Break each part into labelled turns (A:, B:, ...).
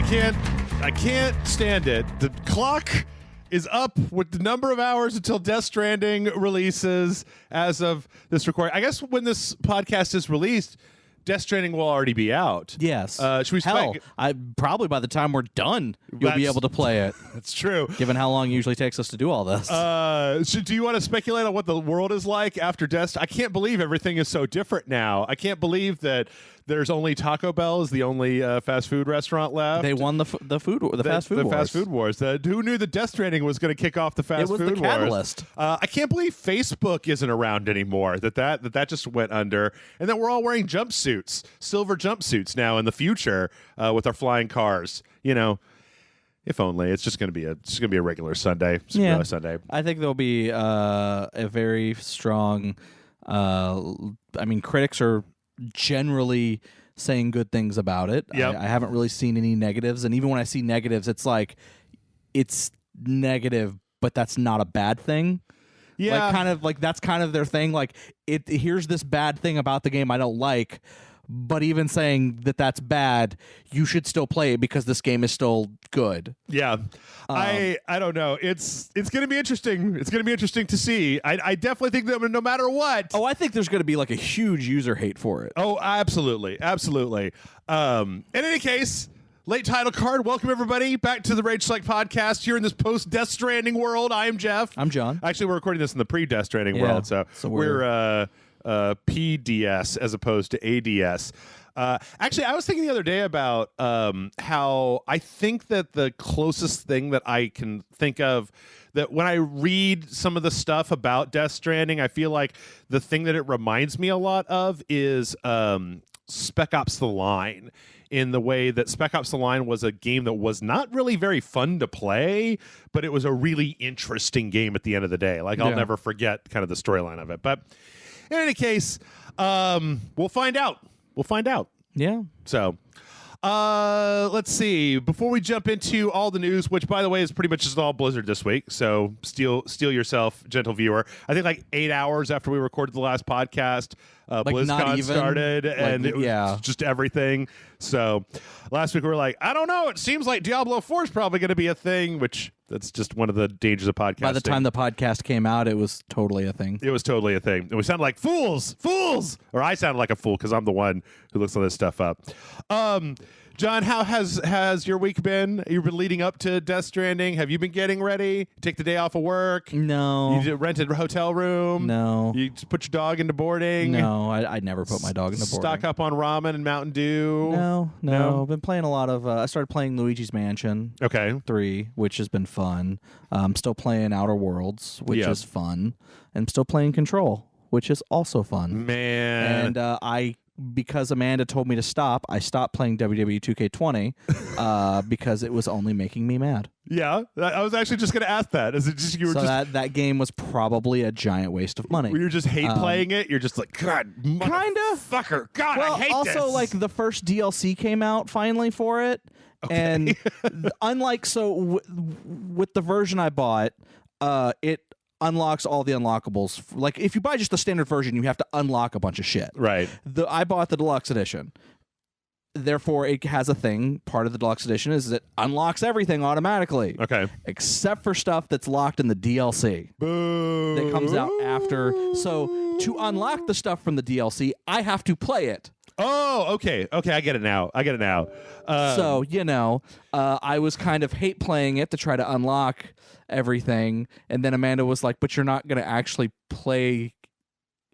A: I can't stand it. The clock is up with the number of hours until Death Stranding releases as of this recording. I guess when this podcast is released, Death Stranding will already be out.
B: Yes.
A: Should we
B: probably by the time we're done, you'll be able to play it.
A: That's true.
B: Given how long it usually takes us to do all this.
A: Do you want to speculate on what the world is like after Death? I can't believe everything is so different now. I can't believe that there's only Taco Bell is the only fast food restaurant left.
B: They won the fast food wars.
A: The fast food wars. Who knew that Death Stranding was going to kick off the fast food wars?
B: It was the catalyst.
A: I can't believe Facebook isn't around anymore. That just went under, and that we're all wearing jumpsuits, silver jumpsuits now in the future with our flying cars. You know, if only it's just going to be a regular Sunday.
B: Yeah.
A: Sunday.
B: I think there'll be a very strong. Critics are generally saying good things about it.
A: Yep.
B: I haven't really seen any negatives, and even when I see negatives, it's like it's negative, but that's not a bad thing.
A: Yeah,
B: that's kind of their thing. Like here's this bad thing about the game I don't like, but even saying that that's bad, you should still play it because this game is still good.
A: Yeah. I don't know. It's going to be interesting. It's going to be interesting to see. I definitely think that no matter what.
B: Oh, I think there's going to be like a huge user hate for it.
A: Oh, absolutely. Absolutely. In any case, late title card. Welcome everybody back to the Rage Select podcast here in this post Death Stranding world. I am Jeff.
B: I'm John.
A: Actually, we're recording this in the pre-Death Stranding world. So we're PDS as opposed to ADS. Actually, I was thinking the other day about how I think that the closest thing that I can think of that when I read some of the stuff about Death Stranding, I feel like the thing that it reminds me a lot of is Spec Ops: The Line, in the way that Spec Ops: The Line was a game that was not really very fun to play, but it was a really interesting game at the end of the day. Like, I'll never forget kind of the storyline of it. But in any case, we'll find out. We'll find out.
B: Yeah.
A: So, let's see. Before we jump into all the news, which, by the way, is pretty much just all Blizzard this week, so steal yourself, gentle viewer. I think like 8 hours after we recorded the last podcast, BlizzCon started, and it was just everything. So last week we were like, I don't know. It seems like Diablo 4 is probably going to be a thing, which that's just one of the dangers of podcasting.
B: By the time the podcast came out, it was totally a thing.
A: It was totally a thing. And we sounded like fools. Or I sounded like a fool because I'm the one who looks all this stuff up. John, how has your week been? You've been leading up to Death Stranding. Have you been getting ready? Take the day off of work?
B: No.
A: You rented a hotel room?
B: No.
A: You just put your dog into boarding?
B: No, I never put my dog into boarding.
A: Stock up on ramen and Mountain Dew?
B: No. I've been playing a lot of... I started playing Luigi's Mansion 3, which has been fun. I'm still playing Outer Worlds, which is fun. And I'm still playing Control, which is also fun.
A: Man.
B: And because Amanda told me to stop, I stopped playing WWE 2K20 because it was only making me mad.
A: Yeah, I was actually just going to ask that. Is it just you were
B: that game was probably a giant waste of money.
A: You just hate playing it. You're just like, God,
B: kind of
A: fucker. God,
B: well,
A: I hate
B: also,
A: this.
B: like the first DLC came out finally for it, and unlike with the version I bought, it unlocks all the unlockables. Like if you buy just the standard version, you have to unlock a bunch of shit.
A: Right.
B: I bought the deluxe edition. Therefore, it has a thing. Part of the deluxe edition is it unlocks everything automatically.
A: Okay.
B: Except for stuff that's locked in the DLC.
A: Boo.
B: That comes out after. So to unlock the stuff from the DLC, I have to play it.
A: Oh, okay. Okay, I get it now.
B: So, I was kind of hate playing it to try to unlock everything. And then Amanda was like, but you're not going to actually play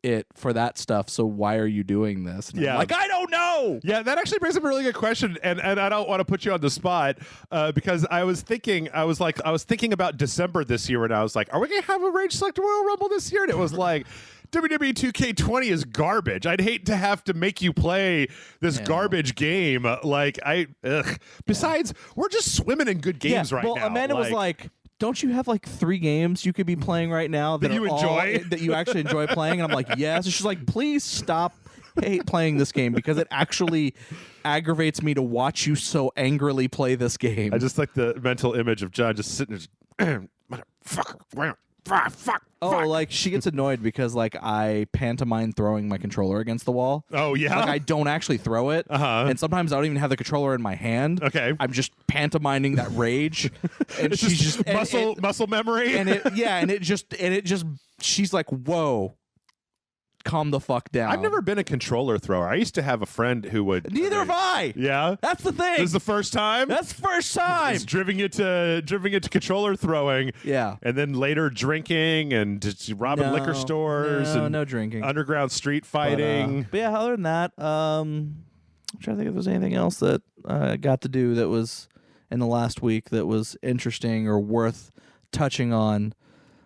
B: it for that stuff. So why are you doing this? And I'm like, I don't know.
A: Yeah, that actually brings up a really good question. And I don't want to put you on the spot because I was thinking about December this year and I was like, are we going to have a Rage Select Royal Rumble this year? And it was like, WWE 2K20 is garbage. I'd hate to have to make you play this garbage game. Besides, we're just swimming in good games right now.
B: Well, Amanda was like, don't you have like 3 games you could be playing right now that
A: you enjoy?
B: that you actually enjoy playing? And I'm like, yes. And she's like, please stop playing this game because it actually aggravates me to watch you so angrily play this game.
A: I just like the mental image of John just sitting there, motherfucker, fuck.
B: Oh,
A: Fuck.
B: like she gets annoyed because like I pantomime throwing my controller against the wall.
A: Oh yeah.
B: Like I don't actually throw it, and sometimes I don't even have the controller in my hand.
A: Okay.
B: I'm just pantomiming that rage, and
A: It's
B: she's just
A: muscle memory.
B: and it just she's like, "Whoa, calm the fuck down."
A: I've never been a controller thrower. I used to have a friend who would.
B: Neither have I.
A: Yeah,
B: that's the thing.
A: This is the first time.
B: That's the first time.
A: It's driven it to controller throwing.
B: Yeah,
A: and then later drinking and just robbing liquor stores and
B: no drinking,
A: underground street fighting.
B: But yeah, other than that, I'm trying to think if there's anything else that I got to do that was in the last week that was interesting or worth touching on.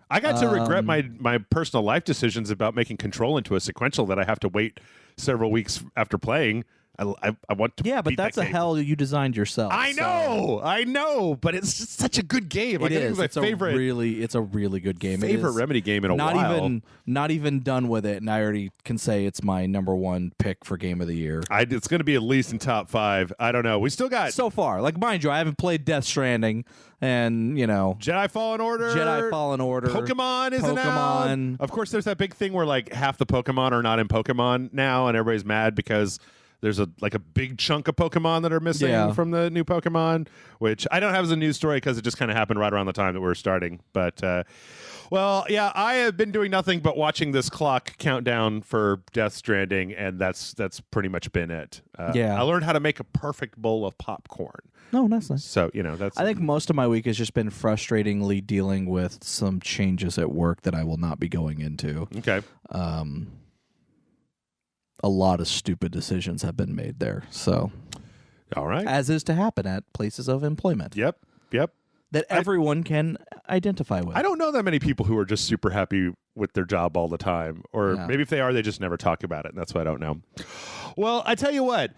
A: I got to regret my personal life decisions about making Control into a sequential that I have to wait several weeks after playing. I want to.
B: Yeah, but that's a hell you designed yourself.
A: I know, but it's just such a good game.
B: It is.
A: It's a
B: really good game.
A: Favorite Remedy game in a while.
B: Not even done with it, and I already can say it's my number one pick for game of the year.
A: It's going to be at least in top 5. I don't know. We still got
B: so far. Like mind you, I haven't played Death Stranding, and
A: Jedi Fallen Order. Pokemon isn't out. Of course, there's that big thing where like half the Pokemon are not in Pokemon now, and everybody's mad because there's a big chunk of Pokemon that are missing from the new Pokemon, which I don't have as a news story because it just kind of happened right around the time that we were starting. But, well, yeah, I have been doing nothing but watching this clock countdown for Death Stranding, and that's pretty much been it. I learned how to make a perfect bowl of popcorn.
B: Oh, that's nice.
A: So, that's...
B: I think most of my week has just been frustratingly dealing with some changes at work that I will not be going into.
A: Okay.
B: A lot of stupid decisions have been made there. So,
A: all right.
B: As is to happen at places of employment.
A: Yep.
B: That everyone can identify with.
A: I don't know that many people who are just super happy with their job all the time. Or maybe if they are, they just never talk about it, and that's why I don't know. Well, I tell you what.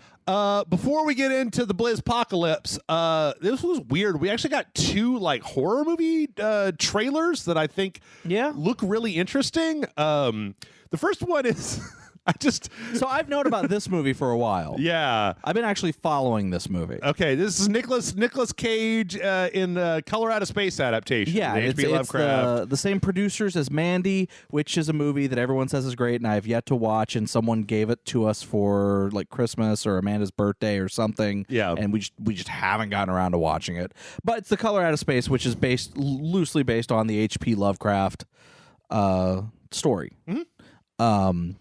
A: Before we get into the Blizzpocalypse, this was weird. We actually got 2 horror movie trailers that I think look really interesting. The first one is... So
B: I've known about this movie for a while.
A: Yeah.
B: I've been actually following this movie.
A: Okay, this is Nicolas Cage in the Color Out of Space adaptation.
B: Yeah,
A: it's
B: the same producers as Mandy, which is a movie that everyone says is great, and I have yet to watch, and someone gave it to us for Christmas or Amanda's birthday or something.
A: Yeah.
B: And we just haven't gotten around to watching it. But it's the Color Out of Space, which is loosely based on the H.P. Lovecraft story.
A: Mm-hmm.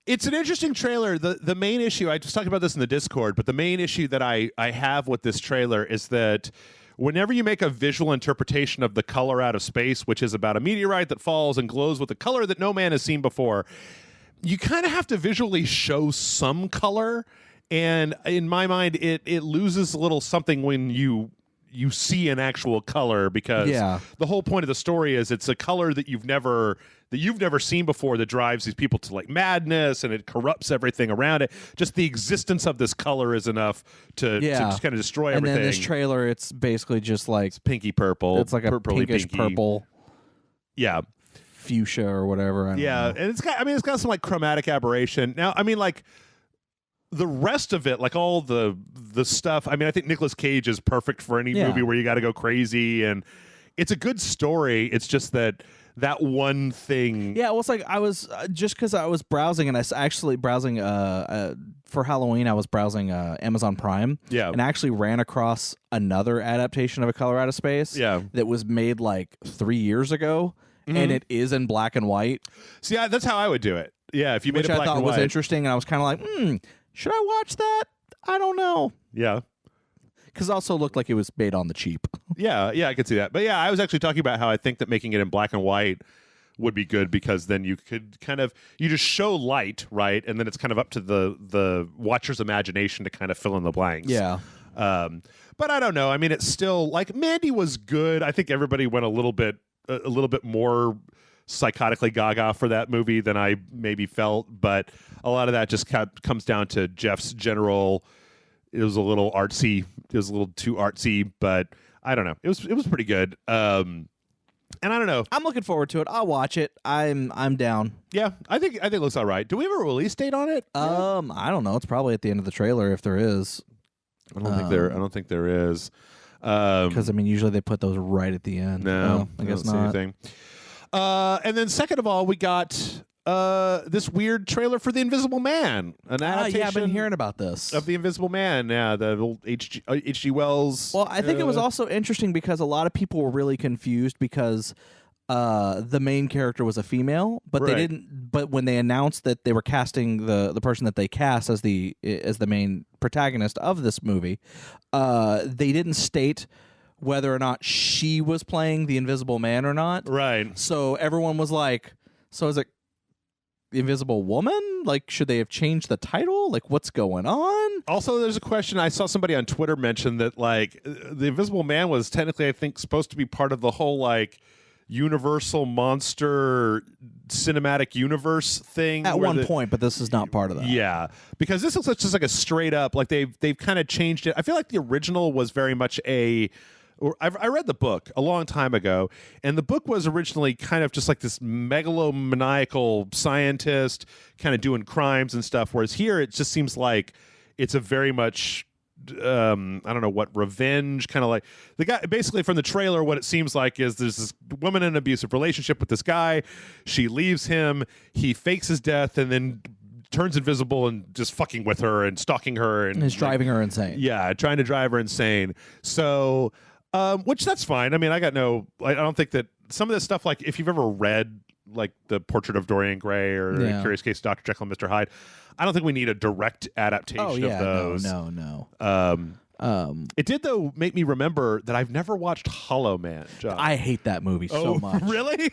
A: It's an interesting trailer. The main issue, I just talked about this in the Discord, but the main issue that I have with this trailer is that whenever you make a visual interpretation of the Color Out of Space, which is about a meteorite that falls and glows with a color that no man has seen before, you kind of have to visually show some color. And in my mind, it loses a little something when you see an actual color, because the whole point of the story is it's a color that you've never seen before that drives these people to madness, and it corrupts everything around it. Just the existence of this color is enough to just kind of destroy everything.
B: And then this trailer, it's basically just
A: it's pinky purple.
B: It's like a pinkish purple.
A: Yeah.
B: Fuchsia or whatever. I don't know.
A: And it's got some chromatic aberration. Now, the rest of it, all the stuff, I think Nicolas Cage is perfect for any movie where you got to go crazy, and it's a good story. It's just that one thing.
B: Yeah, well, it's I was just because I was browsing, and I actually browsing for Halloween. I was browsing Amazon Prime, and I actually ran across another adaptation of A Color Out of Space, that was made 3 years ago, and it is in black and white.
A: See, that's how I would do it. Yeah, if you made it black and white,
B: which I thought was interesting, and I was kind of like, should I watch that? I don't know.
A: Yeah.
B: Because it also looked like it was made on the cheap.
A: Yeah, I could see that. But yeah, I was actually talking about how I think that making it in black and white would be good, because then you could you just show light, right? And then it's kind of up to the watcher's imagination to kind of fill in the blanks.
B: Yeah.
A: But I don't know. It's still Mandy was good. I think everybody went a little bit more psychotically gaga for that movie than I maybe felt, but a lot of that just comes down to Jeff's general. It was a little artsy. It was a little too artsy, but I don't know. It was pretty good. And I don't know.
B: I'm looking forward to it. I'll watch it. I'm down.
A: Yeah, I think it looks all right. Do we have a release date on it?
B: I don't know. It's probably at the end of the trailer if there is.
A: I don't think there is.
B: Because usually they put those right at the end.
A: No,
B: I guess
A: don't
B: not.
A: see anything. And then second of all, we got this weird trailer for The Invisible Man, an adaptation.
B: Yeah, I've been hearing about this
A: of The Invisible Man. Yeah, the old H.G. Wells.
B: Well, I think it was also interesting because a lot of people were really confused because the main character was a female, but they didn't. But when they announced that they were casting the person that they cast as the main protagonist of this movie, they didn't state whether or not she was playing the Invisible Man or not.
A: Right.
B: So everyone was like, "So is it the Invisible Woman? Like, should they have changed the title? Like, what's going on?"
A: Also, there's a question. I saw somebody on Twitter mention that like the Invisible Man was technically, I think, supposed to be part of the whole like Universal monster cinematic universe thing
B: at one point, but this is not part of that.
A: Yeah, because this looks just like a straight up like they've kind of changed it. I feel like the original was very much I read the book a long time ago, and the book was originally kind of just like this megalomaniacal scientist kind of doing crimes and stuff, whereas here it just seems like it's a very much I don't know what, revenge, kind of like the guy. Basically, from the trailer, what it seems like is there's this woman in an abusive relationship with this guy. She leaves him. He fakes his death and then turns invisible and just fucking with her and stalking her and
B: is driving her insane.
A: Yeah, trying to drive her insane. So, which that's fine. I mean, I don't think that some of this stuff, like if you've ever read like the Portrait of Dorian Gray or Curious Case of Dr. Jekyll and Mr. Hyde, I don't think we need a direct adaptation of those.
B: No.
A: It did though make me remember that I've never watched Hollow Man. John.
B: I hate that movie so much.
A: Really?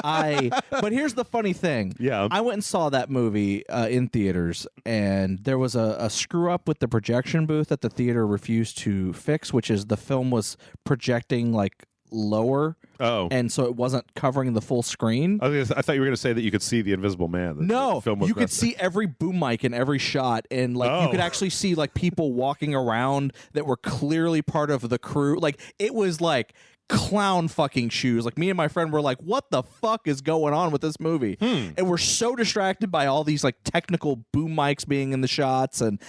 B: But here's the funny thing.
A: Yeah.
B: I went and saw that movie in theaters, and there was a screw up with the projection booth that the theater refused to fix, which is the film was projecting like lower.
A: Oh.
B: And so it wasn't covering the full screen.
A: I thought you were going to say that you could see The Invisible Man.
B: No,
A: you
B: could see every boom mic in every shot, and like you could actually see like people walking around that were clearly part of the crew. Like it was like clown fucking shoes. Like me and my friend were like, "What the fuck is going on with this movie?" And we're so distracted by all these like technical boom mics being in the shots, and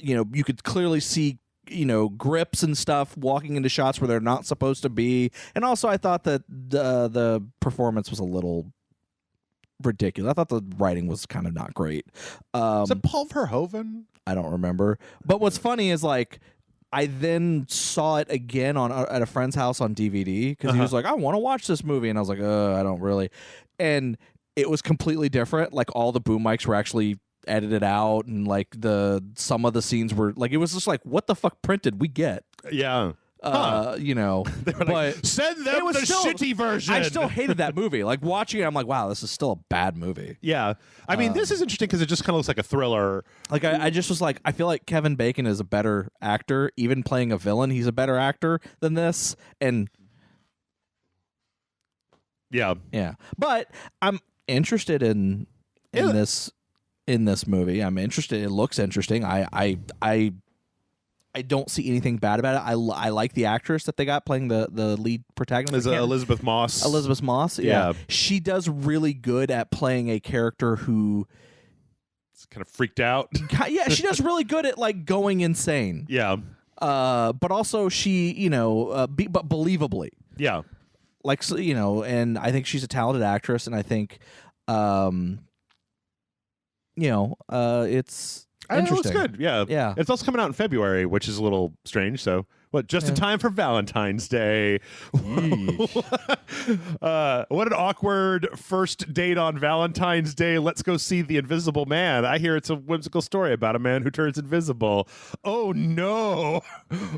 B: you could clearly see grips and stuff walking into shots where they're not supposed to be. And also I thought that the performance was a little ridiculous. I thought the writing was kind of not great.
A: Is it Paul Verhoeven?
B: I don't remember. But what's funny is like I then saw it again at a friend's house on DVD because he was like, "I want to watch this movie," and I was like, I don't really. And it was completely different. Like all the boom mics were actually edited out, and like some of the scenes were like, it was just like, what the fuck printed we get?
A: Yeah.
B: They were
A: but
B: like,
A: send them the shitty version.
B: I still hated that movie. Like watching it, I'm like, wow, this is still a bad movie.
A: Yeah. I mean, this is interesting because it just kind of looks like a thriller.
B: Like I just was like, I feel like Kevin Bacon is a better actor, even playing a villain. He's a better actor than this. And
A: yeah.
B: But I'm interested in this movie. I'm interested. It looks interesting. I don't see anything bad about it. I like the actress that they got playing the lead protagonist.
A: Elizabeth Moss.
B: Elizabeth Moss. Yeah. She does really good at playing a character who
A: is kind of freaked out.
B: Yeah, she does really good at like going insane.
A: Yeah.
B: But also she, but believably.
A: Yeah.
B: Like, so, and I think she's a talented actress, and I think it's interesting.
A: It's good. Yeah.
B: Yeah.
A: It's also coming out in February, which is a little strange. So, just in time for Valentine's Day. What an awkward first date on Valentine's Day. Let's go see The Invisible Man. I hear it's a whimsical story about a man who turns invisible. Oh, no.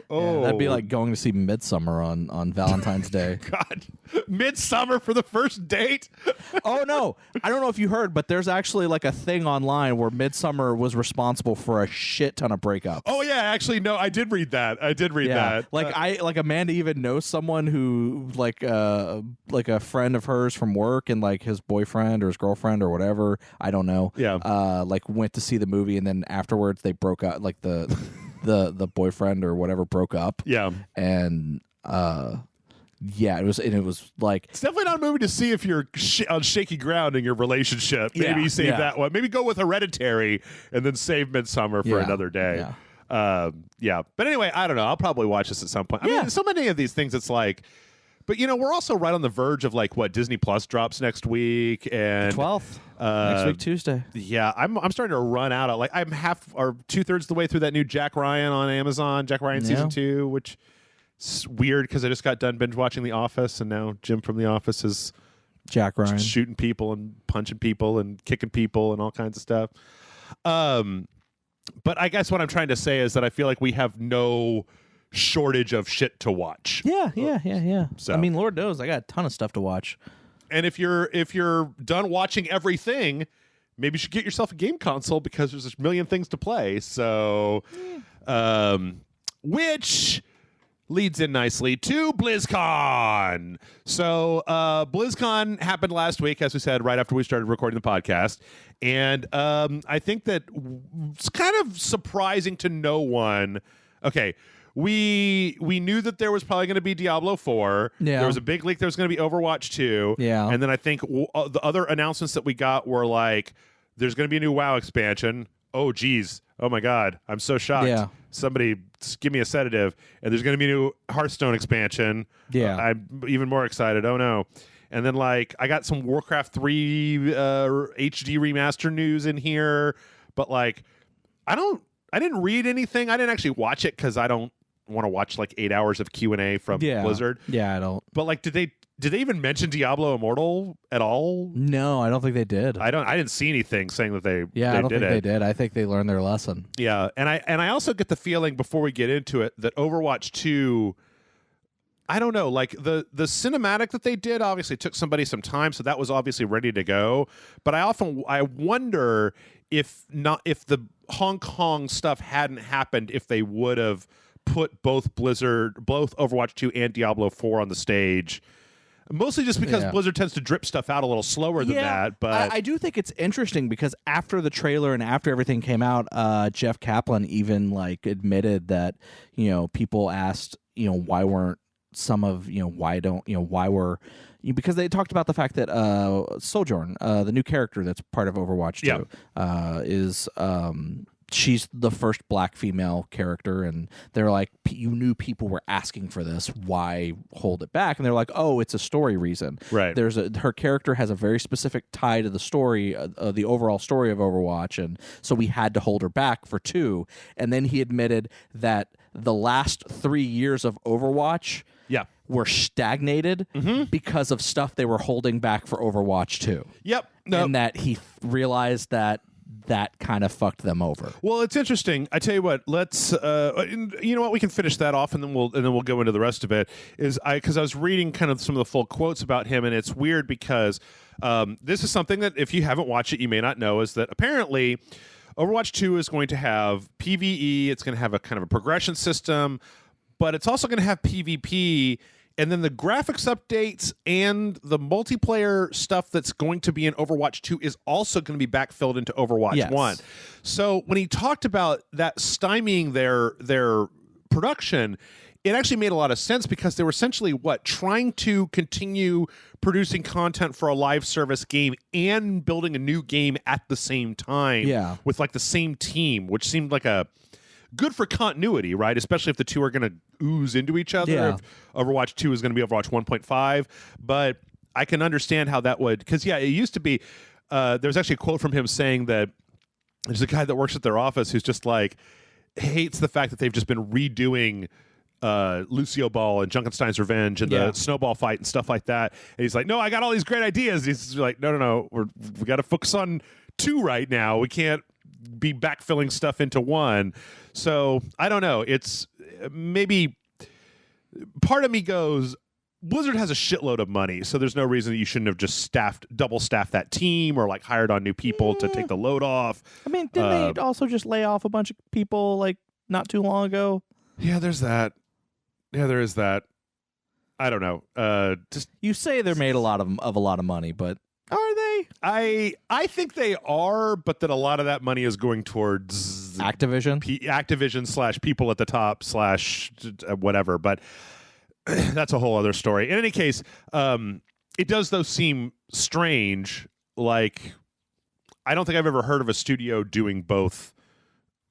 A: Oh.
B: Yeah, that'd be like going to see Midsummer on Valentine's Day.
A: God. Midsummer for the first date?
B: Oh, no. I don't know if you heard, but there's actually like a thing online where Midsummer was responsible for a shit ton of breakups.
A: Oh, yeah. Actually, no, I did read that. that.
B: Like Amanda even knows someone who like a friend of hers from work, and like his boyfriend or his girlfriend or whatever, I don't know.
A: Yeah.
B: Like went to see the movie, and then afterwards they broke up. Like the boyfriend or whatever broke up.
A: Yeah.
B: And it was like,
A: it's definitely not a movie to see if you're on shaky ground in your relationship. Maybe save that one. Maybe go with Hereditary and then save Midsummer for another day.
B: Yeah.
A: But anyway, I don't know. I'll probably watch this at some point. I mean, so many of these things, it's like But we're also right on the verge of like what Disney Plus drops next week and
B: 12th next week Tuesday.
A: Yeah, I'm starting to run out of I'm half or 2/3 the way through that new Jack Ryan on Amazon, Jack Ryan season 2, which is weird because I just got done binge watching The Office, and now Jim from The Office is
B: Jack Ryan
A: shooting people and punching people and kicking people and all kinds of stuff. But I guess what I'm trying to say is that I feel like we have no shortage of shit to watch.
B: Yeah.
A: So,
B: I mean, Lord knows I got a ton of stuff to watch.
A: And if you're done watching everything, maybe you should get yourself a game console because there's a million things to play. So, which leads in nicely to BlizzCon. So BlizzCon happened last week, as we said, right after we started recording the podcast. And I think that it's kind of surprising to no one. Okay, we knew that there was probably going to be Diablo 4.
B: Yeah.
A: There was a big leak there was going to be Overwatch 2.
B: Yeah.
A: And then I think the other announcements that we got were like, there's going to be a new WoW expansion. Oh, geez. Oh, my God. I'm so shocked.
B: Yeah.
A: Somebody give me a sedative. And there's going to be a new Hearthstone expansion.
B: Yeah.
A: I'm even more excited. Oh, no. And then, like, I got some Warcraft 3 HD remaster news in here. But, like, I didn't read anything. I didn't actually watch it because I don't want to watch, like, 8 hours of Q&A from Blizzard.
B: Yeah, I don't.
A: But, like, did they even mention Diablo Immortal at all?
B: No, I don't think they did.
A: I didn't see anything saying that they
B: I don't
A: did
B: think
A: it.
B: they did. I think they learned their lesson.
A: Yeah, and I also get the feeling before we get into it that Overwatch 2, I don't know, like the cinematic that they did obviously took somebody some time, so that was obviously ready to go. But I wonder if the Hong Kong stuff hadn't happened, if they would have put both Overwatch 2 and Diablo 4 on the stage. Mostly just because Blizzard tends to drip stuff out a little slower than that. But
B: I do think it's interesting because after the trailer and after everything came out, Jeff Kaplan even like admitted that, people asked, why weren't some of, why were, because they talked about the fact that Sojourn, the new character that's part of Overwatch 2, is she's the first black female character, and they're like, you knew people were asking for this, why hold it back? And they're like, oh, it's a story reason.
A: Right.
B: Her character has a very specific tie to the story, the overall story of Overwatch, and so we had to hold her back for 2. And then he admitted that the last 3 years of Overwatch were stagnated because of stuff they were holding back for Overwatch 2.
A: Yep.
B: And that he realized that kind of fucked them over.
A: Well, it's interesting. I tell you what. Let's. You know what? We can finish that off, and then we'll go into the rest of it. Because I was reading kind of some of the full quotes about him, and it's weird because this is something that if you haven't watched it, you may not know. Is that apparently Overwatch 2 is going to have PvE. It's going to have a kind of a progression system, but it's also going to have PvP. And then the graphics updates and the multiplayer stuff that's going to be in Overwatch 2 is also going to be backfilled into Overwatch 1. So when he talked about that stymieing their production, it actually made a lot of sense because they were essentially trying to continue producing content for a live service game and building a new game at the same time with like the same team, which seemed like a good for continuity, right? Especially if the two are going to ooze into each other.
B: Yeah.
A: If Overwatch 2 is going to be Overwatch 1.5. But I can understand how that would... Because, it used to be... there's actually a quote from him saying that there's a guy that works at their office who's just like... hates the fact that they've just been redoing Lucio Ball and Junkenstein's Revenge and the snowball fight and stuff like that. And he's like, no, I got all these great ideas. And he's like, no. We got to focus on 2 right now. We can't be backfilling stuff into 1. So I don't know. It's maybe part of me goes, Blizzard has a shitload of money, so there's no reason that you shouldn't have just double staffed that team or like hired on new people to take the load off.
B: I mean, didn't they also just lay off a bunch of people like not too long ago?
A: Yeah, there's that. Yeah, there is that. I don't know. Just
B: you say they're made a lot of money, but are they?
A: I think they are, but that a lot of that money is going towards
B: Activision
A: / people at the top / whatever. But that's a whole other story. In any case, it does though seem strange. Like I don't think I've ever heard of a studio doing both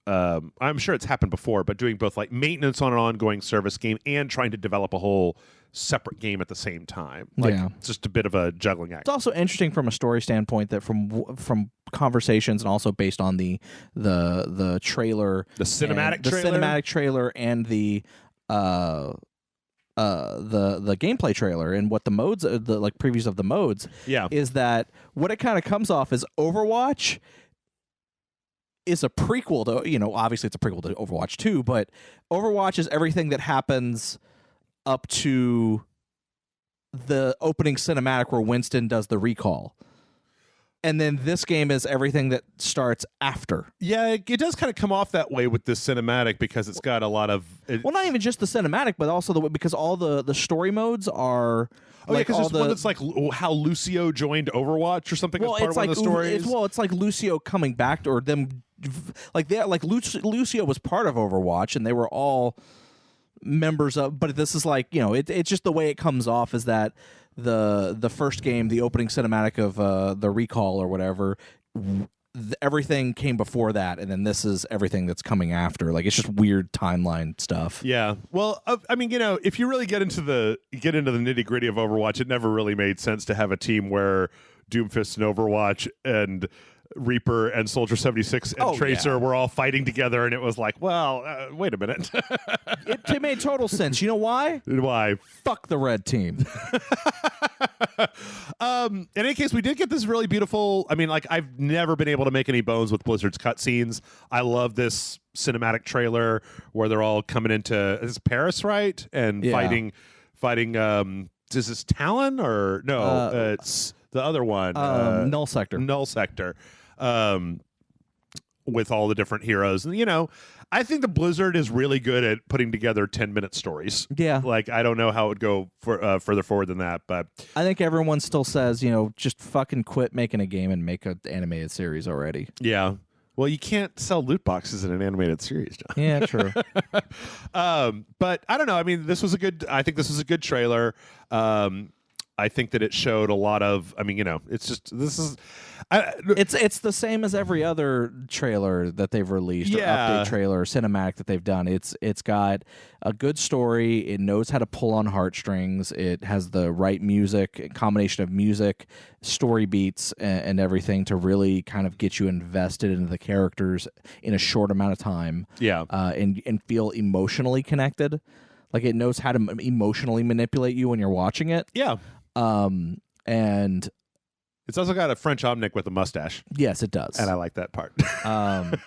A: I'm sure it's happened before, but doing both like maintenance on an ongoing service game and trying to develop a whole separate game at the same time. Like, it's just a bit of a juggling act.
B: It's also interesting from a story standpoint that from conversations and also based on the trailer,
A: the
B: cinematic trailer and the gameplay trailer and what the modes, the like previews of the modes, is that what it kind of comes off as Overwatch is a prequel to, you know, obviously it's a prequel to Overwatch 2, but Overwatch is everything that happens up to the opening cinematic where Winston does the recall. And then this game is everything that starts after.
A: Yeah, it does kind of come off that way with this cinematic because it's got a lot of...
B: well, not even just the cinematic, but also because all the story modes are...
A: Oh, like, yeah, because there's one that's like how Lucio joined Overwatch or something as part of one of the stories.
B: It's like Lucio coming back to, or them... Like, Lucio was part of Overwatch, and they were all members of... But this is like, you know, it's just the way it comes off is that the first game, the opening cinematic of the recall or whatever, everything came before that, and then this is everything that's coming after. Like, it's just weird timeline stuff.
A: Yeah. Well, I mean, you know, if you really get into the nitty gritty of Overwatch, it never really made sense to have a team where Doomfist and Overwatch and Reaper and Soldier 76 and Tracer were all fighting together, and it was like, well, wait a minute.
B: It made total sense. You know why?
A: Why?
B: Fuck the red team.
A: In any case, we did get this really beautiful... I mean, like, I've never been able to make any bones with Blizzard's cutscenes. I love this cinematic trailer where they're all coming into... Is Paris, right? And fighting... is this Talon or... No, it's the other one.
B: Null Sector.
A: Null Sector. With all the different heroes. And, you know, I think the Blizzard is really good at putting together 10-minute stories.
B: Yeah.
A: Like, I don't know how it would go further forward than that, but...
B: I think everyone still says, you know, just fucking quit making a game and make an animated series already.
A: Yeah. Well, you can't sell loot boxes in an animated series, John.
B: Yeah, true.
A: But I don't know. I mean, I think this was a good trailer. I think that it showed a lot of... I mean, you know, it's just... This is...
B: It's the same as every other trailer that they've released, or update trailer, or cinematic that they've done. It's got a good story. It knows how to pull on heartstrings. It has the right music, combination of music, story beats, and everything to really kind of get you invested into the characters in a short amount of time.
A: Yeah,
B: and feel emotionally connected. Like, it knows how to emotionally manipulate you when you're watching it.
A: Yeah.
B: And
A: it's also got a French omnic with a mustache.
B: Yes, it does,
A: and I like that part.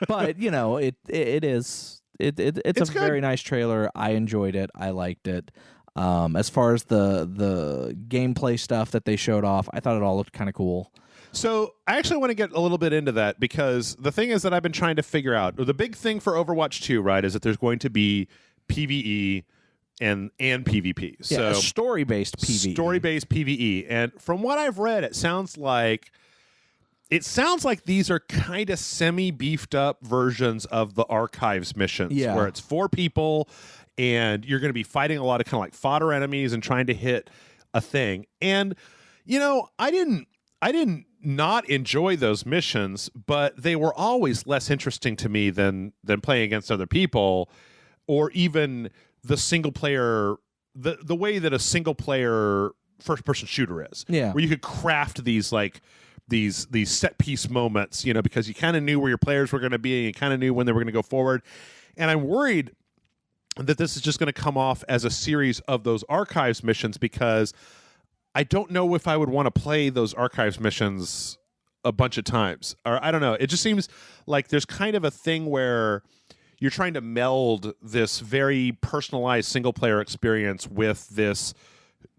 B: But you know, it's a very nice trailer. I enjoyed it. I liked it. As far as the gameplay stuff that they showed off, I thought it all looked kind of cool.
A: So I actually want to get a little bit into that, because the thing is that I've been trying to figure out, the big thing for Overwatch 2, right, is that there's going to be PvE and PvP.
B: Yeah,
A: so
B: story-based PvE.
A: Story-based PvE. And from what I've read, it sounds like these are kind of semi-beefed up versions of the Archives missions, where it's 4 people and you're going to be fighting a lot of kind of like fodder enemies and trying to hit a thing. And, you know, I didn't not enjoy those missions, but they were always less interesting to me than playing against other people, or even the single player, the way that a single player first person shooter is.
B: Yeah.
A: Where you could craft these like these set piece moments, you know, because you kind of knew where your players were going to be and you kind of knew when they were going to go forward. And I'm worried that this is just going to come off as a series of those Archives missions, because I don't know if I would want to play those Archives missions a bunch of times. Or I don't know. It just seems like there's kind of a thing where you're trying to meld this very personalized single-player experience with this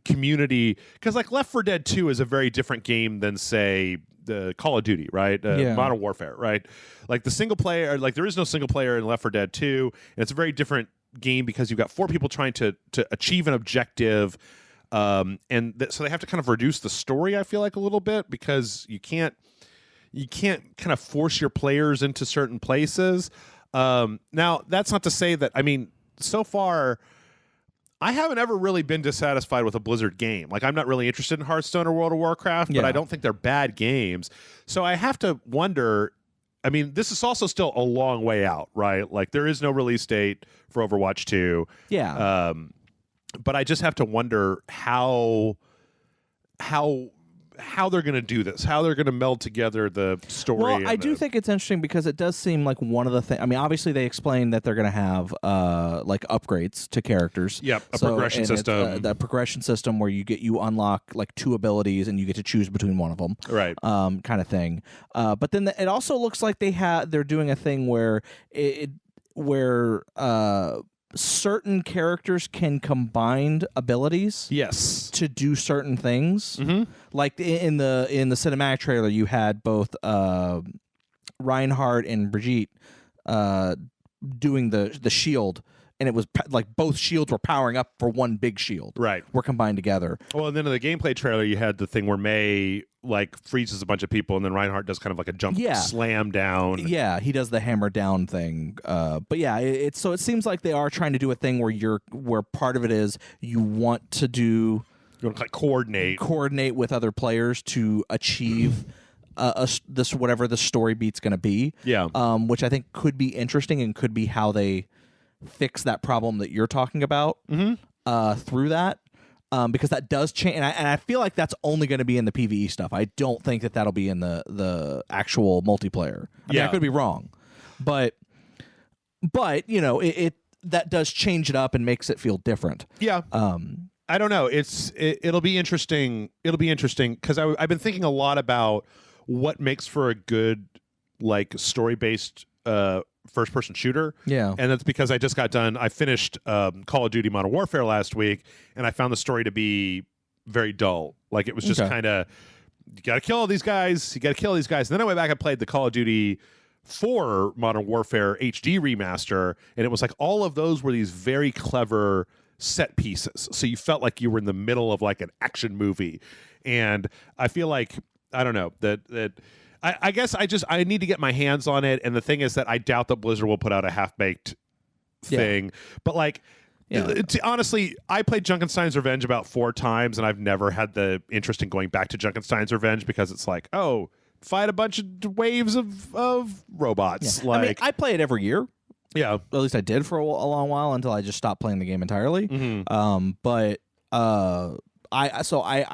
A: community. Because, like, Left 4 Dead 2 is a very different game than, say, the Call of Duty, right? Modern Warfare, right? Like, the single-player... Like, there is no single-player in Left 4 Dead 2, and it's a very different game because you've got 4 people trying to achieve an objective, so they have to kind of reduce the story, I feel like, a little bit, because you can't kind of force your players into certain places. Now, that's not to say that, I mean, so far, I haven't ever really been dissatisfied with a Blizzard game. Like, I'm not really interested in Hearthstone or World of Warcraft, but I don't think they're bad games. So I have to wonder, I mean, this is also still a long way out, right? Like, there is no release date for Overwatch 2.
B: Yeah.
A: But I just have to wonder how they're going to do this, how they're going to meld together the story.
B: Well, I do think it's interesting because it does seem like one of the things. I mean, obviously they explained that they're going to have like upgrades to characters.
A: Yep, a progression system.
B: The progression system where you unlock like 2 abilities and you get to choose between one of them.
A: Right.
B: Kind of thing. But then it also looks like they're doing a thing where certain characters can combine abilities.
A: Yes.
B: To do certain things. Mm-hmm. Like in the cinematic trailer, you had both Reinhardt and Brigitte doing the shield, and it was like both shields were powering up for one big shield.
A: Right.
B: Were combined together.
A: Well, and then in the gameplay trailer, you had the thing where Mei like freezes a bunch of people, and then Reinhardt does kind of like a jump slam down.
B: Yeah, he does the hammer down thing. But yeah, it seems like they are trying to do a thing where part of it is you want to like coordinate with other players to achieve this whatever the story beat's going to be.
A: Yeah.
B: Which I think could be interesting and could be how they fix that problem that you're talking about through that. Because that does change, and I feel like that's only going to be in the PvE stuff. I don't think that'll be in the actual multiplayer. I mean, I could be wrong, but you know, it that does change it up and makes it feel different.
A: Yeah. I don't know. It'll be interesting. It'll be interesting because I've been thinking a lot about what makes for a good like story based first person shooter.
B: Yeah.
A: And that's because I just got done. I finished Call of Duty Modern Warfare last week, and I found the story to be very dull. Like, it was just kind of, you got to kill all these guys. You got to kill these guys. And then I went back and played the Call of Duty 4 Modern Warfare HD remaster, and it was like all of those were these very clever set pieces. So you felt like you were in the middle of like an action movie. And I feel like, I don't know, that I guess I need to get my hands on it, and the thing is that I doubt that Blizzard will put out a half-baked thing. But like, honestly, I played Junkenstein's Revenge about 4 times, and I've never had the interest in going back to Junkenstein's Revenge because it's like, oh, fight a bunch of waves of robots.
B: Yeah.
A: Like,
B: I mean, I play it every year.
A: Yeah,
B: at least I did for a long while until I just stopped playing the game entirely.
A: Mm-hmm.
B: But I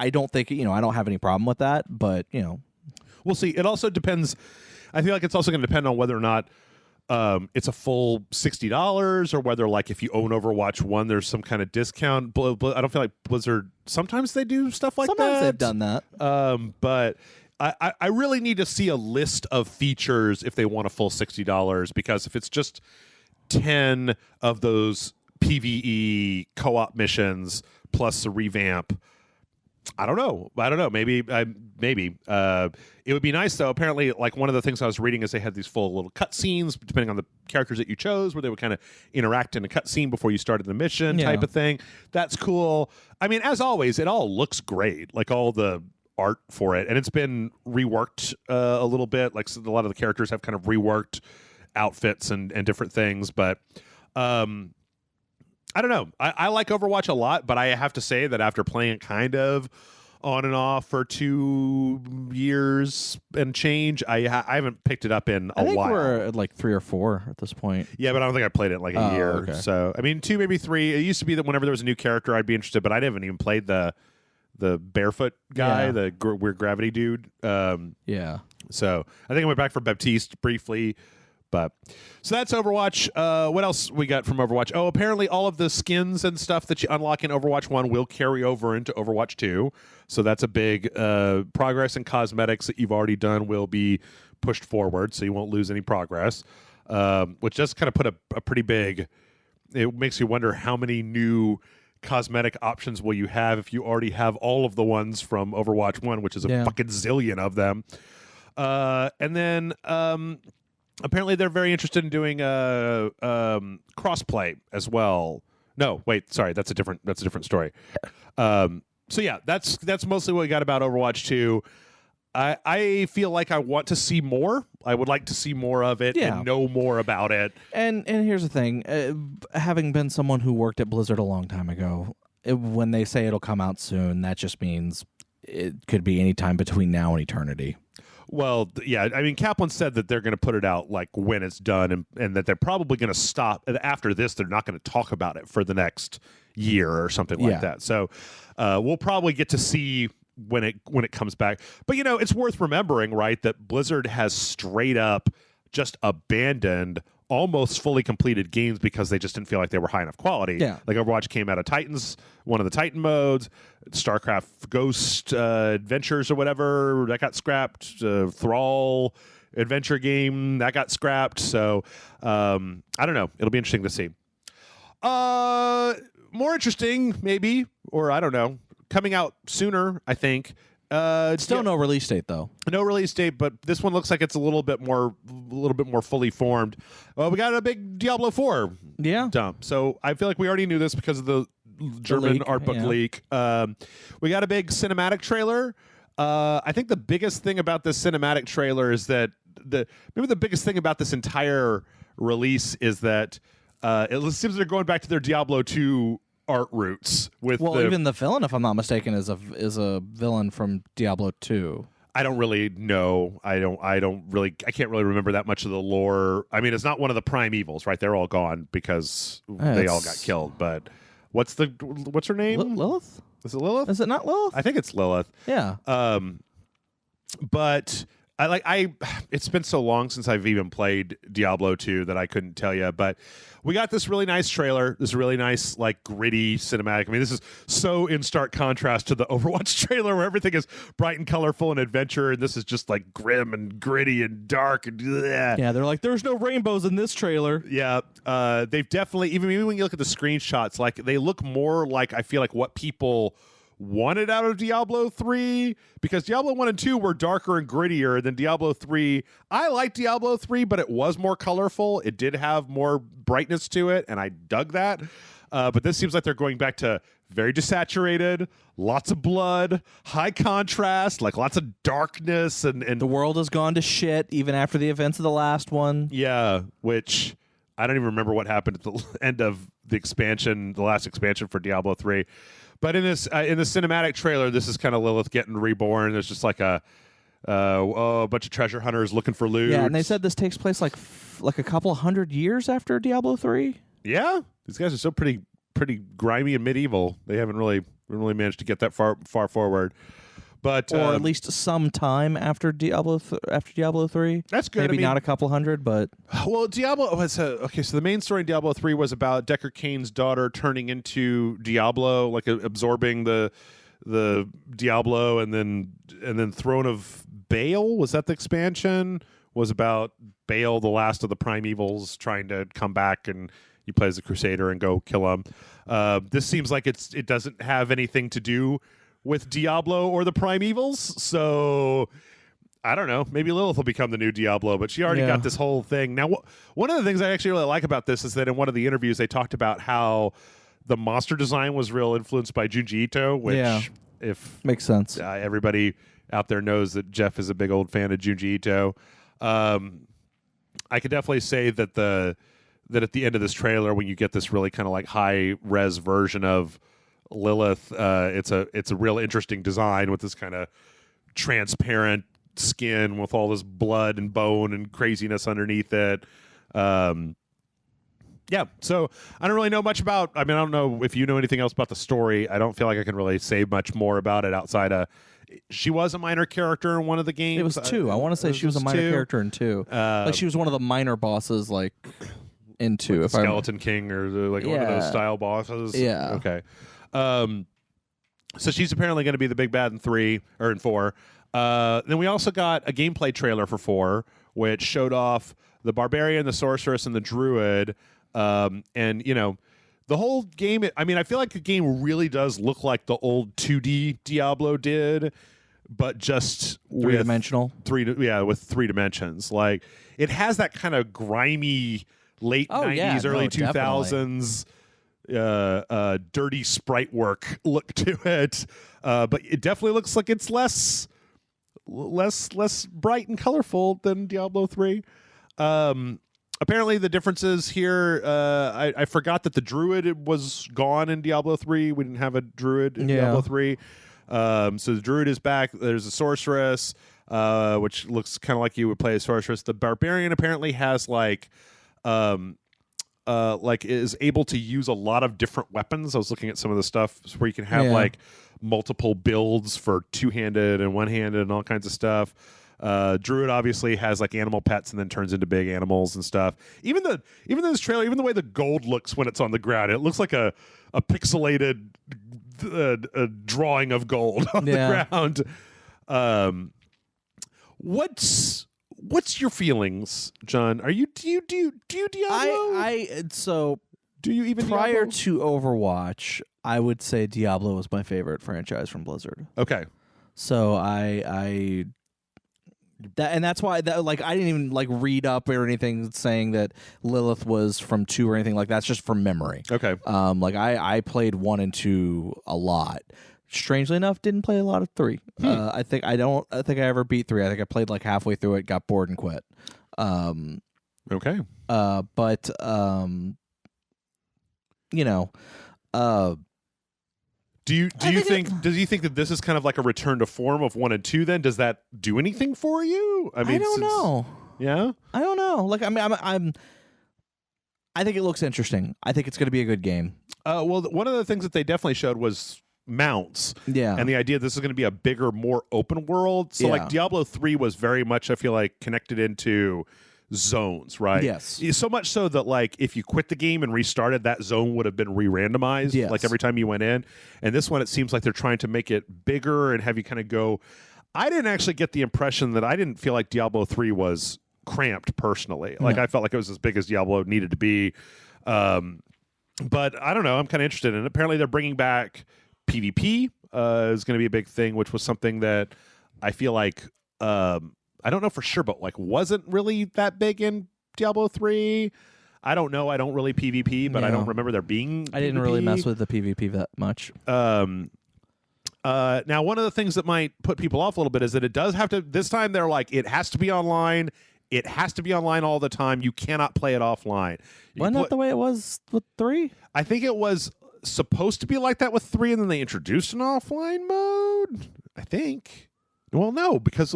B: don't think, you know, I don't have any problem with that. But you know.
A: We'll see. It also depends. I feel like it's also going to depend on whether or not it's a full $60 or whether, like, if you own Overwatch 1, there's some kind of discount. I don't feel like Blizzard, sometimes they do stuff like that.
B: Sometimes they've done that.
A: But I really need to see a list of features if they want a full $60, because if it's just 10 of those PvE co-op missions plus a revamp, I don't know. Maybe it would be nice though. Apparently, like, one of the things I was reading is they had these full little cutscenes depending on the characters that you chose, where they would kind of interact in a cutscene before you started the mission type of thing. That's cool. I mean, as always, it all looks great. Like, all the art for it, and it's been reworked a little bit. Like, so a lot of the characters have kind of reworked outfits and different things, but I don't know. I like Overwatch a lot, but I have to say that after playing it kind of on and off for 2 years and change, I haven't picked it up in a while.
B: I think we're at like 3 or 4 at this point.
A: Yeah, but I don't think I played it in like a year.
B: Okay.
A: So, I mean, 2, maybe 3. It used to be that whenever there was a new character, I'd be interested, but I haven't even played the barefoot guy, the weird gravity dude.
B: Yeah.
A: So I think I went back for Baptiste briefly. But so that's Overwatch. What else we got from Overwatch? Oh, apparently all of the skins and stuff that you unlock in Overwatch 1 will carry over into Overwatch 2. So that's a big progress, and cosmetics that you've already done will be pushed forward, so you won't lose any progress, which does kind of put a pretty big... It makes you wonder how many new cosmetic options will you have if you already have all of the ones from Overwatch 1, which is a fucking zillion of them. And then... apparently, they're very interested in doing crossplay as well. No, wait, sorry, that's a different story. So yeah, that's mostly what we got about Overwatch 2. I feel like I want to see more. I would like to see more of it and know more about it.
B: And here's the thing: having been someone who worked at Blizzard a long time ago, when they say it'll come out soon, that just means it could be any time between now and eternity.
A: Well, yeah, I mean, Kaplan said that they're going to put it out like when it's done, and that they're probably going to stop after this. They're not going to talk about it for the next year or something like that. So we'll probably get to see when it comes back. But it's worth remembering, right, that Blizzard has straight up just abandoned almost fully completed games because they just didn't feel like they were high enough quality.
B: Yeah.
A: Like Overwatch came out of Titans, one of the Titan modes. StarCraft Ghost Adventures or whatever, that got scrapped. Thrall adventure game, that got scrapped. So I don't know. It'll be interesting to see. More interesting, maybe, or I don't know. Coming out sooner, I think.
B: Still no release date though.
A: No release date, but this one looks like it's a little bit more fully formed. Well, we got a big Diablo 4 dump. So I feel like we already knew this because of the German art book leak. We got a big cinematic trailer. I think the biggest thing about this cinematic trailer is that maybe the biggest thing about this entire release is that it seems they're going back to their Diablo 2 art roots.
B: Even the villain, if I'm not mistaken, is a villain from Diablo 2.
A: I don't really know. I can't really remember that much of the lore. I mean, it's not one of the prime evils, right? They're all gone because they all got killed. But what's her name?
B: Lilith?
A: Is it Lilith?
B: Is it not Lilith?
A: I think it's Lilith.
B: Yeah.
A: But it's been so long since I've even played Diablo 2 that I couldn't tell you. But we got this really nice trailer, this really nice, like, gritty cinematic. I mean, this is so in stark contrast to the Overwatch trailer where everything is bright and colorful and adventure, and this is just, like, grim and gritty and dark. And
B: yeah, they're like, there's no rainbows in this trailer.
A: Yeah, they've definitely, even when you look at the screenshots, like, they look more like, I feel like, what people wanted out of Diablo 3, because Diablo 1 and 2 were darker and grittier than Diablo 3. I liked Diablo 3, but it was more colorful. It did have more brightness to it, and I dug that. But this seems like they're going back to very desaturated, lots of blood, high contrast, like lots of darkness. And
B: the world has gone to shit even after the events of the last one.
A: Yeah, which I don't even remember what happened at the end of the last expansion for Diablo 3. But in the cinematic trailer, this is kind of Lilith getting reborn. There's just like a bunch of treasure hunters looking for loot.
B: Yeah, and they said this takes place like a couple of 100 years after Diablo 3.
A: Yeah, these guys are still pretty grimy and medieval. They haven't really managed to get that far forward. But
B: or at least some time after Diablo 3.
A: That's good.
B: Maybe not a couple hundred, but
A: Diablo was okay. So the main story in Diablo 3 was about Deckard Cain's daughter turning into Diablo, like absorbing the Diablo, and then Throne of Baal. Was that the expansion? Was about Baal, the last of the primevals, trying to come back, and you play as a crusader and go kill him. This seems like it doesn't have anything to do with Diablo or the primevals, so I don't know. Maybe Lilith will become the new Diablo, but she already got this whole thing. Now, one of the things I actually really like about this is that in one of the interviews they talked about how the monster design was real influenced by Junji Ito, which if
B: makes sense.
A: Everybody out there knows that Jeff is a big old fan of Junji Ito. I could definitely say that at the end of this trailer, when you get this really kind of like high res version of Lilith, it's a real interesting design with this kind of transparent skin with all this blood and bone and craziness underneath it. Yeah, so I don't really know much about. I mean, I don't know if you know anything else about the story. I don't feel like I can really say much more about it outside of. She was a minor character in one of the games.
B: It was 2. I want to say she was a minor character in 2. Like she was one of the minor bosses, like in 2.
A: Like
B: if
A: the Skeleton King or one of those style bosses.
B: Yeah.
A: Okay. So she's apparently going to be the big bad in 3 or in 4. Then we also got a gameplay trailer for 4, which showed off the barbarian, the sorceress, and the druid. And the whole game. I mean, I feel like the game really does look like the old 2D Diablo did, but just
B: three-dimensional.
A: With 3 dimensions. Like it has that kind of grimy late 90s, early 2000s. Dirty sprite work look to it, but it definitely looks like it's less bright and colorful than Diablo 3. Apparently the differences here, I forgot that the druid was gone in Diablo 3. We didn't have a druid in Diablo 3. So the druid is back. There's a sorceress, which looks kind of like you would play a sorceress. The barbarian apparently has like is able to use a lot of different weapons. I was looking at some of the stuff where you can have like multiple builds for two-handed and one-handed and all kinds of stuff. Druid obviously has like animal pets and then turns into big animals and stuff. Even this trailer, even the way the gold looks when it's on the ground, it looks like a pixelated drawing of gold on the ground. What's your feelings, John? Do you Diablo?
B: So
A: do you even
B: prior
A: Diablo?
B: to Overwatch, I would say Diablo was my favorite franchise from Blizzard.
A: Okay.
B: So that's why like I didn't even like read up or anything saying that Lilith was from 2 or anything like that. That's just from memory.
A: Okay.
B: Like I played 1 and 2 a lot. Strangely enough, didn't play a lot of 3. I think I ever beat 3. I think I played like halfway through it, got bored and quit.
A: Okay.
B: But you know,
A: do you think that this is kind of like a return to form of 1 and 2? Then does that do anything for you? I mean,
B: I don't know.
A: Yeah,
B: I don't know. Like, I mean, I think it looks interesting. I think it's going to be a good game.
A: Well, one of the things that they definitely showed was mounts.
B: Yeah.
A: And the idea this is going to be a bigger, more open world. So like Diablo 3 was very much, I feel like, connected into zones, right?
B: Yes.
A: So much so that like if you quit the game and restarted, that zone would have been re-randomized like every time you went in. And this one, it seems like they're trying to make it bigger and have you kind of go. I didn't actually get the impression that I didn't feel like Diablo 3 was cramped personally. Like I felt like it was as big as Diablo needed to be. But I don't know. I'm kind of interested in it. Apparently they're bringing back PvP is going to be a big thing, which was something that I feel like I don't know for sure, but like wasn't really that big in Diablo 3. I don't know. I don't really PvP, but I don't remember there being
B: I didn't really mess with the PvP that much.
A: Now, one of the things that might put people off a little bit is that it does have to, this time they're like, it has to be online. It has to be online all the time. You cannot play it offline.
B: Wasn't that the way it was with 3?
A: I think it was supposed to be like that with 3, and then they introduced an offline mode, I think. Well, no, because...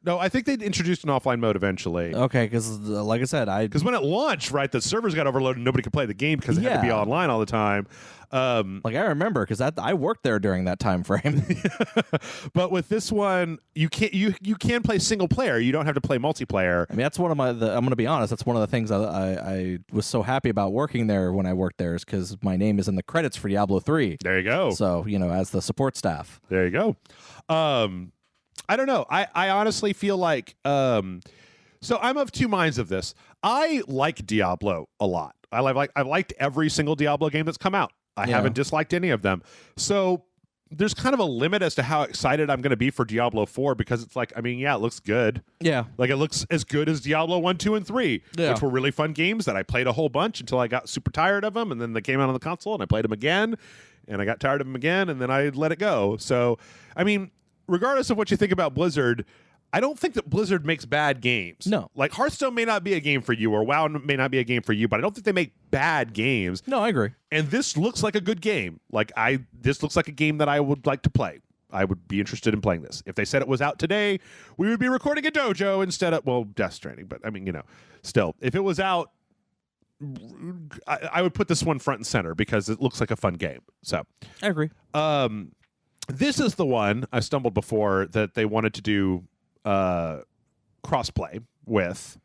A: No, I think they introduced an offline mode eventually.
B: Okay, because like I said,
A: because when it launched, right, the servers got overloaded and nobody could play the game because it had to be online all the time.
B: Like I remember because I worked there during that time frame.
A: But with this one, you can play single player. You don't have to play multiplayer. I
B: mean, that's one of I'm going to be honest. That's one of the things I was so happy about working there when I worked there is because my name is in the credits for Diablo 3.
A: There you go.
B: So as the support staff.
A: There you go. I don't know. I honestly feel like so I'm of two minds of this. I like Diablo a lot. I've liked every single Diablo game that's come out. I haven't disliked any of them. So there's kind of a limit as to how excited I'm going to be for Diablo 4 because it's like, I mean, it looks good.
B: Yeah.
A: Like it looks as good as Diablo 1, 2, and 3, which were really fun games that I played a whole bunch until I got super tired of them. And then they came out on the console and I played them again and I got tired of them again and then I let it go. So, I mean, regardless of what you think about Blizzard, I don't think that Blizzard makes bad games.
B: No.
A: Like Hearthstone may not be a game for you or WoW may not be a game for you, but I don't think they make bad games.
B: No, I agree.
A: And this looks like a good game. This looks like a game that I would like to play. I would be interested in playing this. If they said it was out today, we would be recording a dojo instead of, well, Death Stranding. But I mean, still, if it was out, I would put this one front and center because it looks like a fun game. So
B: I agree.
A: This is the one I stumbled before that they wanted to do crossplay with.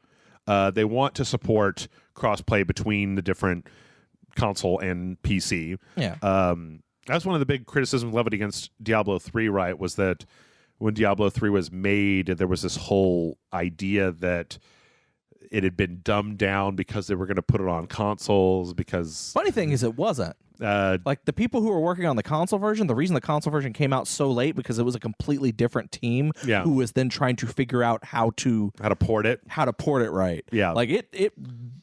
A: They want to support crossplay between the different console and PC.
B: Yeah.
A: That's one of the big criticisms leveled against Diablo 3, right, was that when Diablo 3 was made, there was this whole idea that it had been dumbed down because they were going to put it on consoles because...
B: Funny thing is it wasn't. Like the people who were working on the console version, the reason the console version came out so late because it was a completely different team who was then trying to figure out how to
A: port it
B: right.
A: Yeah,
B: like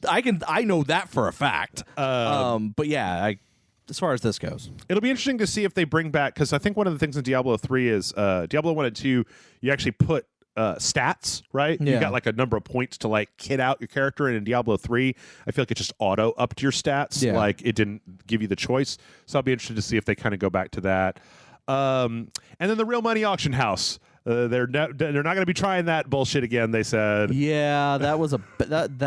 B: I know that for a fact. But yeah, as far as this goes,
A: it'll be interesting to see if they bring back, because I think one of the things in Diablo 3 is Diablo 1 and 2, you actually put stats, right?
B: Yeah.
A: You got like a number of points to like kit out your character, and in Diablo 3 I feel like it just auto upped your stats. Like it didn't give you the choice. So I'll be interested to see if they kind of go back to that. And then the Real Money Auction House. They're not going to be trying that bullshit again. They said.
B: Yeah, that was a bad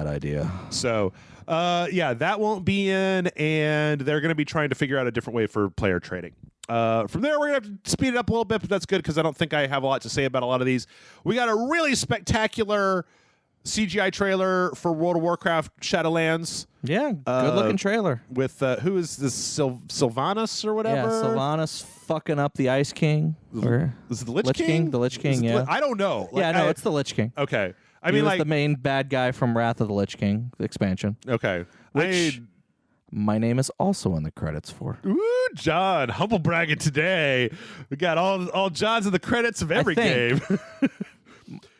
B: idea.
A: So, that won't be in, and they're going to be trying to figure out a different way for player trading. From there, we're going to have to speed it up a little bit, but that's good because I don't think I have a lot to say about a lot of these. We got a really spectacular CGI trailer for World of Warcraft Shadowlands.
B: Yeah, good-looking trailer.
A: With, who is this, Sylvanas or whatever?
B: Yeah, Sylvanas fucking up the Ice King.
A: Is it the Lich King?
B: The Lich King, yeah.
A: I don't know.
B: It's the Lich King.
A: Okay.
B: I mean, the main bad guy from Wrath of the Lich King, the expansion.
A: Okay.
B: Which my name is also in the credits for.
A: Ooh, John, humble bragging today. We got all Johns in the credits of every game.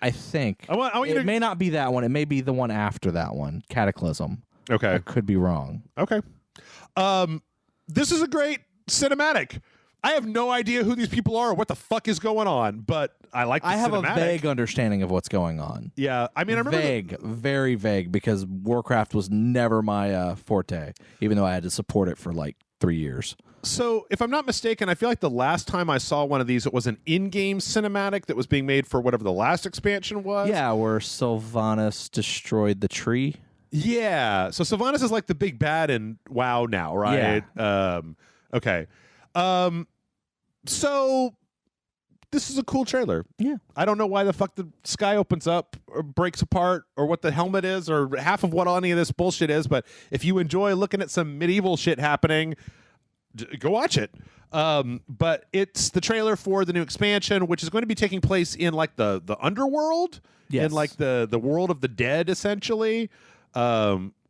B: I think.
A: I want you
B: it may not be that one. It may be the one after that one, Cataclysm.
A: Okay.
B: I could be wrong.
A: Okay. This is a great cinematic. I have no idea who these people are or what the fuck is going on, but I like the
B: I have
A: cinematic.
B: a vague understanding of what's going on.
A: Yeah. I mean, I remember
B: very vague, because Warcraft was never my forte, even though I had to support it for like 3 years.
A: So, if I'm not mistaken, I feel like the last time I saw one of these, it was an in-game cinematic that was being made for whatever the last expansion was.
B: Yeah, where Sylvanas destroyed the tree.
A: Yeah. So Sylvanas is like the big bad in WoW now, right?
B: Yeah.
A: Okay. So this is a cool trailer.
B: Yeah.
A: I don't know why the fuck the sky opens up or breaks apart or what the helmet is or half of what any of this bullshit is, but if you enjoy looking at some medieval shit happening, go watch it. But it's the trailer for the new expansion, which is going to be taking place in like the underworld, in like the world of the dead, essentially.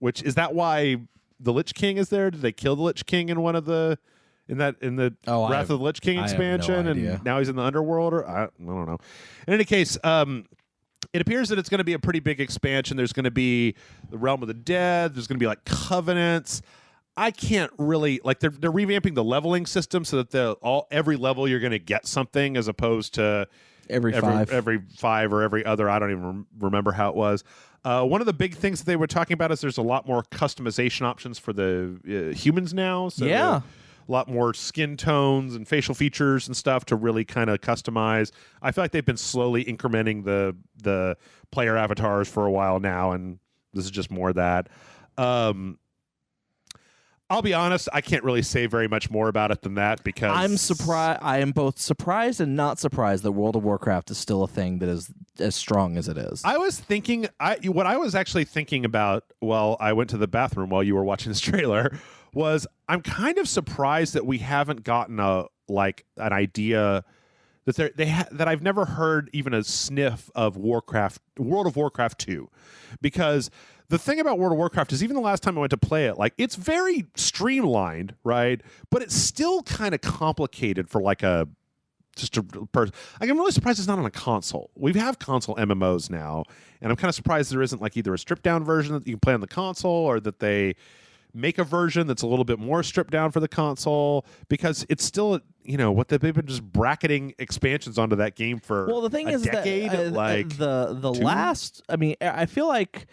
A: Which is that why the Lich King is there? Did they kill the Lich King in one of the Wrath of the Lich King expansion, and now he's in the underworld? Or I don't know. In any case, it appears that it's going to be a pretty big expansion. There's going to be the Realm of the Dead. There's going to be like covenants. I can't really they're revamping the leveling system so that every level you're going to get something as opposed to every 5 or every other. I don't even remember how it was. One of the big things that they were talking about is there's a lot more customization options for the humans now. So
B: yeah.
A: A lot more skin tones and facial features and stuff to really kind of customize. I feel like they've been slowly incrementing the player avatars for a while now, and this is just more of that. I'll be honest, I can't really say very much more about it than that because
B: I'm surprised. I am both surprised and not surprised that World of Warcraft is still a thing that is as strong as it is.
A: I was thinking, what I was actually thinking about while I went to the bathroom while you were watching this trailer was I'm kind of surprised that we haven't gotten an idea that that I've never heard even a sniff of World of Warcraft 2, because the thing about World of Warcraft is even the last time I went to play it, it's very streamlined, right? But it's still kind of complicated for just a person. I'm really surprised it's not on a console. We have console MMOs now, and I'm kind of surprised there isn't either a stripped down version that you can play on the console, or that they make a version that's a little bit more stripped down for the console, because it's still what they've been just bracketing expansions onto that game for
B: the thing is
A: decade,
B: that the last. I mean, I feel like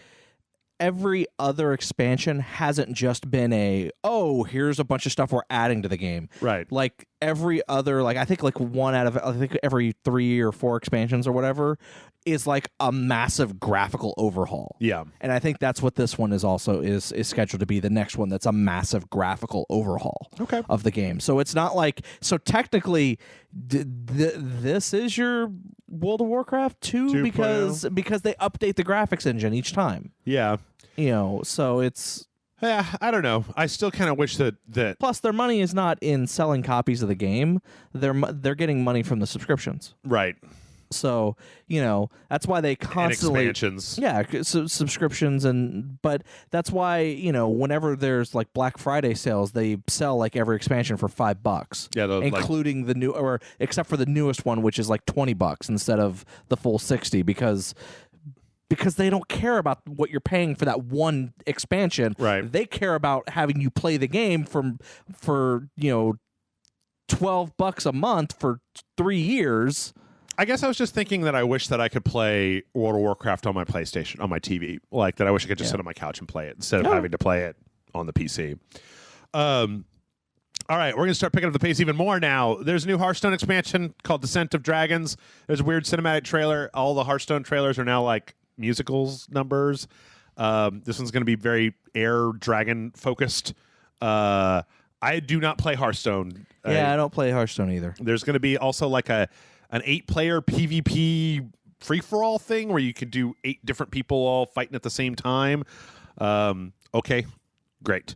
B: every other expansion hasn't just been here's a bunch of stuff we're adding to the game.
A: Right.
B: Like every other, I think one out of every 3 or 4 expansions or whatever is a massive graphical overhaul.
A: Yeah.
B: And I think that's what this one is scheduled to be, the next one that's a massive graphical overhaul of the game. So it's not so technically this is your World of Warcraft 2 because they update the graphics engine each time.
A: Yeah.
B: So it's...
A: Yeah, I don't know. I still kind of wish that...
B: Plus, their money is not in selling copies of the game. They're getting money from the subscriptions.
A: Right.
B: So, that's why they constantly...
A: And expansions.
B: Yeah, subscriptions. But that's why, whenever there's Black Friday sales, they sell every expansion for $5.
A: Yeah,
B: including the new... or except for the newest one, which is $20 instead of the full 60, because they don't care about what you're paying for that one expansion.
A: Right.
B: They care about having you play the game for $12 a month for 3 years.
A: I guess I was just thinking that I wish that I could play World of Warcraft on my PlayStation, on my TV. That I wish I could just sit on my couch and play it instead of having to play it on the PC. All right, we're going to start picking up the pace even more now. There's a new Hearthstone expansion called Descent of Dragons. There's a weird cinematic trailer. All the Hearthstone trailers are now like musicals numbers. This one's going to be very air dragon focused. I do not play Hearthstone.
B: Yeah, I don't play Hearthstone either.
A: There's going to be also like an 8-player PvP free-for-all thing where you can do 8 different people all fighting at the same time. Okay, great.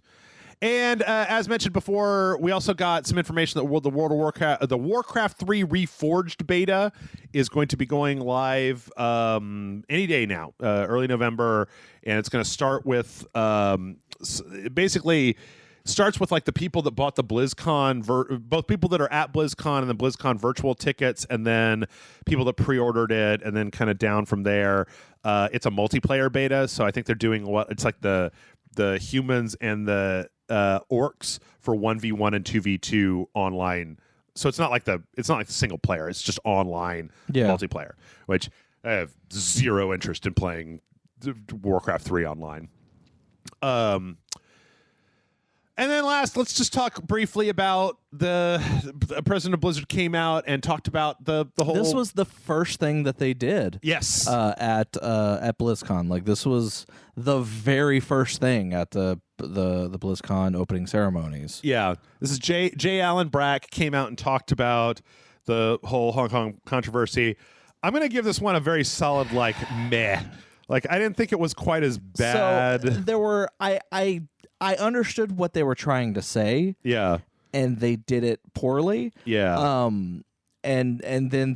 A: And as mentioned before, we also got some information that the Warcraft 3 Reforged beta is going to be going live any day now, early November, and it's going to start with basically starts with like the people that bought the BlizzCon, both people that are at BlizzCon and the BlizzCon virtual tickets, and then people that pre-ordered it, and then kind of down from there. It's a multiplayer beta, so I think they're doing it's like the humans and the orcs for 1v1 and 2v2 online. So it's not like the single player. It's just online multiplayer, which I have zero interest in playing Warcraft 3 online. And then last, let's just talk briefly about the president of Blizzard came out and talked about the whole.
B: This was the first thing that they did.
A: Yes.
B: At BlizzCon, like this was the very first thing at the BlizzCon opening ceremonies.
A: Yeah, this is J. Allen Brack came out and talked about the whole Hong Kong controversy. I'm going to give this one a very solid like meh. Like I didn't think it was quite as bad.
B: So there were I understood what they were trying to say.
A: Yeah.
B: And they did it poorly.
A: Yeah.
B: And then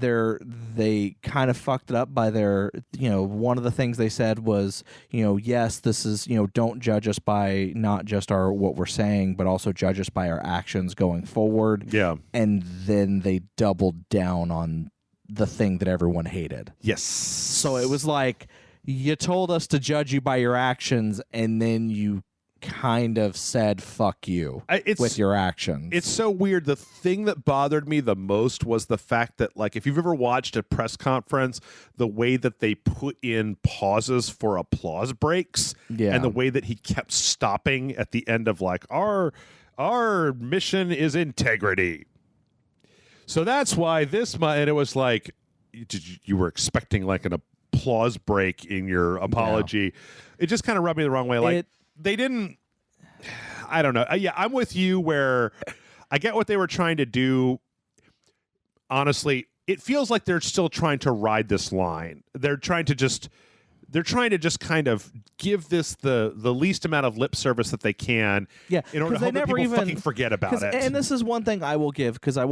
B: they kind of fucked it up by their, one of the things they said was, yes, this is, don't judge us by not just what we're saying, but also judge us by our actions going forward.
A: Yeah.
B: And then they doubled down on the thing that everyone hated.
A: Yes.
B: So it was like, you told us to judge you by your actions, and then you kind of said fuck you with your actions.
A: It's so weird. The thing that bothered me the most was the fact that, like, if you've ever watched a press conference, the way that they put in pauses for applause breaks, and the way that he kept stopping at the end of like our mission is integrity. So that's why and it was like you were expecting like an applause break in your apology. It just kind of rubbed me the wrong way. Like they didn't. I don't know. Yeah, I'm with you where I get what they were trying to do. Honestly, it feels like they're still trying to ride this line. They're trying to just kind of give this the least amount of lip service that they can.
B: Yeah,
A: in order to hope that people fucking forget about it.
B: And this is one thing I will give, because I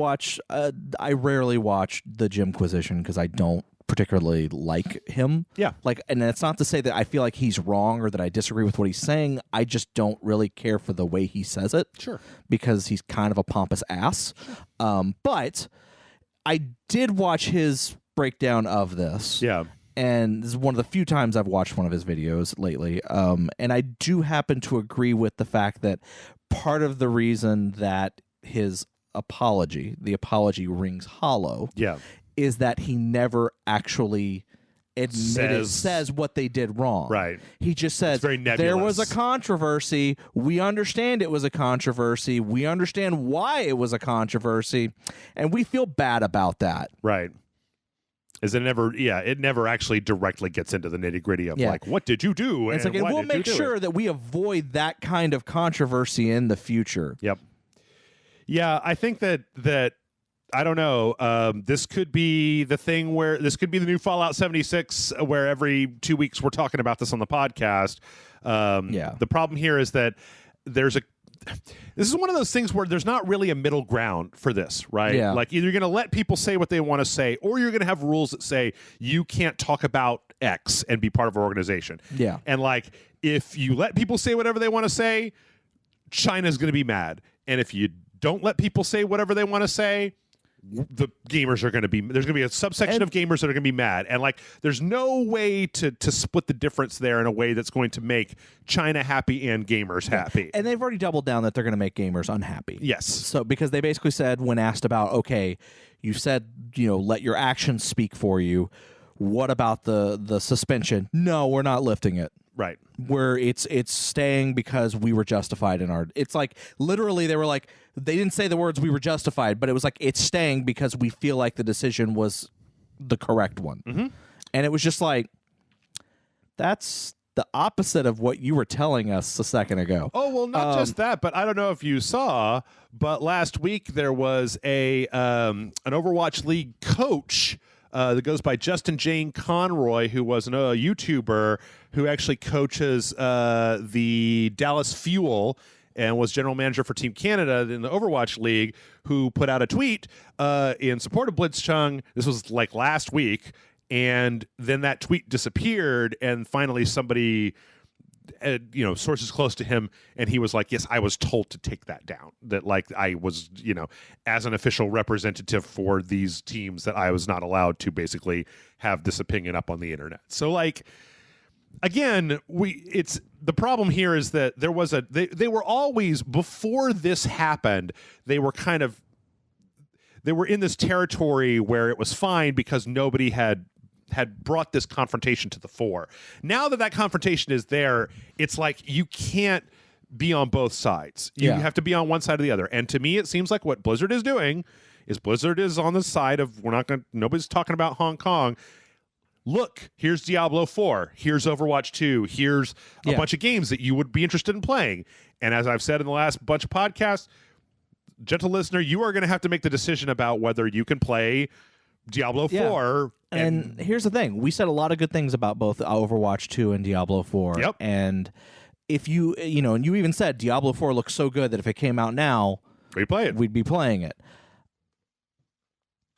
B: rarely watch the Jimquisition because I don't particularly like him.
A: Yeah.
B: Like, and it's not to say that I feel like he's wrong or that I disagree with what he's saying. I just don't really care for the way he says it.
A: Sure.
B: Because he's kind of a pompous ass. But I did watch his breakdown of this.
A: Yeah.
B: And this is one of the few times I've watched one of his videos lately. And I do happen to agree with the fact that part of the reason that the apology rings hollow, is that he never actually says what they did wrong.
A: Right.
B: He just says,
A: very nebulous.
B: There was a controversy. We understand it was a controversy. We understand why it was a controversy. And we feel bad about that.
A: Right. It never actually directly gets into the nitty-gritty of like, what did you do?
B: And we'll make sure that we avoid that kind of controversy in the future.
A: Yep. Yeah, I think that I don't know. This could be the thing where this could be the new Fallout 76, where every 2 weeks we're talking about this on the podcast. The problem here is that this is one of those things where there's not really a middle ground for this, right?
B: Yeah.
A: Like either you're going to let people say what they want to say, or you're going to have rules that say you can't talk about X and be part of our organization.
B: Yeah.
A: And like if you let people say whatever they want to say, China's going to be mad. And if you don't let people say whatever they want to say, the gamers are going to be, there's going to be a subsection of gamers that are going to be mad, and like there's no way to split the difference there in a way that's going to make China happy and gamers happy.
B: And they've already doubled down that they're going to make gamers unhappy.
A: Yes.
B: So because they basically said, when asked about, okay, you said, let your actions speak for you, what about the suspension? No, we're not lifting it.
A: Right.
B: Where it's staying because we were justified in our. It's like literally they were like, they didn't say the words "we were justified," but it was like it's staying because we feel like the decision was the correct one.
A: Mm-hmm.
B: And it was just like, that's the opposite of what you were telling us a second ago.
A: Oh, well, not just that, but I don't know if you saw, but last week there was an Overwatch League coach that goes by Justin Jane Conroy, who was a YouTuber who actually coaches the Dallas Fuel and was general manager for Team Canada in the Overwatch League, who put out a tweet in support of Blitzcon. This was like last week. And then that tweet disappeared, and finally somebody, sources close to him, and he was like, yes, I was told to take that down. That, like, I was, as an official representative for these teams, that I was not allowed to basically have this opinion up on the internet. So, like, again, the problem here is that there was they were always, before this happened, they were in this territory where it was fine because nobody had brought this confrontation to the fore. Now that confrontation is there, it's like you can't be on both sides. You have to be on one side or the other. And to me, it seems like what Blizzard is doing is Blizzard is on the side of nobody's talking about Hong Kong. Look, here's Diablo 4, here's Overwatch 2, here's a bunch of games that you would be interested in playing. And as I've said in the last bunch of podcasts, gentle listener, you are going to have to make the decision about whether you can play Diablo 4.
B: And here's the thing. We said a lot of good things about both Overwatch 2 and Diablo 4.
A: Yep.
B: And if you even said Diablo 4 looks so good that if it came out now, we'd be playing it.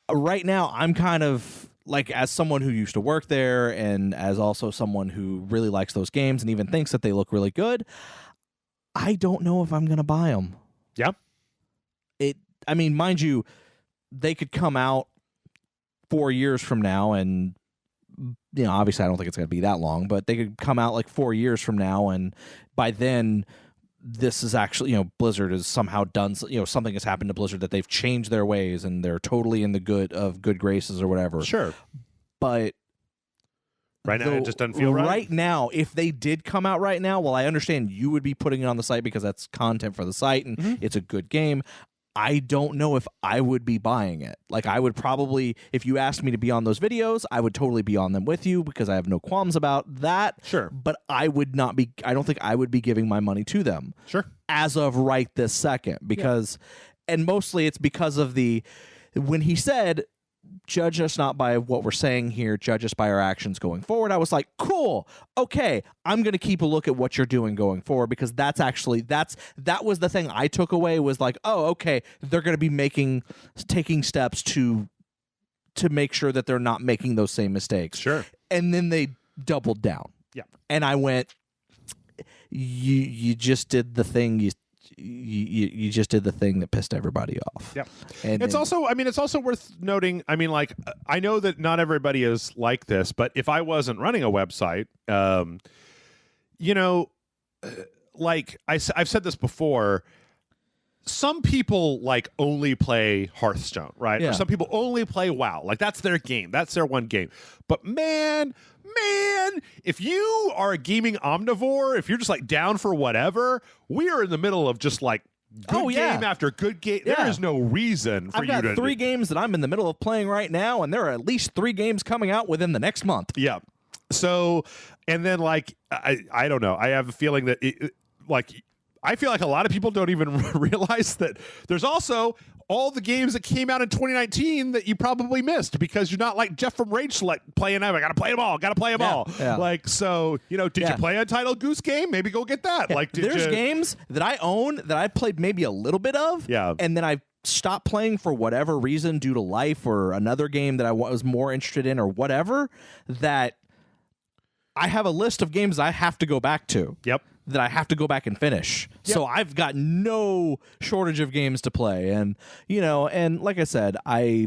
B: Right now, I'm kind of, like, as someone who used to work there and as also someone who really likes those games and even thinks that they look really good, I don't know if I'm going to buy them.
A: Yep.
B: Mind you, they could come out 4 years from now, and obviously I don't think it's going to be that long, but they could come out like 4 years from now, and by then this is actually, Blizzard has somehow done, something has happened to Blizzard that they've changed their ways and they're totally in the good graces or whatever.
A: Sure.
B: But
A: right now it just doesn't feel right.
B: Right now, if they did come out right now, well, I understand you would be putting it on the site because that's content for the site and it's a good game. I don't know if I would be buying it. Like, I would probably, if you asked me to be on those videos, I would totally be on them with you because I have no qualms about that.
A: Sure.
B: But I don't think I would be giving my money to them.
A: Sure.
B: As of right this second. Because, and mostly it's because of when he said, judge us not by what we're saying here, judge us by our actions going forward. I was like, cool, okay, I'm going to keep a look at what you're doing going forward, because that was the thing I took away, was like, oh, okay, they're going to be taking steps to make sure that they're not making those same mistakes.
A: Sure.
B: And then they doubled down.
A: Yeah.
B: And I went, you just did the thing you just did the thing that pissed everybody off.
A: Yeah. And it's also worth noting, I know that not everybody is like this, but if I wasn't running a website, like I've said this before, some people like only play Hearthstone, right?
B: Yeah.
A: Or some people only play WoW. Like, that's their game. That's their one game. But man, if you are a gaming omnivore, if you're just like down for whatever, we are in the middle of just like good game after good game.
B: Yeah.
A: There is no reason for you to...
B: I've got 3 games that I'm in the middle of playing right now, and there are at least 3 games coming out within the next month.
A: Yeah. So, and then like, I don't know. I have a feeling that I feel like a lot of people don't even realize that there's also all the games that came out in 2019 that you probably missed because you're not like Jeff from Rage Select playing them. I got to play them all.
B: Yeah.
A: Like, so, did you play Untitled Goose Game? Maybe go get that.
B: Yeah.
A: Like,
B: there's games that I own that I played maybe a little bit of.
A: Yeah.
B: And then I stopped playing for whatever reason, due to life or another game that I was more interested in or whatever, that I have a list of games I have to go back to.
A: Yep.
B: That I have to go back and finish. Yep. So I've got no shortage of games to play. And, and like I said, I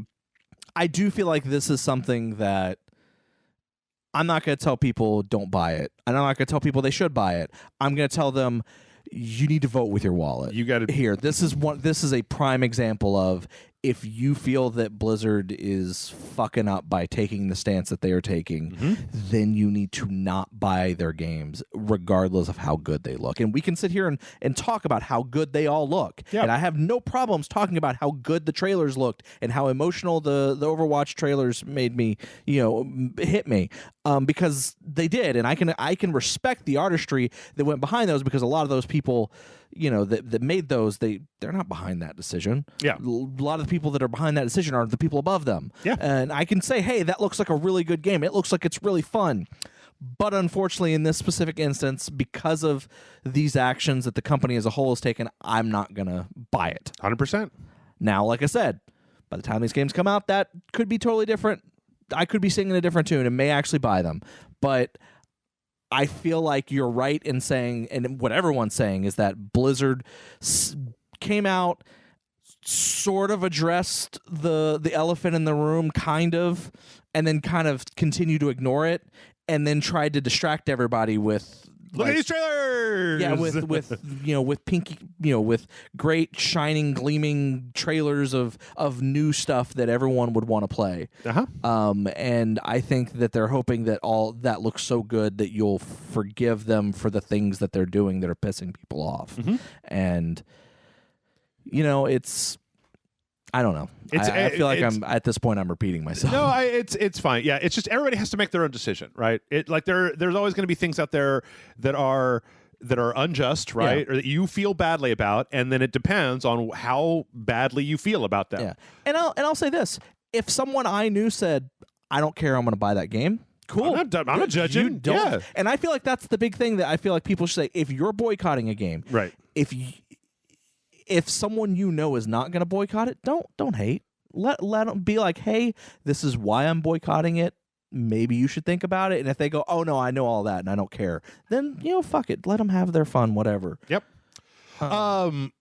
B: do feel like this is something that I'm not going to tell people don't buy it. And I'm not going to tell people they should buy it. I'm going to tell them you need to vote with your wallet.
A: You got to
B: here. This is a prime example of, if you feel that Blizzard is fucking up by taking the stance that they are taking, then you need to not buy their games, regardless of how good they look. And we can sit here and talk about how good they all look.
A: Yep.
B: And I have no problems talking about how good the trailers looked and how emotional the Overwatch trailers made me, hit me. Because they did, and I can respect the artistry that went behind those, because a lot of those people, that made those, they're not behind that decision.
A: Yeah.
B: A lot of the people that are behind that decision are the people above them.
A: Yeah.
B: And I can say, hey, that looks like a really good game. It looks like it's really fun. But unfortunately, in this specific instance, because of these actions that the company as a whole has taken, I'm not going to buy it.
A: 100%.
B: Now, like I said, by the time these games come out, that could be totally different. I could be singing a different tune and may actually buy them. But I feel like you're right in saying, and what everyone's saying, is that Blizzard came out, sort of addressed the elephant in the room, kind of, and then kind of continued to ignore it, and then tried to distract everybody with,
A: look at these trailers.
B: Yeah, with pinky, with great shining, gleaming trailers of new stuff that everyone would want to play. And I think that they're hoping that all that looks so good that you'll forgive them for the things that they're doing that are pissing people off. And it's, I don't know. I feel like I'm at this point I'm repeating myself.
A: No, it's fine. Yeah, it's just everybody has to make their own decision, right? There's always going to be things out there that are unjust, right? Or that you feel badly about, and then it depends on how badly you feel about them.
B: Yeah. And I'll say this: if someone I knew said, "I don't care, I'm going to buy that game," cool.
A: I'm not judging.
B: You don't.
A: Yeah.
B: And I feel like that's the big thing that I feel like people should say: if you're boycotting a game,
A: right?
B: If someone is not going to boycott it, don't hate. Let them be like, hey, this is why I'm boycotting it. Maybe you should think about it. And if they go, oh no, I know all that and I don't care, then fuck it. Let them have their fun, whatever.
A: Yep. Now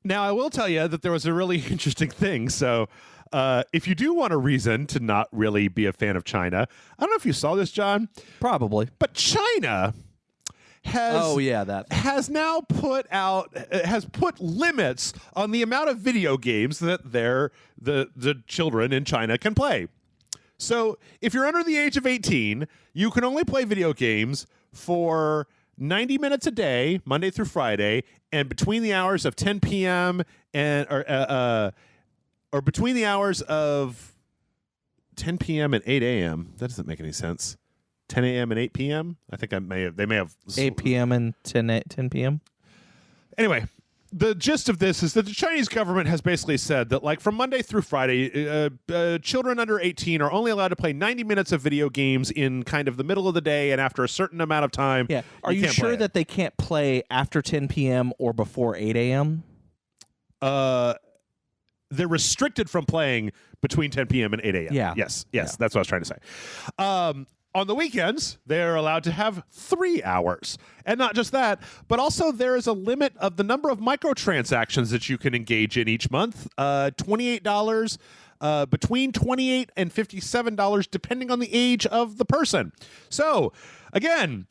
A: I will tell you that there was a really interesting thing. So, if you do want a reason to not really be a fan of China, I don't know if you saw this, John.
B: Probably,
A: but China has now has put limits on the amount of video games that the children in China can play. So if you're under the age of 18, you can only play video games for 90 minutes a day, Monday through Friday, and between the hours of 10 p.m. or between the hours of 10 p.m. and 8 a.m. That doesn't make any sense. 10 a.m. and 8 p.m. I think they may have
B: 8 p.m. and 10 p.m.
A: Anyway, the gist of this is that the Chinese government has basically said that, like, from Monday through Friday, children under 18 are only allowed to play 90 minutes of video games in kind of the middle of the day, and after a certain amount of time.
B: Yeah. Are you sure that they can't play after 10 p.m. or before 8 a.m.?
A: They're restricted from playing between 10 p.m. and 8 a.m.
B: Yeah.
A: Yes, that's what I was trying to say. On the weekends, they're allowed to have 3 hours. And not just that, but also there is a limit of the number of microtransactions that you can engage in each month. $28, between $28 and $57, depending on the age of the person. So, again,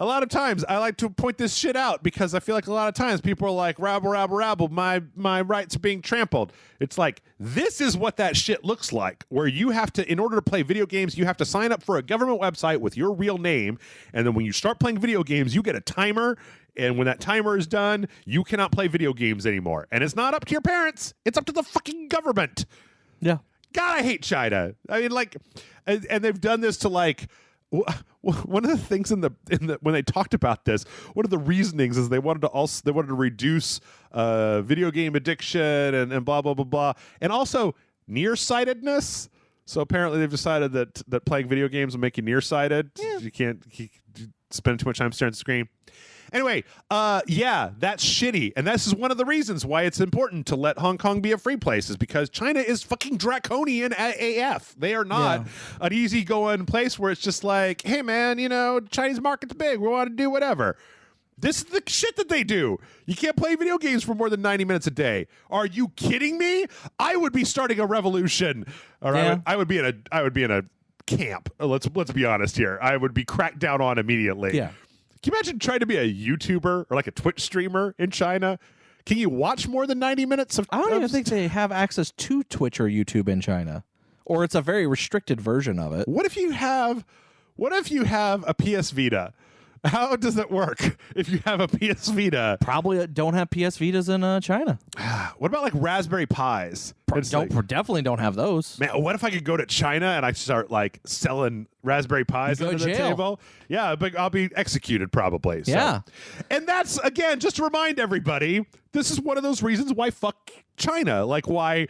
A: a lot of times I like to point this shit out because I feel like a lot of times people are like, rabble, rabble, rabble, my rights are being trampled. It's like, this is what that shit looks like, where you have to, in order to play video games, you have to sign up for a government website with your real name. And then when you start playing video games, you get a timer. And when that timer is done, you cannot play video games anymore. And it's not up to your parents. It's up to the fucking government.
B: Yeah.
A: God, I hate China. I mean, like, and they've done this to, like, one of the things in the when they talked about this, one of the reasonings is they wanted to reduce video game addiction and blah blah blah blah, and also nearsightedness. So apparently they've decided that playing video games will make you nearsighted. Yeah. You can't spend too much time staring at the screen. Anyway, that's shitty. And this is one of the reasons why it's important to let Hong Kong be a free place, is because China is fucking draconian AF. They are not an easygoing place where it's just like, hey, man, Chinese market's big. We want to do whatever. This is the shit that they do. You can't play video games for more than 90 minutes a day. Are you kidding me? I would be starting a revolution. Or I would be in a camp. Let's be honest here. I would be cracked down on immediately.
B: Yeah.
A: Can you imagine trying to be a YouTuber or like a Twitch streamer in China? Can you watch more than 90 minutes of?
B: I don't even think they have access to Twitch or YouTube in China, or it's a very restricted version of it.
A: What if you have a PS Vita? How does it work if you have a PS Vita?
B: Probably don't have PS Vitas in China.
A: What about like Raspberry Pis?
B: Definitely don't have those.
A: Man, what if I could go to China and I start like selling Raspberry Pis under the table? Yeah, but I'll be executed probably. So.
B: Yeah.
A: And that's, again, just to remind everybody, this is one of those reasons why fuck China. Like why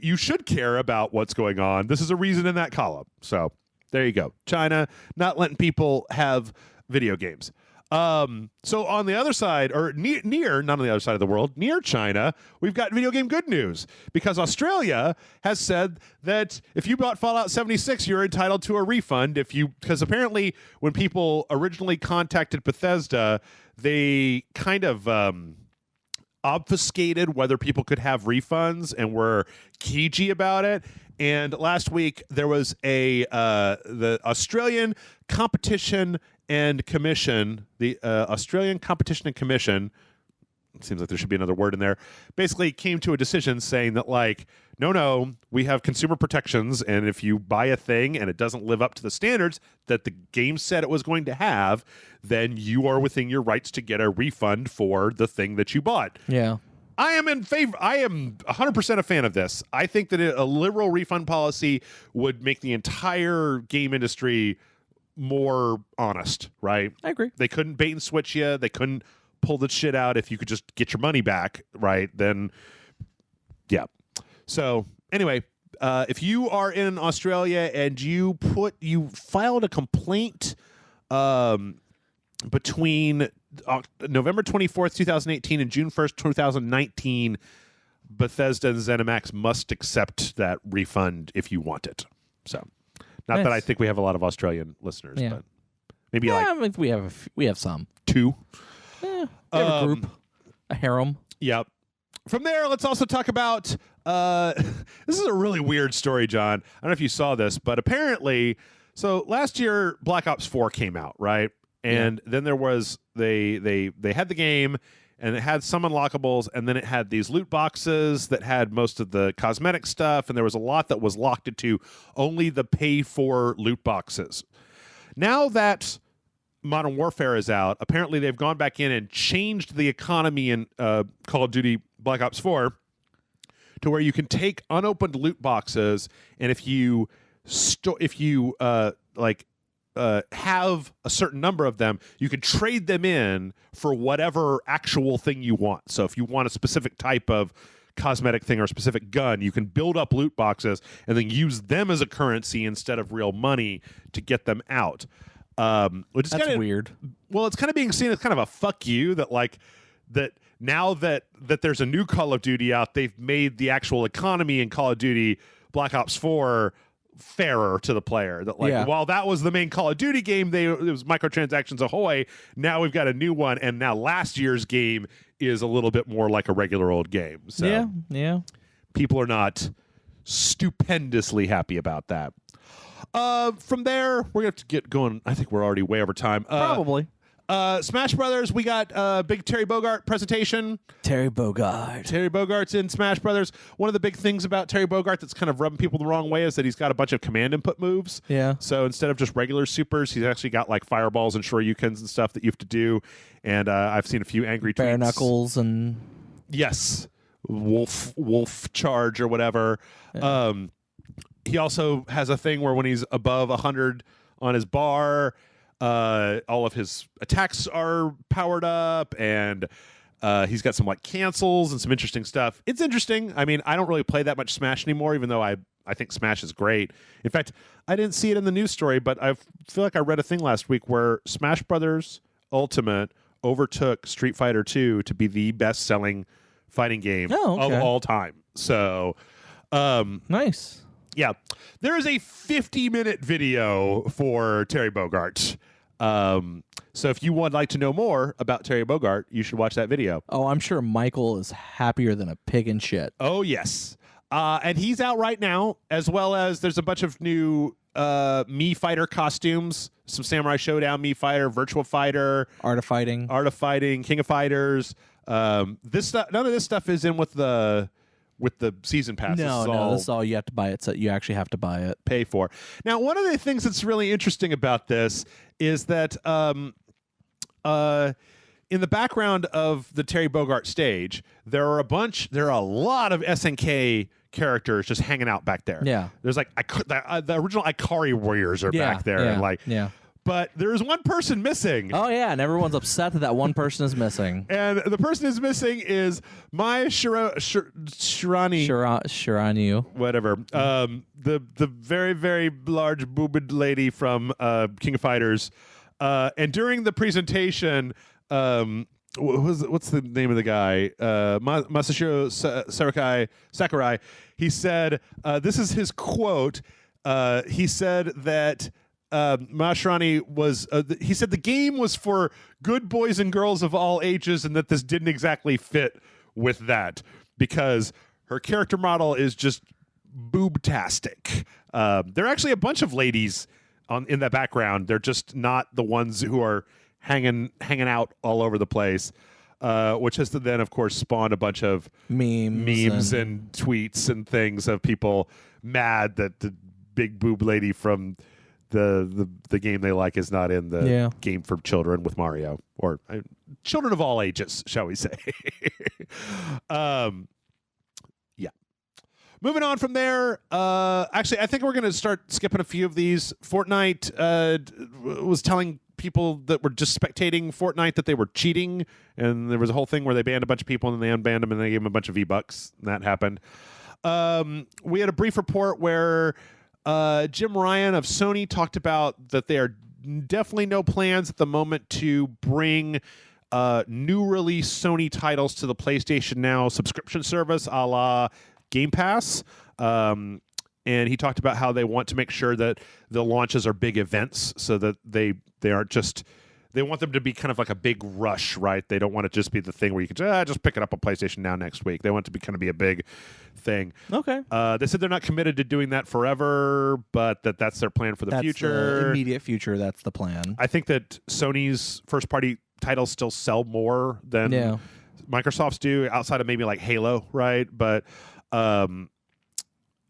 A: you should care about what's going on. This is a reason in that column. So there you go. China not letting people have video games. So on the other side, or near, not on the other side of the world, near China, we've got video game good news, because Australia has said that if you bought Fallout 76, you're entitled to a refund because apparently when people originally contacted Bethesda, they kind of obfuscated whether people could have refunds and were cagey about it. And last week there was the Australian Competition and Commission, the Australian Competition and Commission, it seems like there should be another word in there, basically came to a decision saying that, like, no, we have consumer protections, and if you buy a thing and it doesn't live up to the standards that the game said it was going to have, then you are within your rights to get a refund for the thing that you bought.
B: Yeah.
A: I am in favor. I am 100% a fan of this. I think that a liberal refund policy would make the entire game industry more honest, right?
B: I agree.
A: They couldn't bait and switch you. They couldn't pull the shit out if you could just get your money back, right? Then, yeah. So anyway, if you are in Australia and you filed a complaint between November 24th, 2018 and June 1st, 2019, Bethesda and ZeniMax must accept that refund if you want it. So. Not that I think we have a lot of Australian listeners, but maybe
B: I think we have some.
A: 2.
B: We have a group, a harem.
A: Yep. From there, let's also talk about this is a really weird story, John. I don't know if you saw this, but apparently, so last year Black Ops 4 came out, right? And then there was they had the game, and it had some unlockables, and then it had these loot boxes that had most of the cosmetic stuff, and there was a lot that was locked into only the pay-for loot boxes. Now that Modern Warfare is out, apparently they've gone back in and changed the economy in Call of Duty Black Ops 4 to where you can take unopened loot boxes, and if you have a certain number of them, you can trade them in for whatever actual thing you want. So if you want a specific type of cosmetic thing or a specific gun, you can build up loot boxes and then use them as a currency instead of real money to get them out. Which is
B: That's weird.
A: Well, it's kind of being seen as kind of a fuck you that now that there's a new Call of Duty out, they've made the actual economy in Call of Duty Black Ops 4 fairer to the player, that while that was the main Call of Duty game, it was microtransactions ahoy. Now we've got a new one, and now last year's game is a little bit more like a regular old game. So
B: yeah,
A: people are not stupendously happy about that. From there, we're gonna have to get going. I think we're already way over time.
B: Probably.
A: Smash Brothers, we got big Terry Bogard presentation.
B: Terry Bogart's
A: in Smash Brothers. One of the big things about Terry Bogard that's kind of rubbing people the wrong way is that he's got a bunch of command input moves.
B: Yeah.
A: So instead of just regular supers, he's actually got like fireballs and shoryukens and stuff that you have to do. And I've seen a few angry tweets.
B: Bare knuckles and...
A: Yes. Wolf charge or whatever. Yeah. He also has a thing where when he's above 100 on his bar... all of his attacks are powered up, and he's got some like cancels and some interesting stuff. It's interesting. I mean, I don't really play that much Smash anymore, even though I think Smash is great. In fact, I didn't see it in the news story, but I feel like I read a thing last week where Smash Brothers Ultimate overtook Street Fighter 2 to be the best-selling fighting game of all time. So,
B: nice.
A: Yeah, there is a 50-minute video for Terry Bogard. So if you would like to know more about Terry Bogard, you should watch that video.
B: Oh, I'm sure Michael is happier than a pig in shit.
A: Oh, yes. And he's out right now, as well as there's a bunch of new Mii Fighter costumes, some Samurai Showdown Mii Fighter, Virtual Fighter,
B: Art of Fighting,
A: King of Fighters. This stuff, none of this stuff is in with the season pass.
B: No, this is all you have to buy it. So you actually have to buy it.
A: Pay for. Now, one of the things that's really interesting about this is that in the background of the Terry Bogard stage, there are a lot of SNK characters just hanging out back there.
B: Yeah,
A: there's like the original Ikari warriors are back there, and but there's one person missing.
B: Oh yeah, and everyone's upset that one person is missing.
A: And the person who's missing is Maya Shirani, whatever. The very very large boobed lady from King of Fighters. And during the presentation, what's the name of the guy? Masashiro Sakurai. He said, this is his quote. He said that Mashrani was. He said the game was for good boys and girls of all ages, and that this didn't exactly fit with that because her character model is just boobtastic. There are actually a bunch of ladies in that background. They're just not the ones who are hanging out all over the place, which has then, of course, spawned a bunch of memes and tweets and things of people mad that the big boob lady from the game they like is not in the game for children with Mario, or children of all ages, shall we say. Moving on from there, actually, I think we're going to start skipping a few of these. Fortnite was telling people that were just spectating Fortnite that they were cheating, and there was a whole thing where they banned a bunch of people, and then they unbanned them, and they gave them a bunch of V-Bucks, and that happened. We had a brief report where Jim Ryan of Sony talked about that there are definitely no plans at the moment to bring new release Sony titles to the PlayStation Now subscription service a la Game Pass, and he talked about how they want to make sure that the launches are big events, so that they aren't just. They want them to be kind of like a big rush, right? They don't want it to just be the thing where you can just pick it up on PlayStation Now next week. They want it to be kind of be a big thing.
B: Okay.
A: They said they're not committed to doing that forever, but that's their plan for the future.
B: The immediate future. That's the plan.
A: I think that Sony's first-party titles still sell more than Microsoft's do, outside of maybe like Halo, right? But so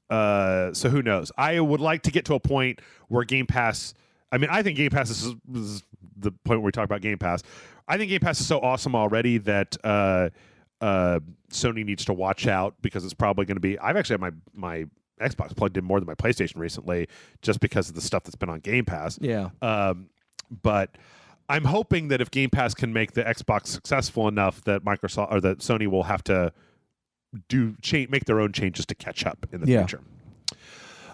A: who knows? I would like to get to a point where Game Pass. I mean, I think Game Pass is the point where we talk about Game Pass. I think Game Pass is so awesome already that Sony needs to watch out, because it's probably going to be. I've actually had my Xbox plugged in more than my PlayStation recently, just because of the stuff that's been on Game Pass.
B: Yeah.
A: But I'm hoping that if Game Pass can make the Xbox successful enough, that Microsoft or that Sony will have to make their own changes to catch up in the future.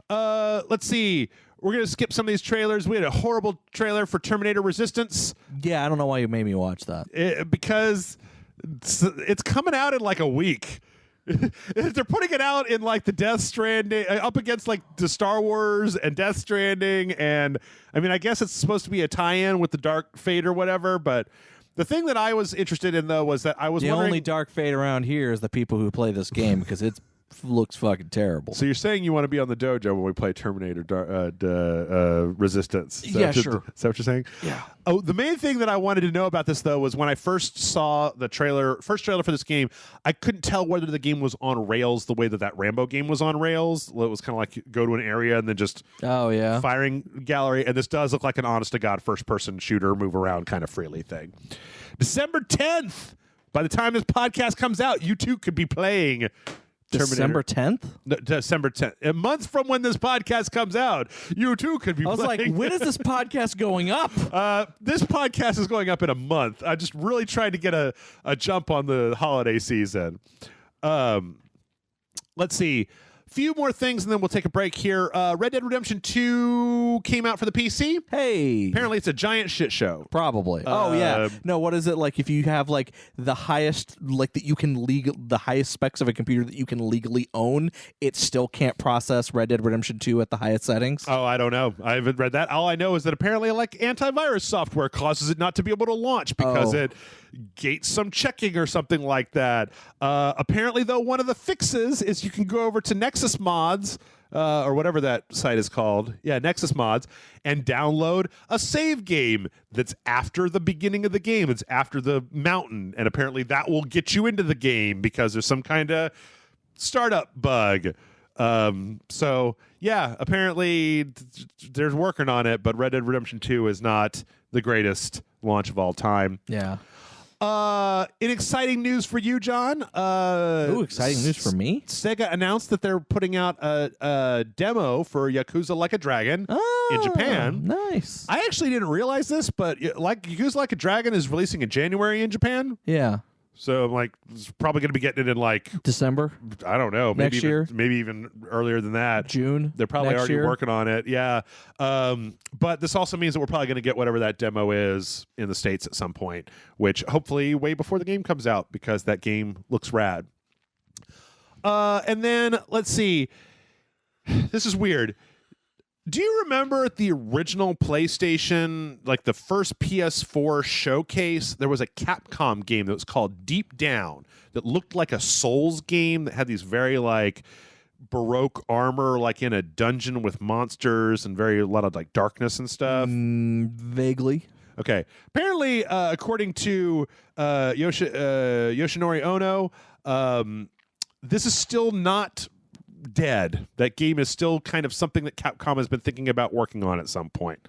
A: Let's see. We're going to skip some of these trailers. We had a horrible trailer for Terminator Resistance.
B: Yeah, I don't know why you made me watch that.
A: Because it's coming out in like a week. They're putting it out in like the Death Stranding, up against like the Star Wars and Death Stranding. And I mean, I guess it's supposed to be a tie-in with the Dark Fate or whatever, but the thing that I was interested in, though, was that I was wondering...
B: The only Dark Fate around here is the people who play this game, because it looks fucking terrible.
A: So you're saying you want to be on the dojo when we play Terminator Resistance?
B: Sure.
A: Is that what you're saying?
B: Yeah.
A: Oh, the main thing that I wanted to know about this, though, was when I first saw the first trailer for this game, I couldn't tell whether the game was on rails the way that Rambo game was on rails. It was kind of like go to an area and then just firing gallery. And this does look like an honest-to-God first-person shooter, move around kind of freely thing. December 10th. By the time this podcast comes out, you too could be playing
B: December 10th?
A: No, December 10th. A month from when this podcast comes out, you too could be playing.
B: I was like, when is this podcast going up?
A: This podcast is going up in a month. I just really tried to get a jump on the holiday season. Let's see. Few more things, and then we'll take a break here. Red Dead Redemption 2 came out for the PC.
B: Hey.
A: Apparently, it's a giant shit show.
B: Probably. Oh, yeah. No, what is it? Like, if you have, like, the highest, like, the highest specs of a computer that you can legally own, it still can't process Red Dead Redemption 2 at the highest settings?
A: Oh, I don't know. I haven't read that. All I know is that apparently, like, antivirus software causes it not to be able to launch because it gates some checking or something like that. Apparently, though, one of the fixes is you can go over to Nexus Mods, or whatever that site is called. Yeah, Nexus Mods, and download a save game that's after the beginning of the game. It's after the mountain, and apparently that will get you into the game because there's some kind of startup bug. So yeah, apparently there's working on it, but Red Dead Redemption 2 is not the greatest launch of all time.
B: Yeah.
A: In exciting news for you, John.
B: Exciting news for me.
A: Sega announced that they're putting out a demo for Yakuza Like a Dragon in Japan.
B: Nice.
A: I actually didn't realize this, but Yakuza Like a Dragon is releasing in January in Japan.
B: Yeah.
A: So I'm like, it's probably going to be getting it in like
B: December.
A: I don't know, maybe
B: next year,
A: maybe even earlier than that.
B: June.
A: They're probably already working on it. Yeah. But this also means that we're probably going to get whatever that demo is in the States at some point, which hopefully way before the game comes out because that game looks rad. And then let's see. This is weird. Do you remember the original PlayStation, like the first PS4 showcase? There was a Capcom game that was called Deep Down that looked like a Souls game that had these very like Baroque armor, like in a dungeon with monsters and a lot of like darkness and stuff.
B: Vaguely.
A: Okay. Apparently, according to Yoshinori Ono, this is still not dead. That game is still kind of something that Capcom has been thinking about working on at some point,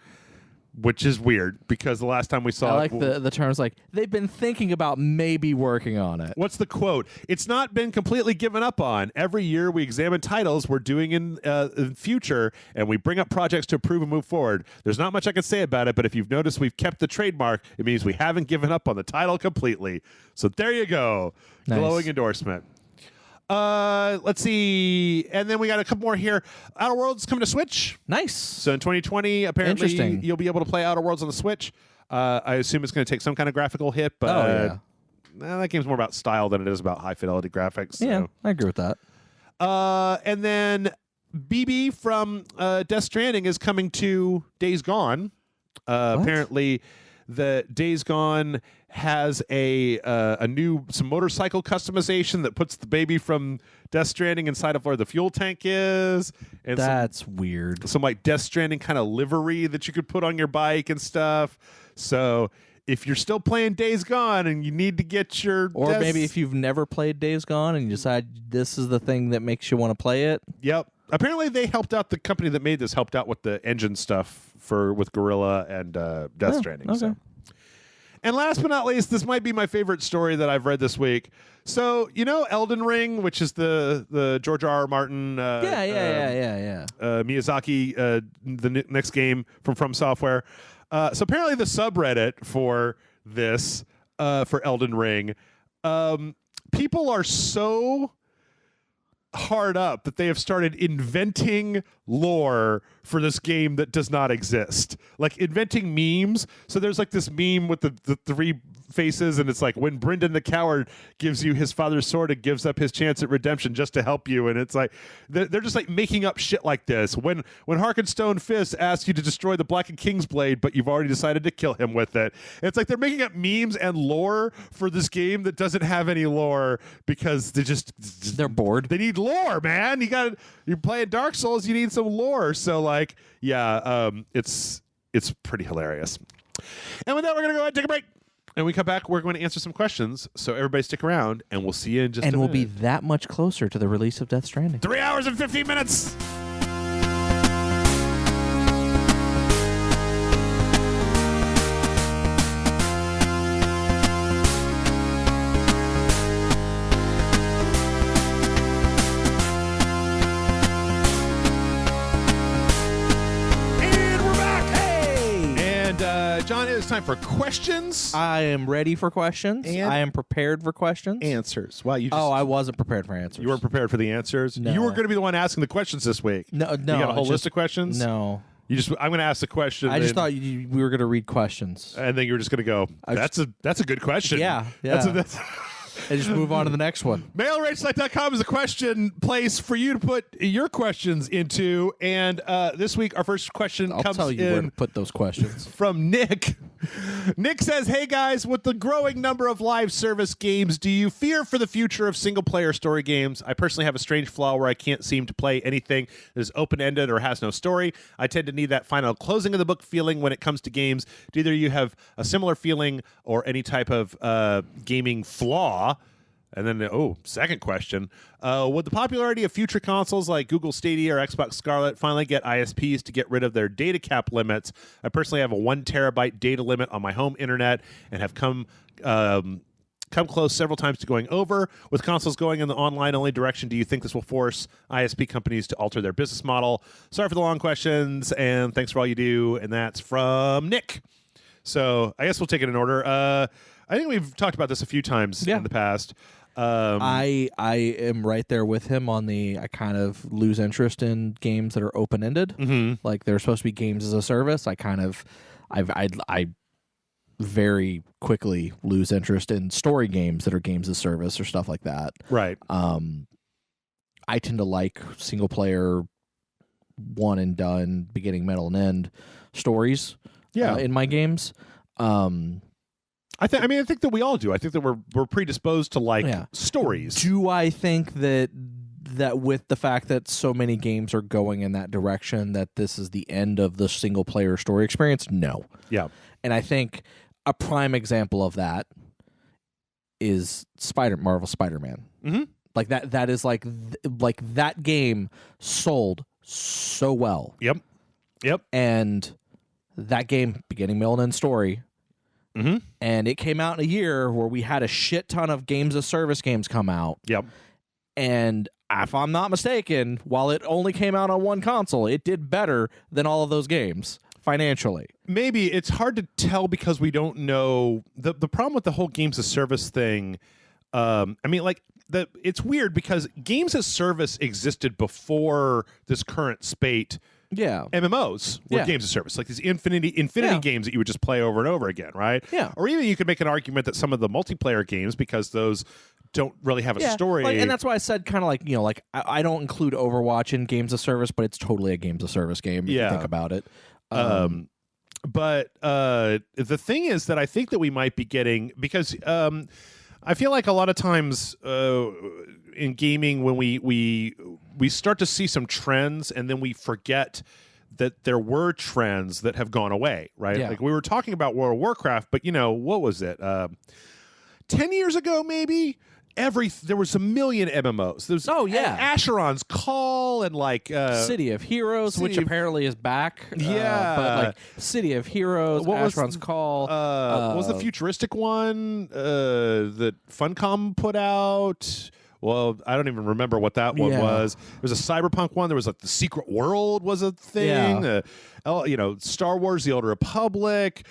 A: which is weird because the last time we saw
B: I like the terms like they've been thinking about maybe working on it.
A: What's the quote? It's not been completely given up on. Every year we examine titles we're doing in the future and we bring up projects to approve and move forward. There's not much I can say about it, but if you've noticed we've kept the trademark, it means we haven't given up on the title completely. So there you go. Nice. Glowing endorsement. Let's see. And then we got a couple more here. Outer Worlds coming to Switch.
B: Nice.
A: So in 2020, apparently you'll be able to play Outer Worlds on the Switch. I assume it's going to take some kind of graphical hit, but that game's more about style than it is about high fidelity graphics. So.
B: Yeah, I agree with that.
A: And then BB from Death Stranding is coming to Days Gone. Apparently the Days Gone has some motorcycle customization that puts the baby from Death Stranding inside of where the fuel tank is. And
B: that's weird.
A: Some like Death Stranding kind of livery that you could put on your bike and stuff. So if you're still playing Days Gone and you need to get your...
B: Or maybe if you've never played Days Gone and you decide this is the thing that makes you want to play it.
A: Yep. Apparently they helped out, the company that made this helped out with the engine stuff with Guerrilla and Death Stranding.
B: Okay.
A: So. And last but not least, this might be my favorite story that I've read this week. So, you know Elden Ring, which is the George R. R. Martin Miyazaki, the next game from Software. So apparently the subreddit for this, for Elden Ring, people are so hard up that they have started inventing lore for this game that does not exist, like inventing memes. So there's like this meme with the three faces, and it's like when Brendan the Coward gives you his father's sword and gives up his chance at redemption just to help you, and it's like they're just like making up shit like this. When Harkenstone Fist asks you to destroy the Blackened King's blade, but you've already decided to kill him with it. It's like they're making up memes and lore for this game that doesn't have any lore because they're bored. They need lore, man. You're playing Dark Souls, you need some lore. So like, yeah, it's pretty hilarious. And with that, we're gonna go ahead and take a break. And when we come back, we're going to answer some questions. So everybody stick around, and we'll see you in just a minute.
B: And we'll be that much closer to the release of Death Stranding.
A: 3 hours and 15 minutes. John, it is time for questions.
B: I am ready for questions. And I am prepared for questions.
A: Answers. Wow,
B: I wasn't prepared for answers.
A: You weren't prepared for the answers?
B: No.
A: You were going to be the one asking the questions this week.
B: No.
A: You got a whole list of questions?
B: No.
A: I'm going to ask the question.
B: I just thought we were going to read questions.
A: And then you were just going to go, that's a good question.
B: Yeah. That's and just move on to the next one.
A: MailRageSite.com is a question place for you to put your questions into. And this week, our first question comes in.
B: I'll tell you where to put those questions.
A: From Nick, Nick says, hey guys, with the growing number of live service games, do you fear for the future of single-player story games? I personally have a strange flaw where I can't seem to play anything that is open-ended or has no story. I tend to need that final closing of the book feeling when it comes to games. Do either of you have a similar feeling or any type of gaming flaw? And then, second question. Would the popularity of future consoles like Google Stadia or Xbox Scarlet finally get ISPs to get rid of their data cap limits? I personally have a 1 terabyte data limit on my home internet and have come close several times to going over. With consoles going in the online-only direction, do you think this will force ISP companies to alter their business model? Sorry for the long questions, and thanks for all you do. And that's from Nick. So I guess we'll take it in order. I think we've talked about this a few times in the past.
B: I am right there with him on I kind of lose interest in games that are open-ended.
A: Mm-hmm.
B: Like they're supposed to be games as a service. I very quickly lose interest in story games that are games as service or stuff like that.
A: Right.
B: I tend to like single-player, one and done, beginning, middle, and end stories in my games.
A: I think that we all do. I think that we're predisposed to like stories.
B: Do I think that with the fact that so many games are going in that direction, that this is the end of the single player story experience? No.
A: Yeah.
B: And I think a prime example of that is Marvel Spider-Man.
A: Mm-hmm.
B: Like that is like that game sold so well.
A: Yep.
B: And that game, beginning, middle, and end story.
A: Mm-hmm.
B: And it came out in a year where we had a shit ton of games as service games come out.
A: Yep.
B: And if I'm not mistaken, while it only came out on one console, it did better than all of those games financially.
A: Maybe it's hard to tell because we don't know the problem with the whole games as service thing. It's weird because games as service existed before this current spate.
B: Yeah.
A: MMOs were games of service, like these infinity games that you would just play over and over again, right?
B: Yeah.
A: Or even you could make an argument that some of the multiplayer games, because those don't really have a story.
B: And that's why I said kind of like, I don't include Overwatch in games of service, but it's totally a games of service game if you think about it.
A: But the thing is that I think that we might be getting, because I feel like a lot of times in gaming, when we start to see some trends and then we forget that there were trends that have gone away, right?
B: Yeah.
A: Like we were talking about World of Warcraft, but what was it? 10 years ago, maybe? There was a million MMOs. There's Asheron's Call and
B: City of Heroes, which apparently is back. But City of Heroes, Asheron's Call.
A: What was the futuristic one that Funcom put out? Well, I don't even remember what that one was. There was a cyberpunk one. There was the Secret World was a thing. Star Wars: The Old Republic.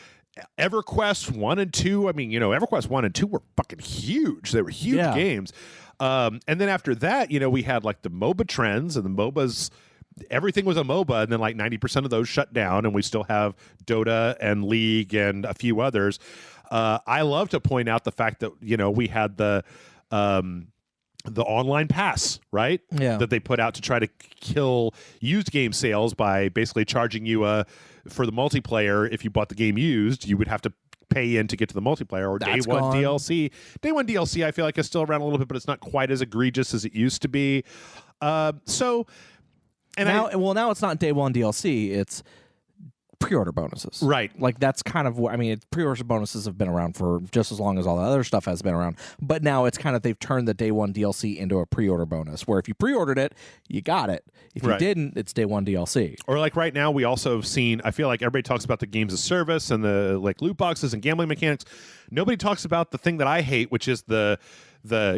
A: EverQuest 1 and 2. I mean, EverQuest 1 and 2 were fucking huge. They were huge games. And then after that, we had the MOBA trends, and the MOBAs, everything was a MOBA, and then 90% of those shut down, and we still have Dota and League and a few others. I love to point out the fact that, we had the online pass, right?
B: Yeah.
A: That they put out to try to kill used game sales by basically charging you for the multiplayer. If you bought the game used, you would have to pay in to get to the multiplayer, or
B: That's
A: day one
B: gone.
A: DLC. Day one DLC, I feel like is still around a little bit, but it's not quite as egregious as it used to be. Now
B: it's not day one DLC. It's pre-order bonuses,
A: right?
B: That's kind of what pre-order bonuses have been around for just as long as all the other stuff has been around, but now it's kind of, they've turned the day one DLC into a pre-order bonus, where if you pre-ordered it, you got it. If you didn't, it's day one DLC. Or
A: right now, we also have seen, I feel like everybody talks about the games of service and the loot boxes and gambling mechanics. Nobody talks about the thing that I hate, which is the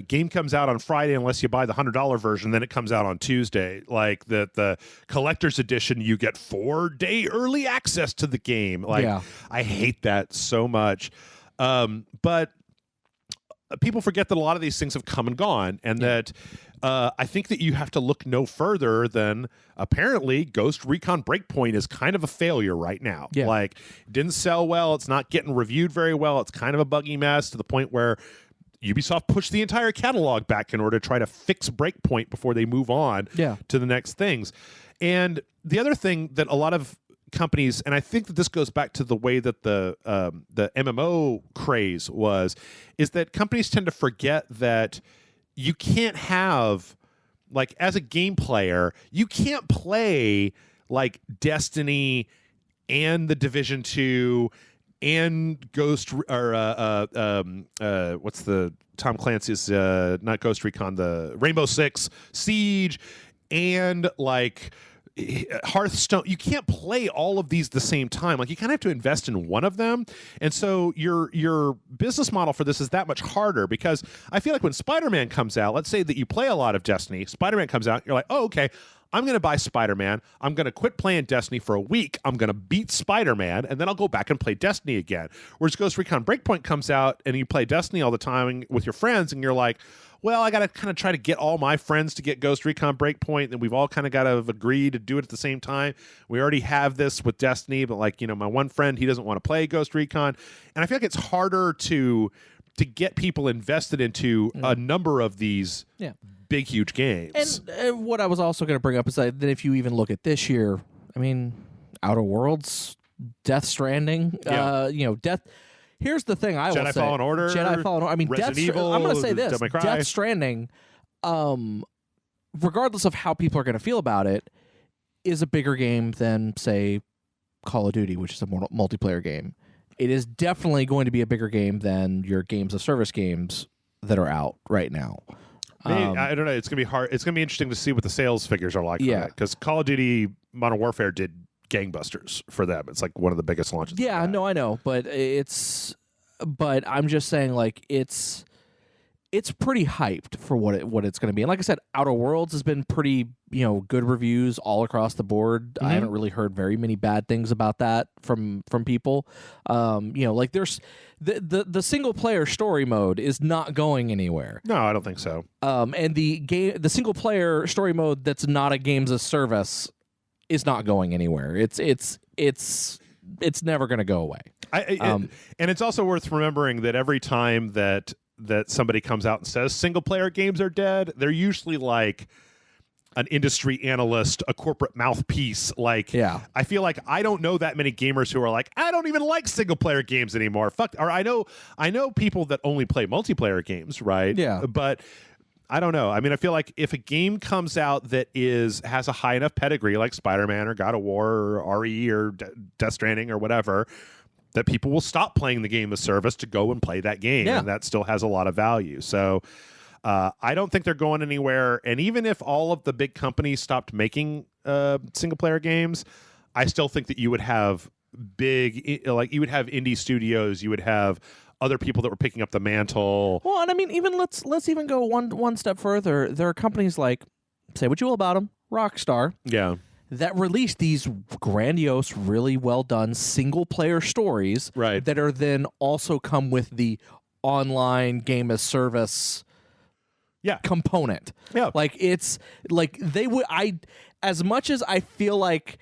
A: game comes out on Friday unless you buy the $100 version, then it comes out on Tuesday. Like the collector's edition, you get 4-day early access to the game. I hate that so much. But people forget that a lot of these things have come and gone, and that I think that you have to look no further than, apparently, Ghost Recon Breakpoint is kind of a failure right now.
B: Yeah.
A: It didn't sell well. It's not getting reviewed very well. It's kind of a buggy mess to the point where Ubisoft pushed the entire catalog back in order to try to fix Breakpoint before they move on to the next things. And the other thing that a lot of companies, and I think that this goes back to the way that the MMO craze is that companies tend to forget that you can't have, like, as a game player, you can't play like Destiny and the Division 2 and Ghost what's the Tom Clancy's not Ghost Recon, the Rainbow Six Siege, and like Hearthstone. You can't play all of these at the same time. Like, you kind of have to invest in one of them, and so your business model for this is that much harder, because I feel like when Spider-Man comes out, let's say that you play a lot of Destiny, Spider-Man comes out, you're like, oh, okay, I'm going to buy Spider-Man. I'm going to quit playing Destiny for a week. I'm going to beat Spider-Man, and then I'll go back and play Destiny again. Whereas Ghost Recon Breakpoint comes out, and you play Destiny all the time with your friends, and you're like, well, I got to kind of try to get all my friends to get Ghost Recon Breakpoint, and we've all kind of got to agree to do it at the same time. We already have this with Destiny, but, like, you know, my one friend, he doesn't want to play Ghost Recon. And I feel like it's harder to get people invested into a number of these big, huge games.
B: And what I was also going to bring up is that if you even look at this year, I mean, Outer Worlds, Death Stranding, Death. Here's the thing I will say: Jedi Fallen Order. I mean,
A: Resident Evil.
B: I'm going to say this: Death Stranding, regardless of how people are going to feel about it, is a bigger game than, say, Call of Duty, which is a multiplayer game. It is definitely going to be a bigger game than your games of service games that are out right now.
A: I don't know. It's gonna be hard. It's gonna be interesting to see what the sales figures are like. Yeah, because Call of Duty Modern Warfare did gangbusters for them. It's like one of the biggest launches.
B: Yeah, no, I know, but I'm just saying, like, it's pretty hyped for what it's going to be. And like I said, Outer Worlds has been pretty, good reviews all across the board. Mm-hmm. I haven't really heard very many bad things about that from people. Like, there's the single player story mode is not going anywhere.
A: No, I don't think so.
B: And the single player story mode that's not a games of service is not going anywhere. It's never going to go away.
A: And it's also worth remembering that every time that somebody comes out and says single player games are dead, they're usually like an industry analyst, a corporate mouthpiece. Like, I feel like I don't know that many gamers who are like, I don't even like single player games anymore. Or I know people that only play multiplayer games, right?
B: Yeah.
A: But I don't know. I mean, I feel like if a game comes out that has a high enough pedigree, like Spider-Man or God of War or RE or Death Stranding or whatever, that people will stop playing the game of service to go and play that game, and that still has a lot of value. So I don't think they're going anywhere. And even if all of the big companies stopped making single-player games, I still think that you would have you would have indie studios, you would have other people that were picking up the mantle.
B: Well, and I mean, even let's even go one step further. There are companies like, say what you will about them, Rockstar.
A: Yeah.
B: That release these grandiose, really well done single player stories,
A: right,
B: that are then also come with the online game as service component.
A: Yeah.
B: Like, it's like as much as I feel like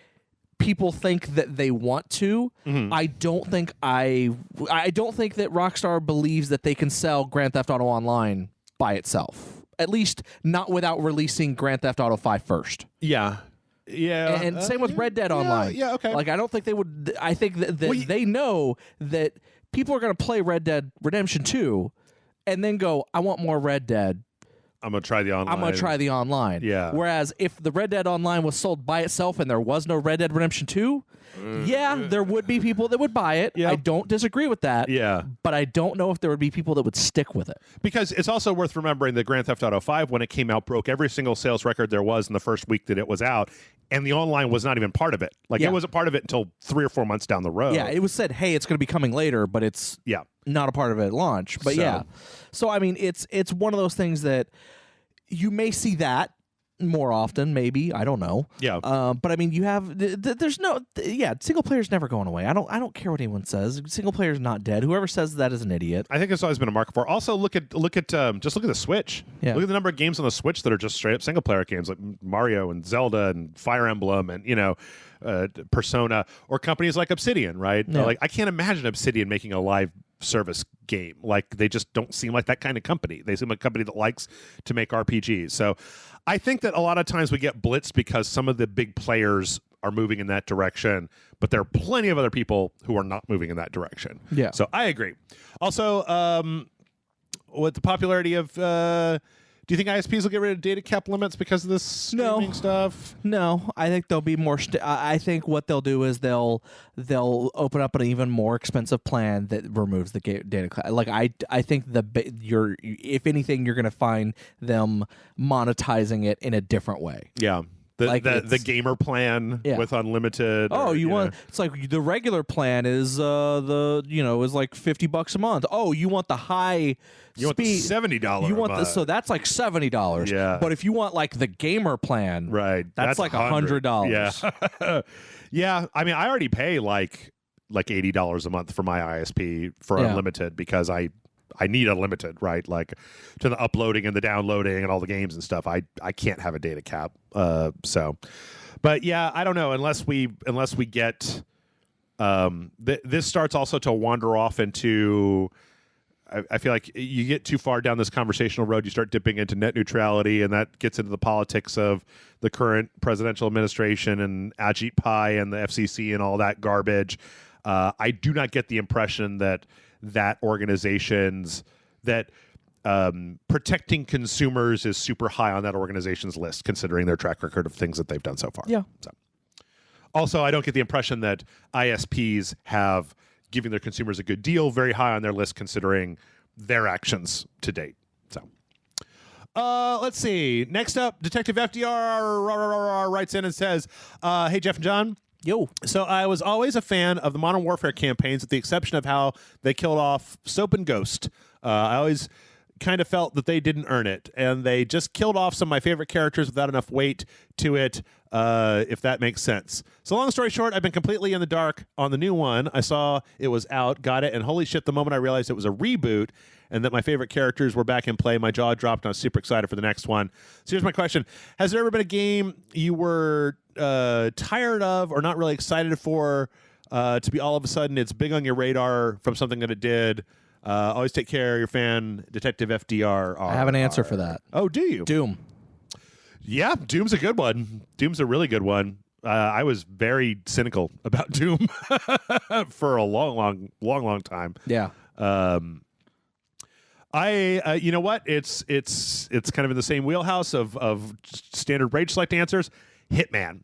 B: people think that they want to, I don't think that Rockstar believes that they can sell Grand Theft Auto Online by itself. At least not without releasing Grand Theft Auto 5 first.
A: Yeah. Yeah,
B: and same with Red Dead Online.
A: Yeah, okay.
B: Like, I don't think they would. I think that they know that people are going to play Red Dead Redemption 2 and then go, I want more Red Dead.
A: I'm going to try the online.
B: Yeah. Whereas if the Red Dead Online was sold by itself and there was no Red Dead Redemption 2, there would be people that would buy it. Yep. I don't disagree with that.
A: Yeah.
B: But I don't know if there would be people that would stick with it.
A: Because it's also worth remembering that Grand Theft Auto 5, when it came out, broke every single sales record there was in the first week that it was out, and the online was not even part of it. Like, it wasn't part of it until 3 or 4 months down the road.
B: Yeah, it was said, hey, it's going to be coming later, but it's not a part of it at launch. But so I mean, it's one of those things that you may see that more often, maybe, I don't know.
A: Yeah.
B: But I mean, you have there's no single player's never going away. I don't care what anyone says. Single player's not dead. Whoever says that is an idiot.
A: I think it's always been a market for. Also, look at just look at the Switch.
B: Yeah.
A: Look at the number of games on the Switch that are just straight up single player games, like Mario and Zelda and Fire Emblem and Persona, or companies like Obsidian, right?
B: Yeah.
A: Like, I can't imagine Obsidian making a live service game. Like, they just don't seem like that kind of company. They seem like a company that likes to make RPGs. So I think that a lot of times we get blitzed because some of the big players are moving in that direction, but there are plenty of other people who are not moving in that direction.
B: Yeah.
A: So I agree. Also, with the popularity of, do you think ISPs will get rid of data cap limits because of this streaming stuff?
B: No, I think there'll be more. I think what they'll do is they'll open up an even more expensive plan that removes the data cap. Like I think if anything, you're going to find them monetizing it in a different way.
A: Yeah. The gamer plan with unlimited.
B: It's like the regular plan is is like $50 a month. Oh, you want the high
A: you
B: speed,
A: want the $70
B: you want
A: a month.
B: so that's like $70.
A: Yeah.
B: But if you want like the gamer plan,
A: right,
B: that's like $100.
A: Yeah. Yeah. I mean, I already pay like $80 a month for my ISP for unlimited because I need unlimited, right? Like to the uploading and the downloading and all the games and stuff. I can't have a data cap. But yeah, I don't know unless we get this starts also to wander off into. I feel like you get too far down this conversational road, you start dipping into net neutrality, and that gets into the politics of the current presidential administration and Ajit Pai and the FCC and all that garbage. I do not get the impression that organizations that protecting consumers is super high on that organization's list, considering their track record of things that they've done so far.
B: Yeah.
A: So. Also, I don't get the impression that ISPs have giving their consumers a good deal very high on their list, considering their actions to date. So, let's see. Next up, Detective FDR writes in and says, "Hey, Jeff and John."
B: Yo.
A: So I was always a fan of the Modern Warfare campaigns, with the exception of how they killed off Soap and Ghost. I always kind of felt that they didn't earn it, and they just killed off some of my favorite characters without enough weight to it, if that makes sense. So long story short, I've been completely in the dark on the new one. I saw it was out, got it, and holy shit, the moment I realized it was a reboot and that my favorite characters were back in play, my jaw dropped, and I was super excited for the next one. So here's my question. Has there ever been a game you were tired of or not really excited for to be all of a sudden it's big on your radar from something that it did? Always take care, your fan, Detective FDR.
B: I have an answer for that.
A: Oh, do you?
B: Doom.
A: Yeah, Doom's a good one. Doom's a really good one. I was very cynical about Doom for a long time.
B: Yeah.
A: You know what? It's kind of in the same wheelhouse of standard rage select answers. Hitman.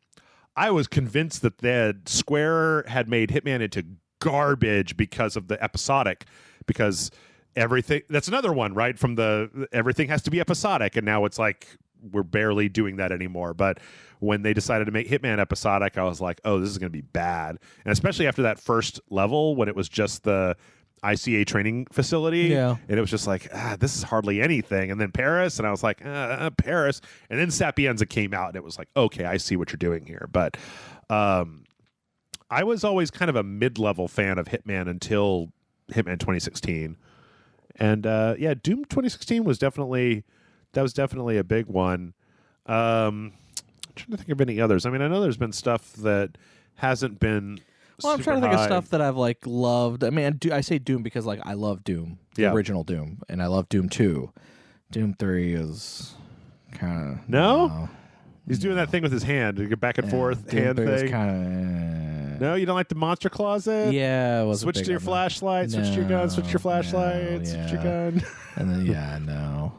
A: I was convinced that Square had made Hitman into garbage because of the episodic, because everything, that's another one, right? From everything has to be episodic, and now it's like we're barely doing that anymore. But when they decided to make Hitman episodic, I was like, oh, this is going to be bad. And especially after that first level, when it was just the ICA training facility, and it was just like, this is hardly anything. And then Paris, and I was like, Paris. And then Sapienza came out, and it was like, okay, I see what you're doing here. But I was always kind of a mid-level fan of Hitman until Hitman 2016. And Doom 2016 was definitely a big one. I'm trying to think of any others. I mean, I know there's been stuff that hasn't been.
B: Well, I'm trying to think of stuff that I've like loved. I mean, I say Doom because like I love Doom, the original Doom, and I love Doom 2. Doom 3 is kind of
A: no. He's doing that thing with his hand, you go back and forth
B: Doom
A: hand
B: 3
A: thing.
B: Is kind of
A: no, you don't like the monster closet?
B: Yeah, it was
A: switch to your flashlight. Switch to your gun. Switch to your flashlight. Switch to your gun.
B: And then no.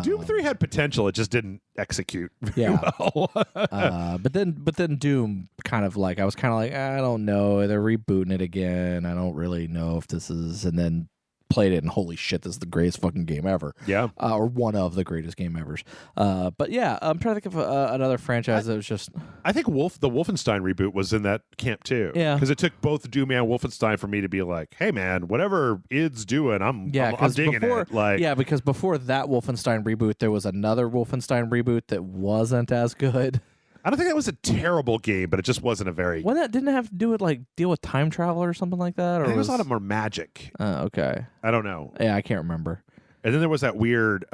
A: Doom 3 had potential. It just didn't execute very well.
B: But then Doom kind of like, I was kind of like, I don't know. They're rebooting it again. I don't really know if this is. And then played it, and holy shit, this is the greatest fucking game ever.
A: Yeah.
B: Or one of the greatest game evers. But yeah, I'm trying to think of another franchise that was just.
A: I think the Wolfenstein reboot was in that camp too.
B: Yeah.
A: Because it took both Doom and Wolfenstein for me to be like, hey man, whatever id's doing, I'm digging it. Like,
B: because before that Wolfenstein reboot, there was another Wolfenstein reboot that wasn't as good.
A: I don't think that was a terrible game, but it just wasn't a very.
B: Well, that didn't have to do with like deal with time travel or something like that, or
A: I think it was a lot more magic.
B: Okay.
A: I don't know.
B: Yeah, I can't remember.
A: And then there was that weird.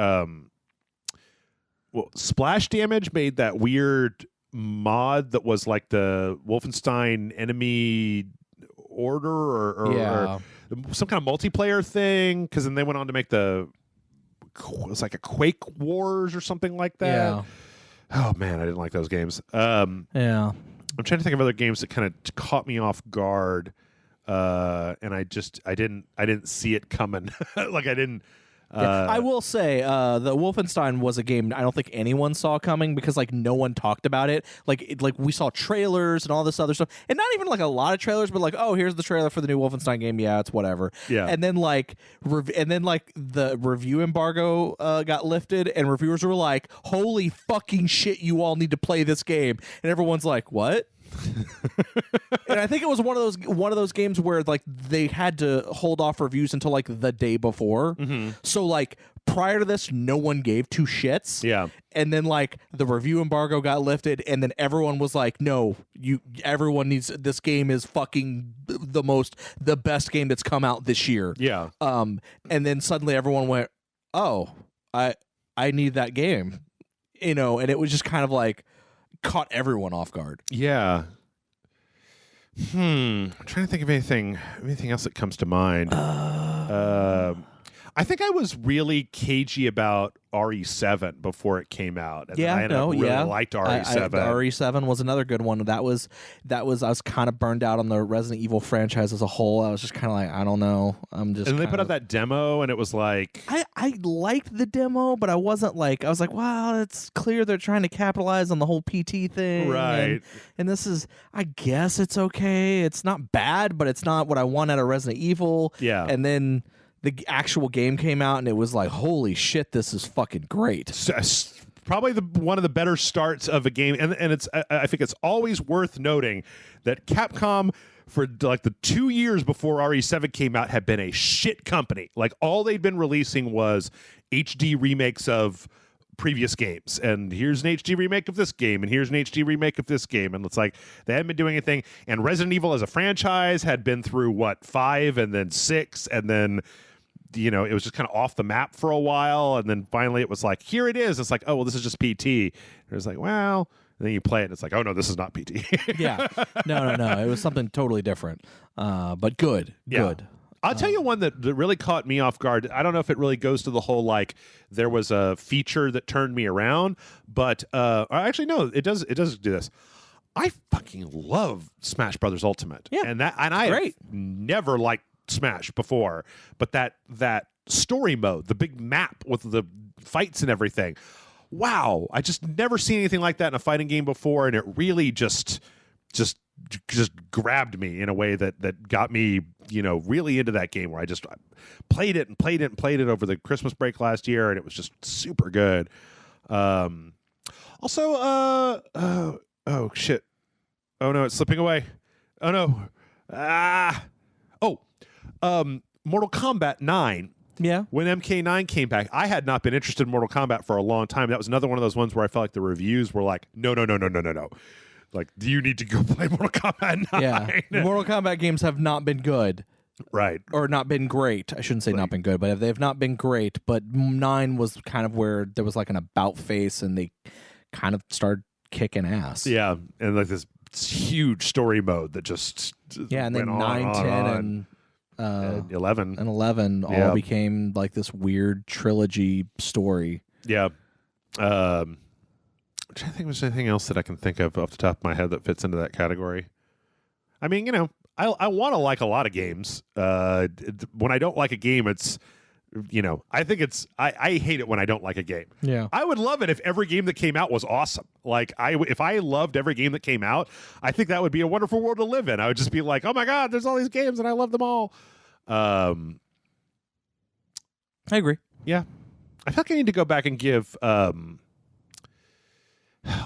A: Splash Damage made that weird mod that was like the Wolfenstein enemy order or some kind of multiplayer thing. Because then they went on to make it was like a Quake Wars or something like that.
B: Yeah.
A: Oh man, I didn't like those games.
B: Yeah.
A: I'm trying to think of other games that kind of caught me off guard, and I didn't see it coming. Like I didn't.
B: I will say the Wolfenstein was a game I don't think anyone saw coming because like no one talked about it. Like we saw trailers and all this other stuff, and not even like a lot of trailers, but like, oh, here's the trailer for the new Wolfenstein game. Yeah, it's whatever.
A: Yeah.
B: And then like the review embargo got lifted, and reviewers were like, "Holy fucking shit! You all need to play this game," and everyone's like, "What?" And I think it was one of those games where like they had to hold off reviews until like the day before.
A: Mm-hmm.
B: So like prior to this, no one gave two shits.
A: Yeah.
B: And then like the review embargo got lifted, and then everyone was like, "No, everyone needs this game is fucking the best game that's come out this year."
A: Yeah.
B: And then suddenly everyone went, "Oh, I need that game," and it was just kind of like caught everyone off guard.
A: Yeah. I'm trying to think of anything else that comes to mind. I think I was really cagey about RE7 before it came out. And I really liked RE7.
B: RE7 was another good one. That was I was kind of burned out on the Resident Evil franchise as a whole. I was just kind of like, I don't know. And
A: they put out that demo, and it was like
B: I liked the demo, but I wasn't like, I was like, wow, it's clear they're trying to capitalize on the whole PT thing,
A: right?
B: And this is, I guess it's okay. It's not bad, but it's not what I want out of Resident Evil.
A: Yeah,
B: and then the actual game came out, and it was like, holy shit, this is fucking great.
A: Probably one of the better starts of a game, and it's I think it's always worth noting that Capcom, for like the 2 years before RE7 came out, had been a shit company. Like all they'd been releasing was HD remakes of previous games, and here's an HD remake of this game, and here's an HD remake of this game, and it's like they hadn't been doing anything. And Resident Evil as a franchise had been through 5 and then 6, and then it was just kind of off the map for a while, and then finally it was like, here it is. It's like, oh well, this is just PT. And it's like, well, and then you play it, and it's like, oh no, this is not PT.
B: Yeah, no, it was something totally different, but good.
A: I'll tell you one that really caught me off guard. I don't know if it really goes to the whole like there was a feature that turned me around, but actually no, it does do this. I fucking love Smash Brothers Ultimate.
B: Yeah,
A: and I have never liked Smash before, but that story mode, the big map with the fights and everything. Wow, I just never seen anything like that in a fighting game before, and it really just grabbed me in a way that got me, really into that game, where I played it over the Christmas break last year, and it was just super good. Also, oh shit. Oh no, it's slipping away. Oh no. Mortal Kombat 9.
B: Yeah.
A: When MK9 came back, I had not been interested in Mortal Kombat for a long time. That was another one of those ones where I felt like the reviews were like, no. Like, do you need to go play Mortal Kombat 9?
B: Yeah. The Mortal Kombat games have not been good.
A: Right.
B: Or not been great. I shouldn't say not been good, but they've not been great. But 9 was kind of where there was like an about face, and they kind of started kicking ass.
A: Yeah. And like this huge story mode that just
B: and then 9, 10, and
A: 11
B: all became like this weird trilogy story.
A: Yeah. I'm trying to think if there's anything else that I can think of off the top of my head that fits into that category. I mean, I want to like a lot of games. When I don't like a game, it's, I think it's, I hate it when I don't like a game.
B: Yeah.
A: I would love it if every game that came out was awesome. Like if I loved every game that came out, I think that would be a wonderful world to live in. I would just be like, oh my God, there's all these games and I love them all.
B: I agree.
A: Yeah. I feel like I need to go back and give, what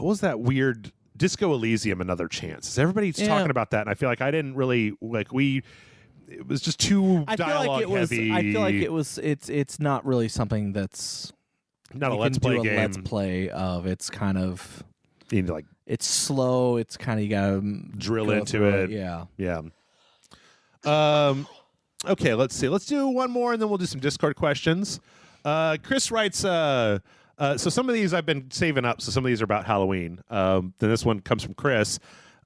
A: was that weird Disco Elysium another chance? Everybody's talking about that, and I feel like I didn't really it was just too dialogue heavy.
B: I feel like it's not really something that's
A: not a let's play game.
B: Let's play of. It's kind of,
A: you need to
B: it's slow. It's kind of, you gotta
A: drill into it. Yeah. Okay, let's see. Let's do one more, and then we'll do some Discord questions. Chris writes, so some of these I've been saving up, so some of these are about Halloween. Then this one comes from Chris,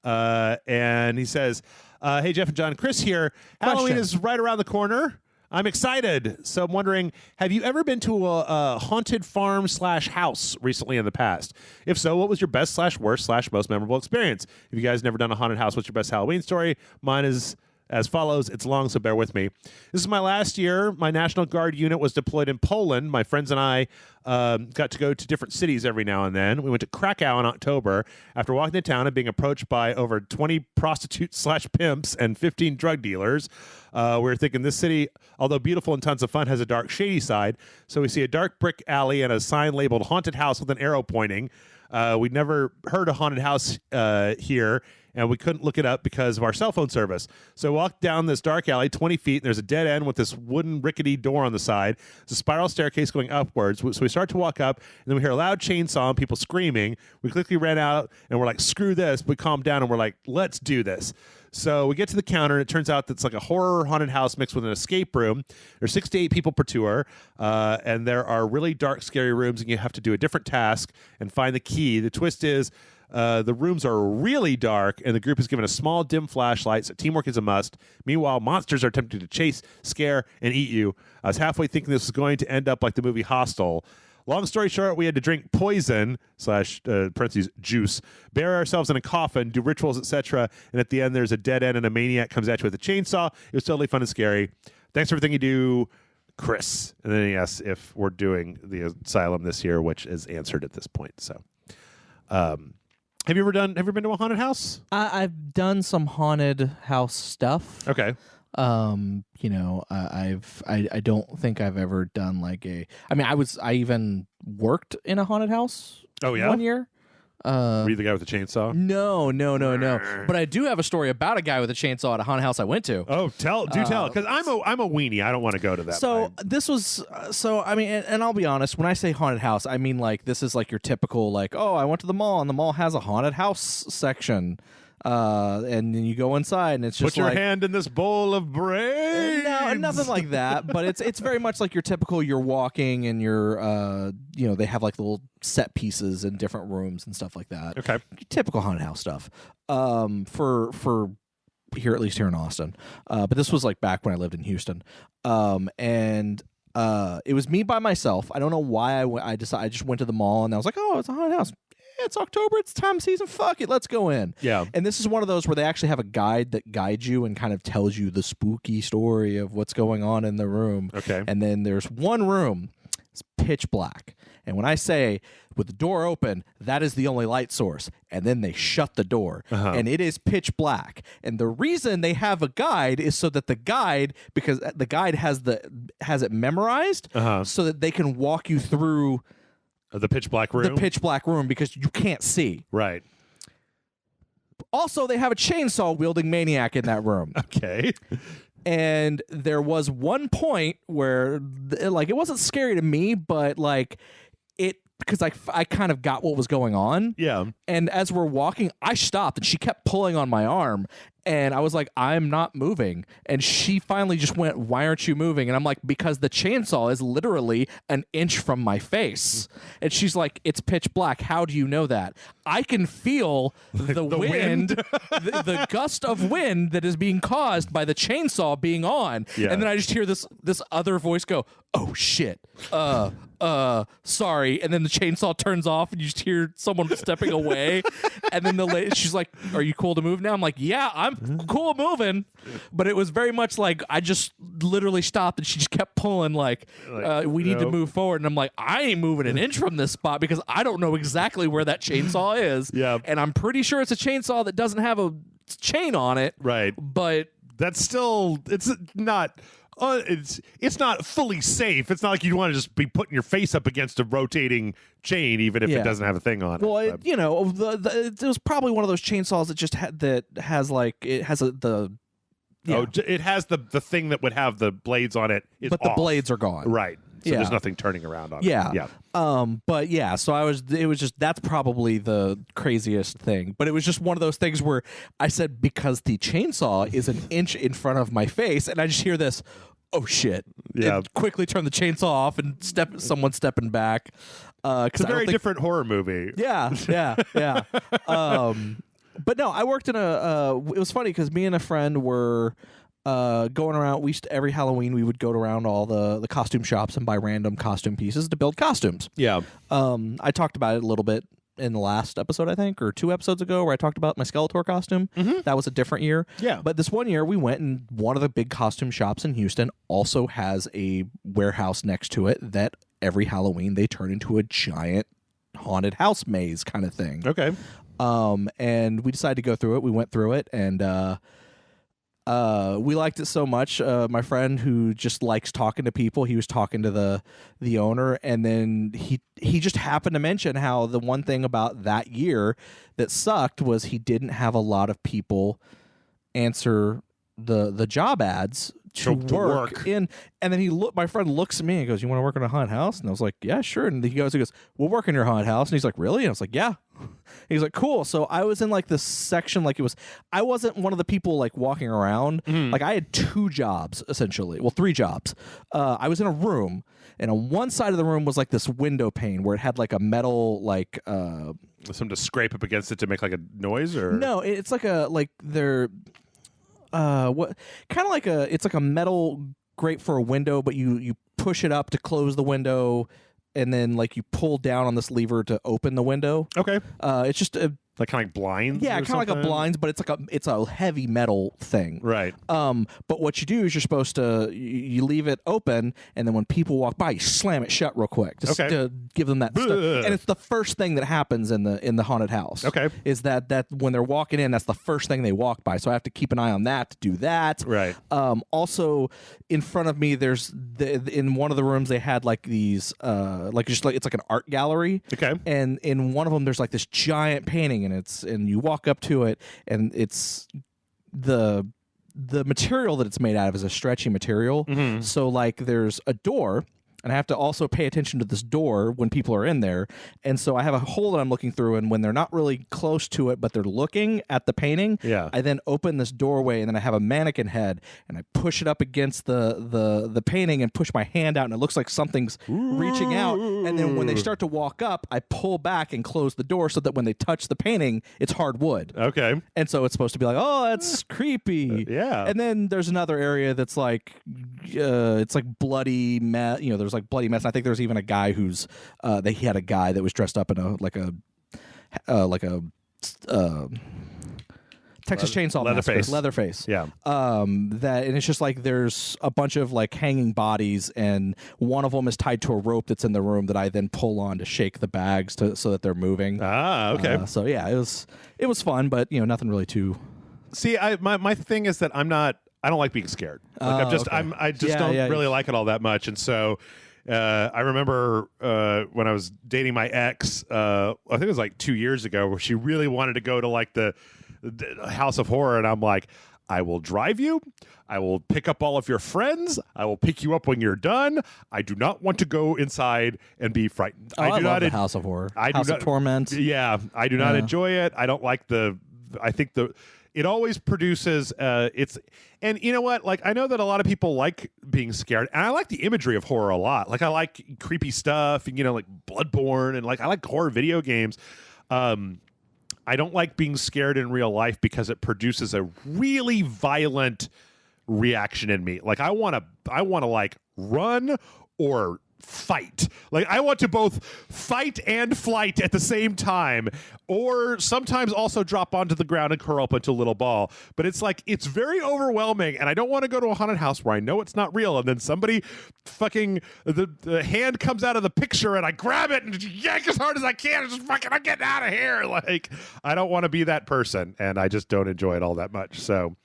A: and he says, hey, Jeff and John, Chris here. Halloween is right around the corner. I'm excited. So I'm wondering, have you ever been to a haunted farm / house recently in the past? If so, what was your best / worst / most memorable experience? If you guys never done a haunted house, what's your best Halloween story? Mine is as follows. It's long, so bear with me. This is my last year. My National Guard unit was deployed in Poland. My friends and I got to go to different cities every now and then. We went to Krakow in October. After walking the town and being approached by over 20 prostitutes / pimps and 15 drug dealers, we were thinking this city, although beautiful and tons of fun, has a dark, shady side. So we see a dark brick alley and a sign labeled haunted house with an arrow pointing. We'd never heard a haunted house here, and we couldn't look it up because of our cell phone service. So we walked down this dark alley 20 feet, and there's a dead end with this wooden rickety door on the side. It's a spiral staircase going upwards. So we start to walk up, and then we hear a loud chainsaw and people screaming. We quickly ran out, and we're like, screw this. We calmed down, and we're like, let's do this. So we get to the counter, and it turns out that it's like a horror haunted house mixed with an escape room. There's 6 to 8 people per tour, and there are really dark, scary rooms, and you have to do a different task and find the key. The twist is the rooms are really dark, and the group is given a small, dim flashlight, so teamwork is a must. Meanwhile, monsters are attempting to chase, scare, and eat you. I was halfway thinking this was going to end up like the movie Hostel. Long story short, we had to drink poison / parentheses juice, bury ourselves in a coffin, do rituals, etc. And at the end, there's a dead end and a maniac comes at you with a chainsaw. It was totally fun and scary. Thanks for everything you do, Chris. And then he asks if we're doing the asylum this year, which is answered at this point. So, have you ever been to a haunted house?
B: I've done some haunted house stuff.
A: Okay.
B: You know, I don't think I've ever done like I even worked in a haunted house.
A: Oh yeah,
B: 1 year.
A: Were you the guy with the chainsaw?
B: No. But I do have a story about a guy with a chainsaw at a haunted house I went to.
A: Oh, tell, because I'm a weenie. I don't want to go to that.
B: So this was I mean, and I'll be honest. When I say haunted house, I mean like this is like your typical like, oh, I went to the mall and the mall has a haunted house section. And then you go inside and it's just
A: put your hand in this bowl of brains.
B: No, nothing like that. But it's very much like your typical. You're walking and you're they have like little set pieces in different rooms and stuff like that.
A: Okay,
B: typical haunted house stuff. For here, at least here in Austin. But this was like back when I lived in Houston. And it was me by myself. I don't know why I decided. I just went to the mall and I was like, oh, it's a haunted house. It's October, it's time season, fuck it, let's go in.
A: Yeah.
B: And this is one of those where they actually have a guide that guides you and kind of tells you the spooky story of what's going on in the room.
A: Okay.
B: And then there's one room, it's pitch black. And when I say with the door open, that is the only light source. And then they shut the door. And it is pitch black. And the reason they have a guide is so that the guide, because the guide has it memorized, so that they can walk you through
A: the pitch black room?
B: The pitch black room, because you can't see.
A: Right.
B: Also, they have a chainsaw-wielding maniac in that room.
A: Okay.
B: And there was one point where, like, it wasn't scary to me, but, like, because I kind of got what was going on.
A: Yeah.
B: And as we're walking, I stopped, and she kept pulling on my arm. And I was like, I'm not moving. And she finally just went, why aren't you moving? And I'm like, because the chainsaw is literally an inch from my face. And she's like, it's pitch black. How do you know that? I can feel the wind, the gust of wind that is being caused by the chainsaw being on. Yeah. And then I just hear this other voice go, oh, shit. Sorry. And then the chainsaw turns off and you just hear someone stepping away. And then the lady, she's like, are you cool to move now? I'm like, yeah, I'm cool moving. But it was very much like I just literally stopped and she just kept pulling like we need to move forward. And I'm like, I ain't moving an inch from this spot because I don't know exactly where that chainsaw is.
A: Yeah.
B: And I'm pretty sure it's a chainsaw that doesn't have a chain on it.
A: Right.
B: But
A: that's still, it's not fully safe. It's not like you want to just be putting your face up against a rotating chain, even if it doesn't have a thing on it.
B: Well, it was probably one of those chainsaws that just it has the
A: it has the thing that would have the blades on it,
B: but the blades are gone.
A: Right. So there's nothing turning around on it.
B: Yeah. But yeah, so it was just, that's probably the craziest thing. But it was just one of those things where I said, because the chainsaw is an inch in front of my face, and I just hear this, oh shit.
A: Yeah.
B: And quickly turn the chainsaw off and someone stepping back.
A: It's a very different horror movie.
B: Yeah. But no, I worked in it was funny because me and a friend were going around. Every Halloween we would go around all the costume shops and buy random costume pieces to build costumes.
A: Yeah.
B: I talked about it a little bit in the last episode, I think, or 2 episodes ago, where I talked about my Skeletor costume. That was a different year.
A: Yeah.
B: But this one year we went, and one of the big costume shops in Houston also has a warehouse next to it that every Halloween they turn into a giant haunted house maze kind of thing.
A: Okay.
B: And we decided to go through it. We went through it, and we liked it so much. My friend who just likes talking to people, he was talking to the owner, and then he just happened to mention how the one thing about that year that sucked was he didn't have a lot of people answer the job ads to work in. And then my friend looks at me and goes, "You want to work in a haunted house?" And I was like, "Yeah, sure." And he goes, "We'll work in your haunted house." And he's like, "Really?" And I was like, "Yeah." He's like, "Cool." So I was in like this section, I wasn't one of the people like walking around. Like I had 2 jobs essentially. Well, 3 jobs. I was in a room, and on one side of the room was like this window pane where it had like a metal
A: something to scrape up against it to make like a noise, or
B: no, it's like it's like a metal grate for a window, but you push it up to close the window, and then like you pull down on this lever to open the window.
A: Okay.
B: It's just a
A: like kind of like blinds.
B: Yeah, kind of like a blinds, but it's a heavy metal thing.
A: Right.
B: But what you do is you're supposed to you leave it open, and then when people walk by, you slam it shut real quick just to give them that stuff. And it's the first thing that happens in the haunted house.
A: Okay.
B: Is that when they're walking in, that's the first thing they walk by. So I have to keep an eye on that to do that.
A: Right.
B: Also, in front of me, there's in one of the rooms they had like these it's like an art gallery.
A: Okay.
B: And in one of them, there's like this giant painting. And you walk up to it, and it's the material that it's made out of is a stretchy material. So like there's a door, and I have to also pay attention to this door when people are in there. And so I have a hole that I'm looking through, and when they're not really close to it, but they're looking at the painting, I then open this doorway, and then I have a mannequin head, and I push it up against the painting and push my hand out, and it looks like something's reaching out. And then when they start to walk up, I pull back and close the door so that when they touch the painting, it's hard wood.
A: Okay.
B: And so it's supposed to be like, oh, that's creepy.
A: Yeah.
B: And then there's another area that's like, it's like bloody mess. There's like bloody mess. And I think there's even a guy who's he had a guy that was dressed up in a Texas Chainsaw Massacre. Leatherface.
A: Yeah.
B: And it's just like there's a bunch of like hanging bodies, and one of them is tied to a rope that's in the room that I then pull on to shake the bags so that they're moving.
A: Ah, okay.
B: So yeah, it was fun, but nothing really too.
A: See, my thing is that I don't like being scared. Like I just don't really like it all that much. And so I remember when I was dating my ex, I think it was like 2 years ago, where she really wanted to go to like the House of Horror, and I'm like, I will drive you. I will pick up all of your friends. I will pick you up when you're done. I do not want to go inside and be frightened.
B: I love the House of Horror. House of Torment.
A: Yeah, I do not enjoy it. I don't like it always produces and you know what, like I know that a lot of people like being scared, and I like the imagery of horror a lot. Like I like creepy stuff, and like Bloodborne, and like I like horror video games. I don't like being scared in real life because it produces a really violent reaction in me. Like I want to like run or fight. Like I want to both fight and flight at the same time, or sometimes also drop onto the ground and curl up into a little ball. But it's like, it's very overwhelming, and I don't want to go to a haunted house where I know it's not real, and then somebody fucking the hand comes out of the picture and I grab it and yank as hard as I can and just fucking, I'm getting out of here. Like I don't want to be that person, and I just don't enjoy it all that much. So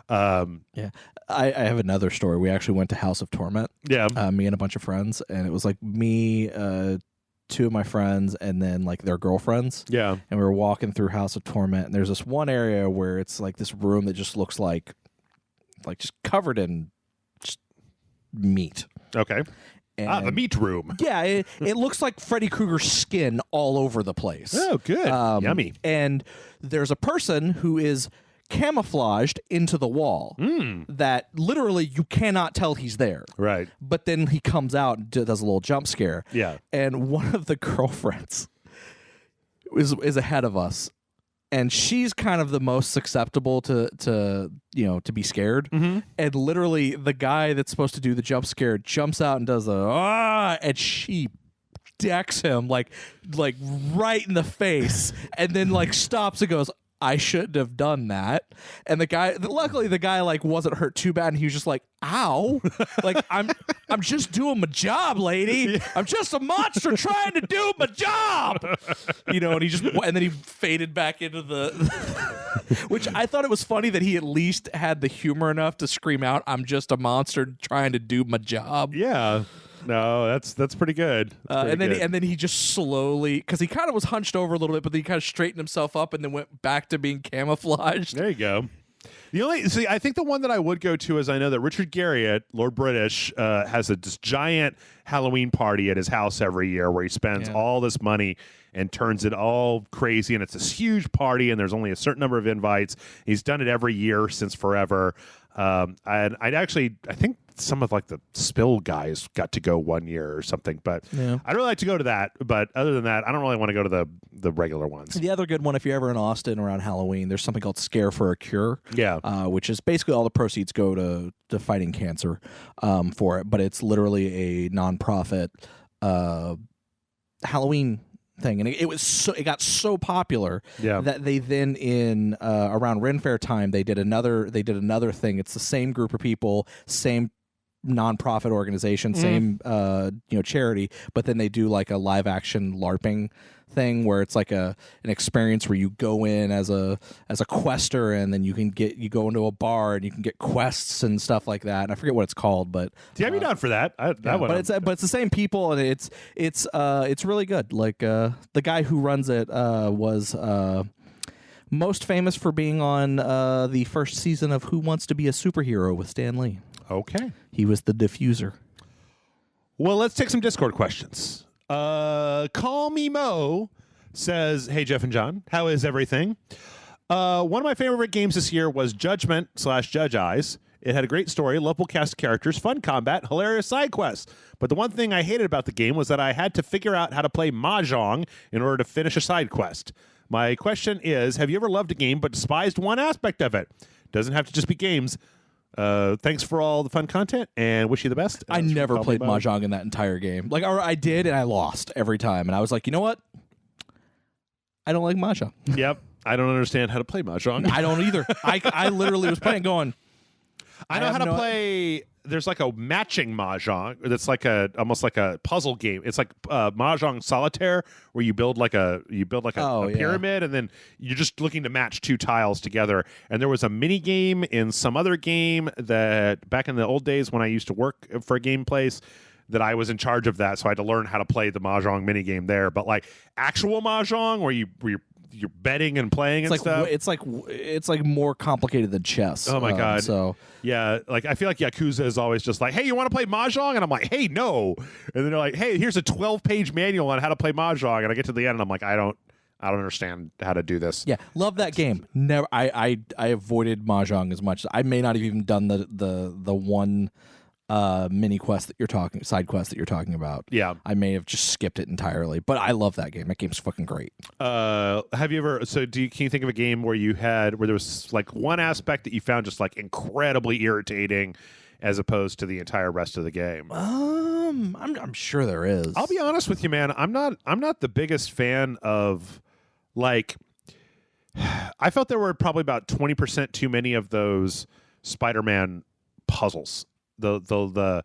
B: yeah, I have another story. We actually went to House of Torment.
A: Yeah,
B: me and a bunch of friends, and it was like me, 2 of my friends, and then like their girlfriends.
A: Yeah,
B: and we were walking through House of Torment, and there's this one area where it's like this room that just looks like just covered in just meat.
A: Okay.
B: And
A: the meat room.
B: Yeah, it looks like Freddy Krueger's skin all over the place.
A: Oh, good. Yummy.
B: And there's a person who is camouflaged into the wall that literally you cannot tell he's there.
A: Right.
B: But then he comes out and does a little jump scare.
A: Yeah.
B: And one of the girlfriends is ahead of us. and she's kind of the most susceptible to be scared. And literally the guy that's supposed to do the jump scare jumps out and does and she decks him like right in the face, and then like stops and goes, I shouldn't have done that. And luckily the guy like wasn't hurt too bad, and he was just like, ow. Like, I'm just doing my job, lady. I'm just a monster trying to do my job. And then he faded back into the which I thought it was funny that he at least had the humor enough to scream out, I'm just a monster trying to do my job.
A: Yeah. No, that's pretty good.
B: And then he just slowly, because he kind of was hunched over a little bit, but then he kind of straightened himself up and then went back to being camouflaged.
A: There you go. I think the one that I would go to is, I know that Richard Garriott, Lord British, has this giant Halloween party at his house every year where he spends all this money and turns it all crazy, and it's this huge party, and there's only a certain number of invites. He's done it every year since forever. I think some of like the Spill guys got to go one year or something, but I'd really like to go to that. But other than that, I don't really want to go to the regular ones.
B: The other good one, if you're ever in Austin around Halloween, there's something called Scare for a Cure. Which is basically all the proceeds go to fighting cancer for it, but it's literally a nonprofit Halloween thing, and it got so popular that they then in around Ren Fair time they did another thing. It's the same group of people, same nonprofit organization, same charity, but then they do like a live action LARPing thing where it's like an experience where you go in as a quester, and then you go into a bar and you can get quests and stuff like that. And I forget what it's called, but
A: I'd be down for that.
B: But it's the same people, and it's really good. Like the guy who runs it was most famous for being on the first season of Who Wants to Be a Superhero with Stan Lee.
A: Okay,
B: he was the diffuser.
A: Well, let's take some Discord questions. Call Me Mo says, hey, Jeff and John, how is everything? One of my favorite games this year was Judgment/Judge Eyes. It had a great story, lovable cast of characters, fun combat, hilarious side quests. But the one thing I hated about the game was that I had to figure out how to play Mahjong in order to finish a side quest. My question is, have you ever loved a game but despised one aspect of it? Doesn't have to just be games. Thanks for all the fun content, and wish you the best.
B: I never played Mahjong in that entire game. Like, or I did, and I lost every time. And I was like, you know what? I don't like Mahjong.
A: Yep. I don't understand how to play Mahjong.
B: I don't either. I literally was playing going,
A: I know how to play. There's like a matching Mahjong that's like almost like a puzzle game. It's like Mahjong Solitaire, where you build like a pyramid, and then you're just looking to match two tiles together. And there was a mini game in some other game that back in the old days when I used to work for a game place, that I was in charge of that, so I had to learn how to play the Mahjong mini game there. But like actual Mahjong, where you're betting and playing and stuff.
B: It's like more complicated than chess.
A: Oh my god!
B: So
A: yeah, like I feel like Yakuza is always just like, hey, you want to play Mahjong? And I'm like, hey, no. And then they're like, hey, here's a 12-page manual on how to play Mahjong. And I get to the end and I'm like, I don't understand how to do this.
B: Yeah, love that game. Never. I avoided Mahjong as much. I may not have even done the one mini quest that you're talking, side quest that you're talking about.
A: Yeah,
B: I may have just skipped it entirely, but I love that game. That game's fucking great.
A: Have you ever? So, can you think of a game where there was like one aspect that you found just like incredibly irritating, as opposed to the entire rest of the game?
B: I'm sure there is.
A: I'll be honest with you, man. I'm not the biggest fan of like. I felt there were probably about 20% too many of those Spider-Man puzzles. The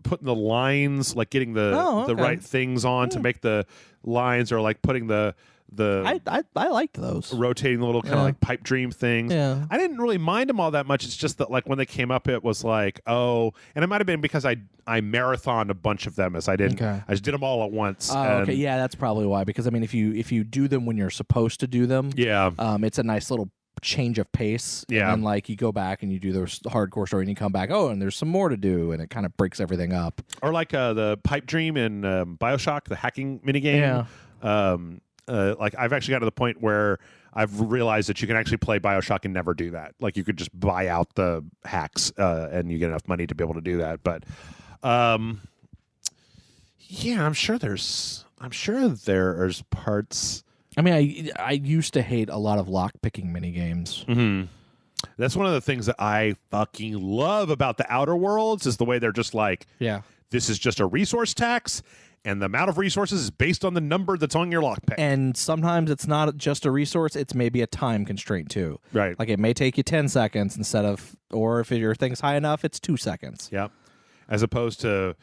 A: putting the lines, like getting the right things on to make the lines, or like putting the
B: I liked those
A: rotating the little kind of like pipe dream things.
B: Yeah,
A: I didn't really mind them all that much. It's just that like when they came up, it was like, oh, and it might have been because I marathoned a bunch of them, as I didn't. I just did them all at once.
B: Okay, yeah, that's probably why. Because I mean, if you do them when you're supposed to do them, it's a nice little change of pace.
A: Yeah,
B: and like you go back and you do the hardcore story and you come back, and there's some more to do, and it kind of breaks everything up.
A: Or like the pipe dream in BioShock, the hacking minigame. Yeah. Like I've actually got to the point where I've realized that you can actually play BioShock and never do that. Like you could just buy out the hacks and you get enough money to be able to do that. But yeah, I'm sure there's parts
B: I mean, I used to hate a lot of lock-picking minigames.
A: Mm-hmm. That's one of the things that I fucking love about the Outer Worlds is the way they're just like, this is just a resource tax, and the amount of resources is based on the number that's on your lockpick.
B: And sometimes it's not just a resource, it's maybe a time constraint too.
A: Right.
B: Like it may take you 10 seconds instead of, or if your thing's high enough, it's 2 seconds.
A: Yeah. As opposed to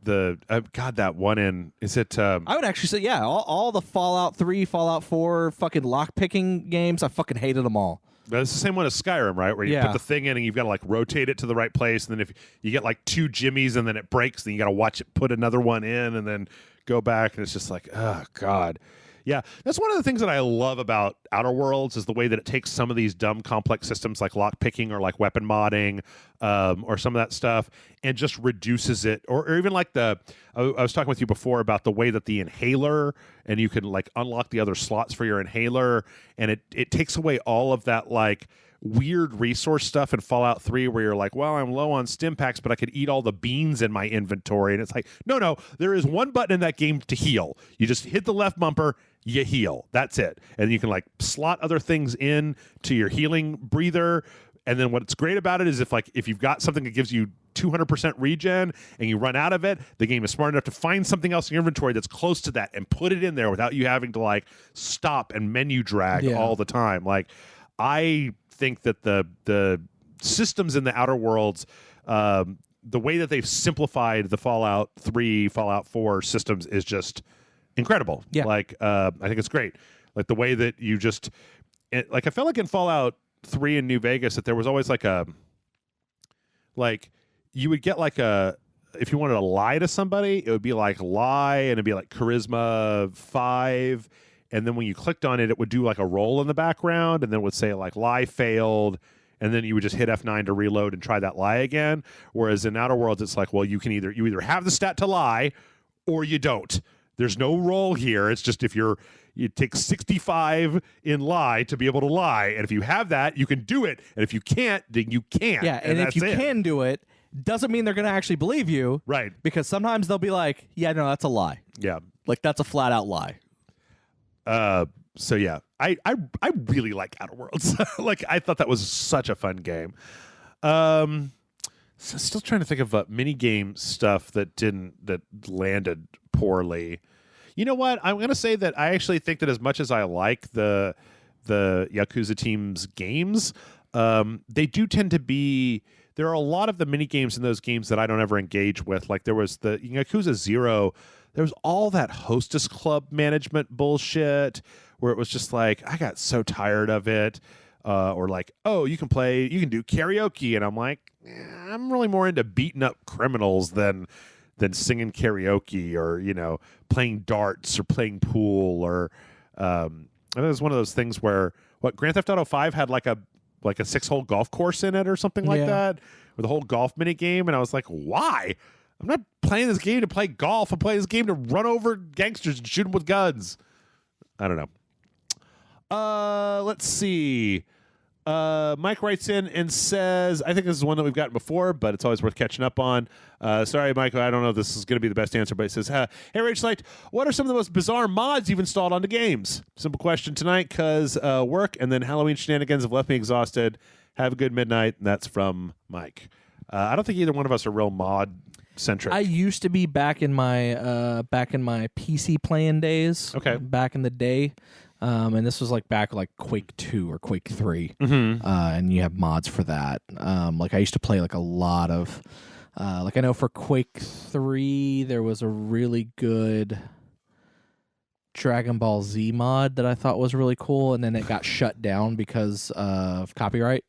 A: the, God, that one in, is it?
B: I would actually say, all the Fallout 3, Fallout 4 fucking lockpicking games, I fucking hated them all.
A: But it's the same one as Skyrim, right? Where you put the thing in and you've got to like rotate it to the right place, and then if you get like 2 jimmies and then it breaks, then you got to watch it put another one in and then go back, and it's just like, oh God. Yeah, that's one of the things that I love about Outer Worlds is the way that it takes some of these dumb complex systems like lock picking or like weapon modding or some of that stuff and just reduces it. Or even like I was talking with you before about the way that the inhaler, and you can like unlock the other slots for your inhaler, and it takes away all of that like weird resource stuff in Fallout 3 where you're like, well, I'm low on stim packs, but I could eat all the beans in my inventory. And it's like, no, there is one button in that game to heal. You just hit the left bumper, you heal. That's it. And you can like slot other things in to your healing breather. And then what's great about it is if you've got something that gives you 200% regen and you run out of it, the game is smart enough to find something else in your inventory that's close to that and put it in there without you having to like stop and menu drag all the time. Like, I think that the systems in the Outer Worlds, the way that they've simplified the Fallout 3, Fallout 4 systems is just incredible. Yeah. Like, I think it's great. Like the way that you just, like I felt like in Fallout 3 in New Vegas that there was always like you would get like if you wanted to lie to somebody, it would be like lie, and it'd be like charisma 5. And then when you clicked on it, it would do like a roll in the background, and then it would say like lie failed, and then you would just hit F9 to reload and try that lie again. Whereas in Outer Worlds, it's like, well, you either have the stat to lie or you don't. There's no roll here. It's just you take 65 in lie to be able to lie, and if you have that, you can do it, and if you can't, then you can't.
B: Yeah, and if you can do it, doesn't mean they're going to actually believe you,
A: right? Because
B: sometimes they'll be like, yeah, no, that's a lie.
A: Yeah,
B: like that's a flat out lie.
A: So yeah, I really like Outer Worlds. Like I thought that was such a fun game. So still trying to think of mini game stuff that landed poorly. You know what? I'm gonna say that I actually think that as much as I like the Yakuza team's games, they do tend to be. There are a lot of the mini games in those games that I don't ever engage with. Like there was the Yakuza 0. There was all that Hostess Club management bullshit where it was just like, I got so tired of it. Or like, oh, you can do karaoke. And I'm like, I'm really more into beating up criminals than singing karaoke or, playing darts or playing pool or it was one of those things where Grand Theft Auto 5 had like a 6-hole golf course in it or something like that with a whole golf minute game. And I was like, why? I'm not playing this game to play golf. I'm playing this game to run over gangsters and shoot them with guns. I don't know. Let's see. Mike writes in and says, I think this is one that we've gotten before, but it's always worth catching up on. Sorry, Michael, I don't know if this is going to be the best answer, but he says, hey, Rage Light, what are some of the most bizarre mods you've installed onto games? Simple question tonight, because work and then Halloween shenanigans have left me exhausted. Have a good midnight. And that's from Mike. I don't think either one of us are real mod-centric.
B: I used to be back in my PC playing days.
A: Okay.
B: Back in the day. And this was back Quake 2 or Quake 3.
A: Mm-hmm.
B: And you have mods for that. I used to play a lot of I know for Quake 3 there was a really good Dragon Ball Z mod that I thought was really cool, and then it got shut down because of copyright.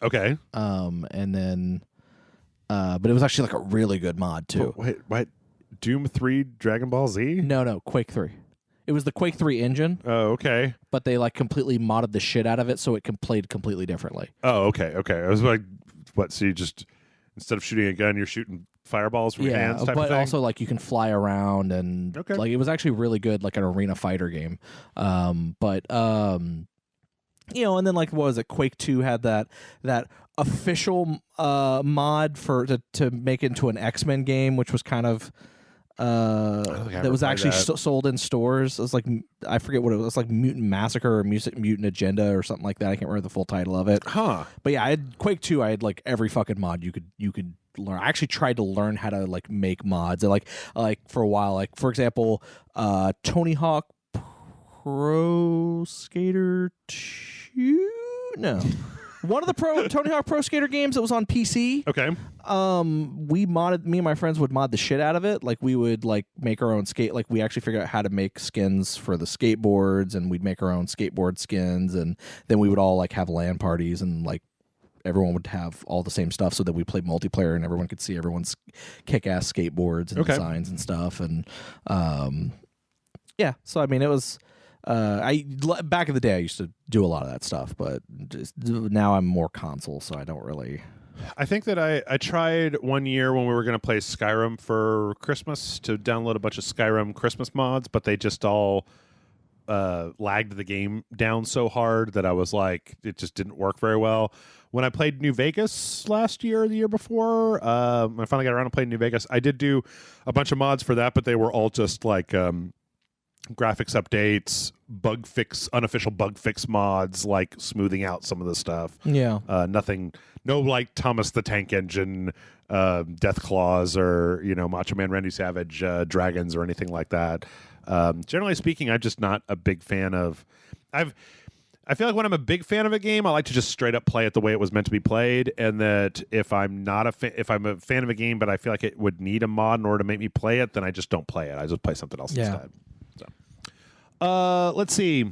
A: Okay.
B: And then but it was actually a really good mod too.
A: Wait, Doom 3 Dragon Ball Z?
B: No, Quake 3. It was the Quake 3 engine.
A: Oh, okay.
B: But they completely modded the shit out of it so it played completely differently.
A: Oh, okay. I was like, what? So you just, instead of shooting a gun, you're shooting fireballs from your hands type
B: but
A: of thing?
B: Also you can fly around and it was actually really good, an arena fighter game. And then what was it? Quake 2 had that official mod to make it into an X-Men game, which was kind of that was actually sold in stores. It was like, I forget what it was, like Mutant Massacre or Mutant Agenda or something like that. I can't remember the full title of it.
A: Huh.
B: But yeah, I had Quake 2. I had like every fucking mod you could learn. I actually tried to learn how to like make mods. And like for a while, like for example, Tony Hawk Pro Skater 2? No. One of the Tony Hawk Pro Skater games that was on PC.
A: Okay.
B: Me and my friends would mod the shit out of it. Like we would like make our own like we actually figured out how to make skins for the skateboards, and we'd make our own skateboard skins, and then we would all like have LAN parties, and like everyone would have all the same stuff so that we played multiplayer and everyone could see everyone's kick-ass skateboards and designs and stuff. And yeah, so I mean it was back in the day I used to do a lot of that stuff, but now I'm more console, so I don't really.
A: I think that I tried one year when we were going to play Skyrim for Christmas to download a bunch of Skyrim Christmas mods, but they just all lagged the game down so hard that I was like, it just didn't work very well. When I played New Vegas last year or the year before, when I finally got around to playing New Vegas, I did do a bunch of mods for that, but they were all just like graphics updates, unofficial bug fix mods, like smoothing out some of the stuff.
B: Yeah.
A: Nothing, no like Thomas the Tank Engine, Death Claws, or Macho Man Randy Savage dragons or anything like that. Generally speaking, I'm just not a big fan of. I feel like when I'm a big fan of a game, I like to just straight up play it the way it was meant to be played. And that if I'm if I'm a fan of a game, but I feel like it would need a mod in order to make me play it, then I just don't play it. I just play something else instead. So, let's see.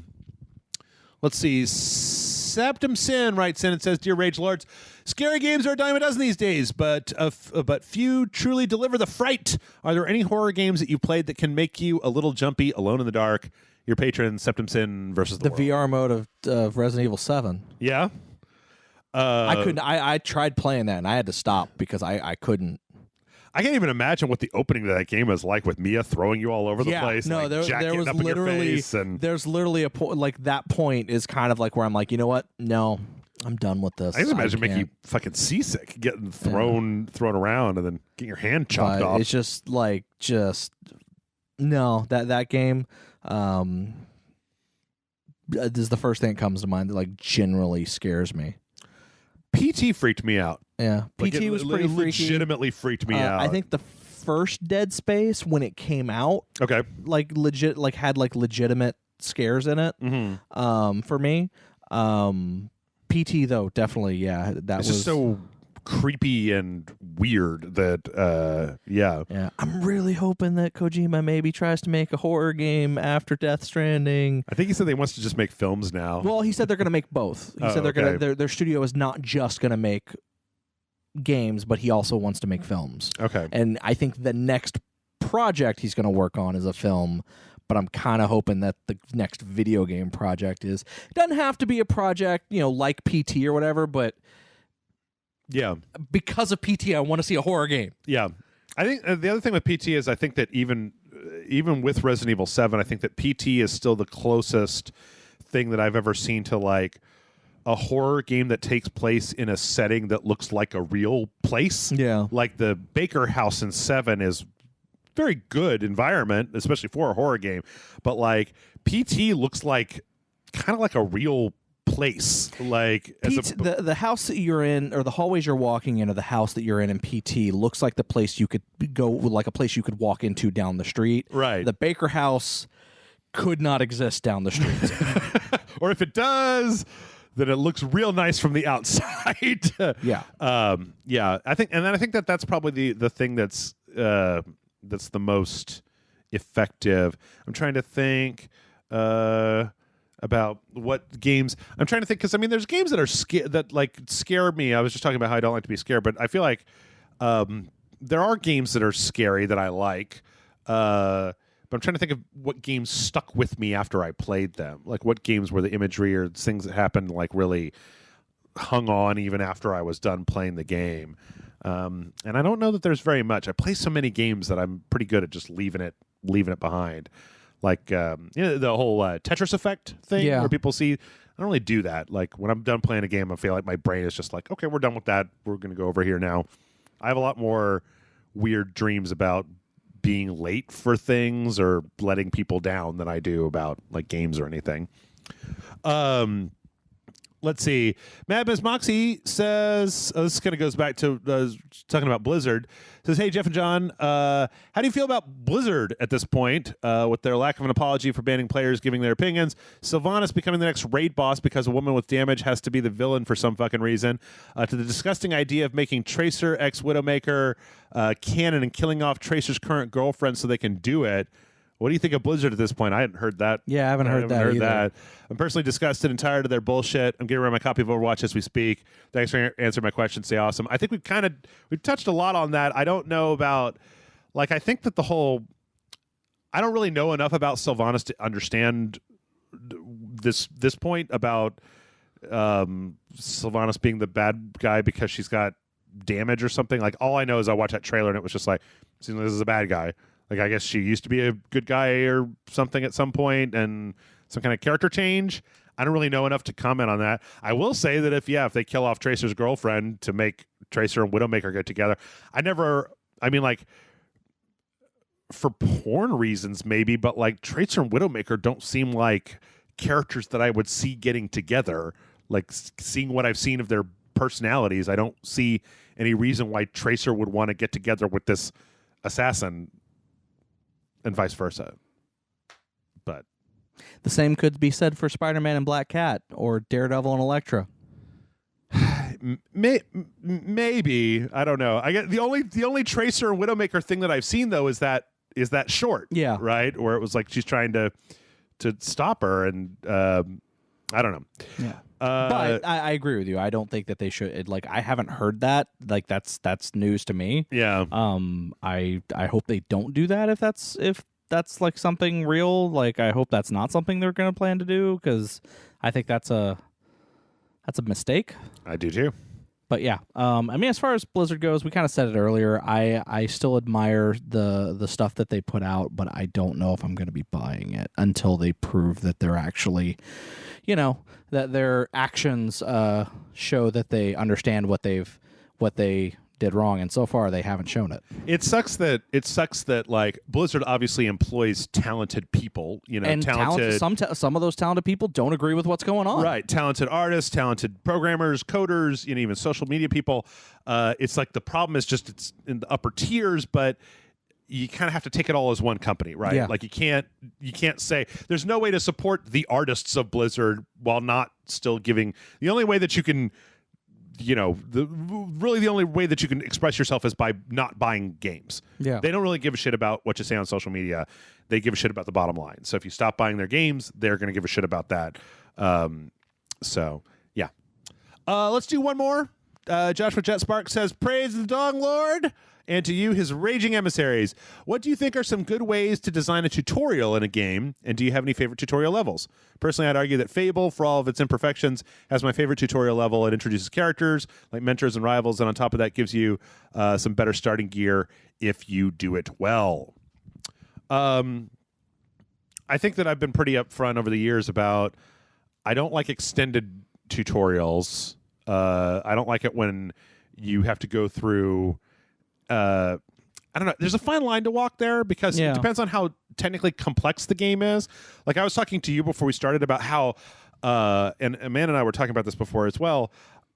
A: Septum Sin writes in and says, "Dear Rage Lords, scary games are a dime a dozen these days, but few truly deliver the fright. Are there any horror games that you've played that can make you a little jumpy, alone in the dark? Your patron, Septum Sin versus the world."
B: VR mode of Resident Evil 7.
A: Yeah.
B: I couldn't. I tried playing that and I had to stop because I couldn't.
A: I can't even imagine what the opening of that game is like with Mia throwing you all over the place.
B: No,
A: like
B: there was
A: up in your
B: literally
A: face and...
B: there's literally a point like that point is kind of like where I'm like, you know what? No, I'm done with this.
A: I can imagine making you fucking seasick, getting thrown around and then getting your hand chopped off.
B: It's just no, that game. This is the first thing that comes to mind that like generally scares me.
A: PT freaked me out.
B: Yeah, PT was pretty freaky.
A: Legitimately freaked me out.
B: I think the first Dead Space when it came out,
A: okay,
B: had legitimate scares in it.
A: Mm-hmm.
B: For me, PT though definitely, yeah, that was
A: just so creepy and weird that yeah.
B: I'm really hoping that Kojima maybe tries to make a horror game after Death Stranding.
A: I think he said he wants to just make films now.
B: Well, he said they're going to make both. He said they're going to their studio is not just going to make games, but he also wants to make films.
A: Okay.
B: And I think the next project he's going to work on is a film, but I'm kind of hoping that the next video game project it doesn't have to be a project, like PT or whatever, but
A: yeah,
B: because of PT, I want to see a horror game.
A: Yeah, I think the other thing with PT is I think that even with Resident Evil 7, I think that PT is still the closest thing that I've ever seen to like a horror game that takes place in a setting that looks like a real place.
B: Yeah,
A: like the Baker House in 7 is very good environment, especially for a horror game. But like PT looks like kind of like a real place. Like
B: the house that you're in, or the hallways you're walking in, or the house that you're in PT looks like the place you could go, like a place you could walk into down the street.
A: Right.
B: The Baker House could not exist down the street.
A: Or if it does, then it looks real nice from the outside.
B: Yeah.
A: Yeah. I think that that's probably the thing that's the most effective. I'm trying to think about what games I'm trying to think, because I mean there's games that are that scare me. I was just talking about how I don't like to be scared, but I feel like there are games that are scary that I like, but I'm trying to think of what games stuck with me after I played them, like what games where the imagery or things that happened like really hung on even after I was done playing the game. And I don't know that there's very much. I play so many games that I'm pretty good at just leaving it behind. Like the whole Tetris effect thing, where people see. I don't really do that. Like when I'm done playing a game, I feel like my brain is just like, okay, we're done with that. We're going to go over here now. I have a lot more weird dreams about being late for things or letting people down than I do about like games or anything. Let's see. Mad Miss Moxie says, this kind of goes back to talking about Blizzard. Says, hey, Jeff and John, how do you feel about Blizzard at this point with their lack of an apology for banning players giving their opinions? Sylvanas becoming the next raid boss because a woman with damage has to be the villain for some fucking reason. To the disgusting idea of making Tracer ex Widowmaker canon and killing off Tracer's current girlfriend so they can do it. What do you think of Blizzard at this point? I hadn't heard that.
B: Yeah, I haven't heard that either.
A: I'm personally disgusted and tired of their bullshit. I'm getting around my copy of Overwatch as we speak. Thanks for answering my question. Stay awesome. I think we've touched a lot on that. I don't know about, like, I think that I don't really know enough about Sylvanas to understand this point about Sylvanas being the bad guy because she's got damage or something. Like, all I know is I watched that trailer and it was just like, seems like this is a bad guy. Like, I guess she used to be a good guy or something at some point and some kind of character change. I don't really know enough to comment on that. I will say that if they kill off Tracer's girlfriend to make Tracer and Widowmaker get together, for porn reasons maybe, but like Tracer and Widowmaker don't seem like characters that I would see getting together. Like, seeing what I've seen of their personalities, I don't see any reason why Tracer would want to get together with this assassin and vice versa. But
B: the same could be said for Spider-Man and Black Cat or Daredevil and Elektra.
A: Maybe, I don't know. I get the only Tracer and Widowmaker thing that I've seen though is that short, right, where it was like she's trying to stop her, and I don't know.
B: Yeah. But I agree with you. I don't think that they should. Like, I haven't heard that. Like, that's news to me.
A: Yeah.
B: I hope they don't do that if that's like something real. Like, I hope that's not something they're going to plan to do, because I think that's a mistake.
A: I do too.
B: But yeah, as far as Blizzard goes, we kind of said it earlier. I still admire the stuff that they put out, but I don't know if I'm going to be buying it until they prove that they're actually, that their actions show that they understand what they did wrong, and so far they haven't shown it.
A: It sucks that like Blizzard obviously employs talented people,
B: and
A: talented.
B: Some of those talented people don't agree with what's going on.
A: Right, talented artists, talented programmers, coders, even social media people. It's like the problem is just it's in the upper tiers, but you kind of have to take it all as one company, right?
B: Yeah.
A: Like you can't say there's no way to support the artists of Blizzard while not still giving. The only way that you can. The only way that you can express yourself is by not buying games.
B: Yeah.
A: They don't really give a shit about what you say on social media. They give a shit about the bottom line. So if you stop buying their games, they're going to give a shit about that. So yeah. Let's do one more. Joshua Jetspark says, praise the Dog Lord, and to you, his raging emissaries. What do you think are some good ways to design a tutorial in a game, and do you have any favorite tutorial levels? Personally, I'd argue that Fable, for all of its imperfections, has my favorite tutorial level. It introduces characters like mentors and rivals, and on top of that gives you some better starting gear if you do it well. I think that I've been pretty upfront over the years about I don't like extended tutorials. I don't like it when you have to go through... I don't know. There's a fine line to walk there because it depends on how technically complex the game is. Like I was talking to you before we started about how, and Amanda and I were talking about this before as well,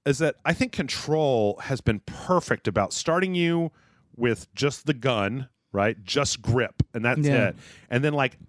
A: is that I think Control has been perfect about starting you with just the gun, right? Just grip, and that's it. And then like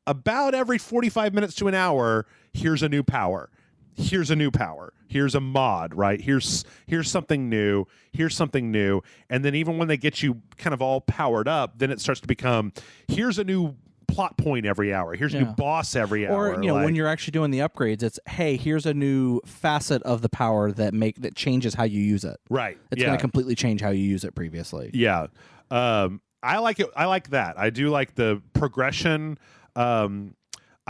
A: about every 45 minutes to an hour, here's a new power. Here's a new power. Here's a mod, right? Here's something new. Here's something new. And then even when they get you kind of all powered up, then it starts to become, here's a new plot point every hour. Here's a new boss every hour.
B: Or, when you're actually doing the upgrades, it's, hey, here's a new facet of the power that changes how you use it.
A: Right.
B: It's going to completely change how you use it previously.
A: Yeah. I like it. I like that. I do like the progression.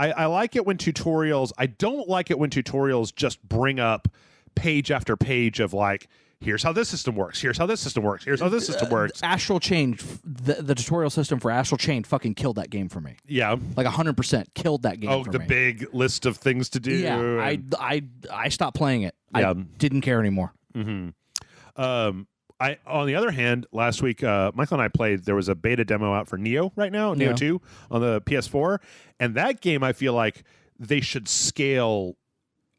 A: I like it when tutorials... I don't like it when tutorials just bring up page after page of like, here's how this system works, here's how this system works, here's how this system works.
B: Astral Chain, the tutorial system for Astral Chain fucking killed that game for me.
A: Yeah.
B: Like 100% killed that game for me.
A: Oh, the big list of things to do.
B: Yeah, I stopped playing it. I didn't care anymore.
A: Mm-hmm. On the other hand, last week, Michael and I played. There was a beta demo out for Neo right now, Neo 2 on the PS4, and that game I feel like they should scale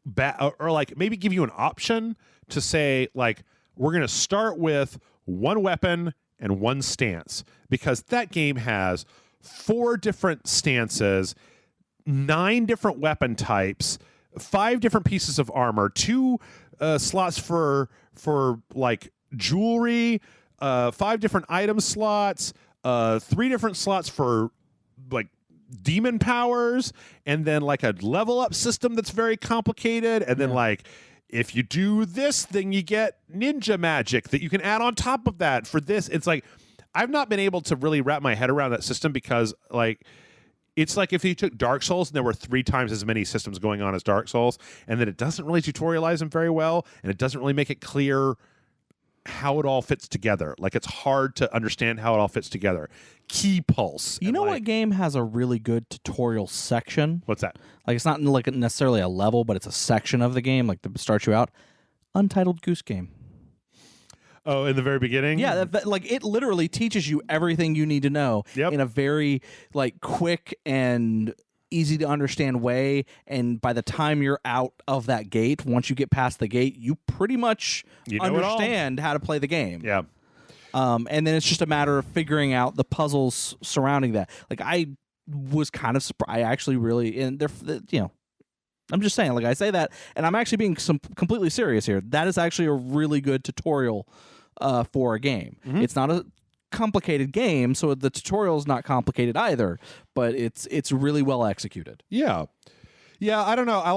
A: back, or like maybe give you an option to say like we're going to start with one weapon and one stance, because that game has 4 different stances, 9 different weapon types, 5 different pieces of armor, 2 slots for like jewelry, 5 different item slots, 3 different slots for like demon powers, and then like a level up system that's very complicated, and then like if you do this thing you get ninja magic that you can add on top of that for this. It's like I've not been able to really wrap my head around that system, because like it's like if you took Dark Souls and there were 3 times as many systems going on as Dark Souls, and then it doesn't really tutorialize them very well, and it doesn't really make it clear how it all fits together. Like it's hard to understand how it all fits together. Key pulse.
B: You know what game has a really good tutorial section?
A: What's that?
B: Like it's not like necessarily a level, but it's a section of the game, like to start you out. Untitled Goose Game.
A: Oh, in the very beginning?
B: Yeah, like it literally teaches you everything you need to know in a very like quick and easy to understand way, and by the time you're out of that gate, once you get past the gate, you pretty much understand how to play the game.
A: Yeah.
B: And then it's just a matter of figuring out the puzzles surrounding that. Like I was kind of surprised. I actually really, and they're, I'm just saying, like I say that, and I'm actually being completely serious here. That is actually a really good tutorial for a game. Mm-hmm. It's not a complicated game, so the tutorial is not complicated either, but it's really well executed.
A: Yeah, I don't know. I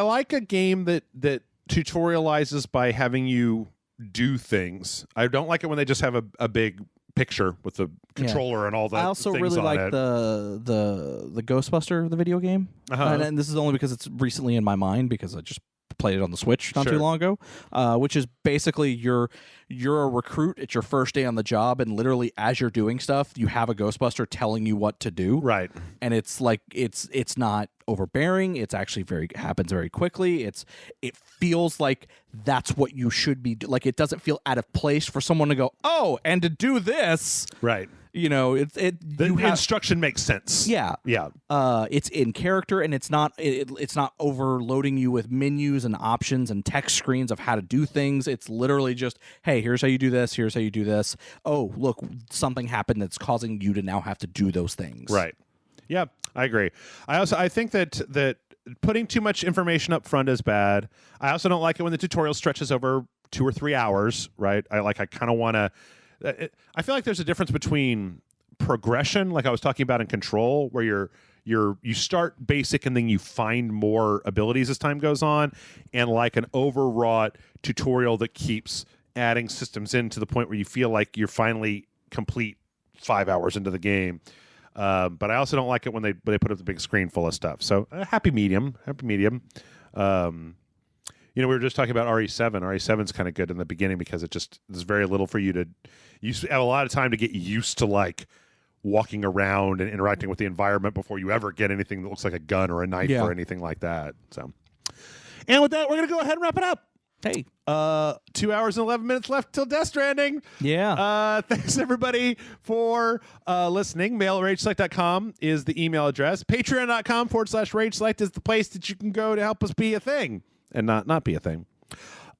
A: like a game that tutorializes by having you do things. I don't like it when they just have a big picture with the controller and all that.
B: I also really like the Ghostbuster, the video game, and this is only because it's recently in my mind because I just played it on the Switch not too long ago, which is basically you're a recruit. It's your first day on the job, and literally as you're doing stuff, you have a Ghostbuster telling you what to do.
A: Right.
B: And it's like it's not overbearing. It's actually happens very quickly. It feels like that's what you should be like. It doesn't feel out of place for someone to go, oh, and to do this.
A: Right.
B: The
A: instruction makes sense.
B: Yeah. It's in character, and it's not overloading you with menus and options and text screens of how to do things. It's literally just, hey, here's how you do this. Here's how you do this. Oh, look, something happened that's causing you to now have to do those things.
A: Right. Yeah, I agree. I think that putting too much information up front is bad. I also don't like it when the tutorial stretches over 2 or 3 hours. Right. I kind of want to. I feel like there's a difference between progression, like I was talking about in Control, where you start basic and then you find more abilities as time goes on, and like an overwrought tutorial that keeps adding systems in to the point where you feel like you're finally complete 5 hours into the game. But I also don't like it when they put up the big screen full of stuff. So happy medium. We were just talking about RE7. RE7's kind of good in the beginning because there's very little for you to. You have a lot of time to get used to like walking around and interacting with the environment before you ever get anything that looks like a gun or a knife or anything like that. So, and with that, we're gonna go ahead and wrap it up.
B: Hey,
A: 2 hours and 11 minutes left till Death Stranding.
B: Yeah.
A: Thanks everybody for listening. mail@rageselect.com is the email address. Patreon.com/rageselect is the place that you can go to help us be a thing and not be a thing.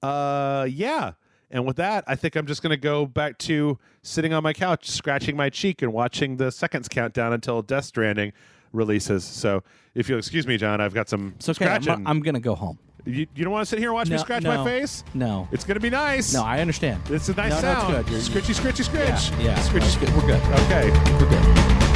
A: Yeah. And with that, I think I'm just going to go back to sitting on my couch, scratching my cheek and watching the seconds count down until Death Stranding releases. So if you'll excuse me, John, I've got some scratching.
B: I'm going to go home.
A: You don't want to sit here and watch me scratch my face?
B: No.
A: It's going to be nice.
B: No, I understand.
A: It's a nice sound.
B: No, it's good.
A: Scritchy, scritchy, scritch.
B: Yeah.
A: Scritchy,
B: We're good.
A: Okay.
B: We're good.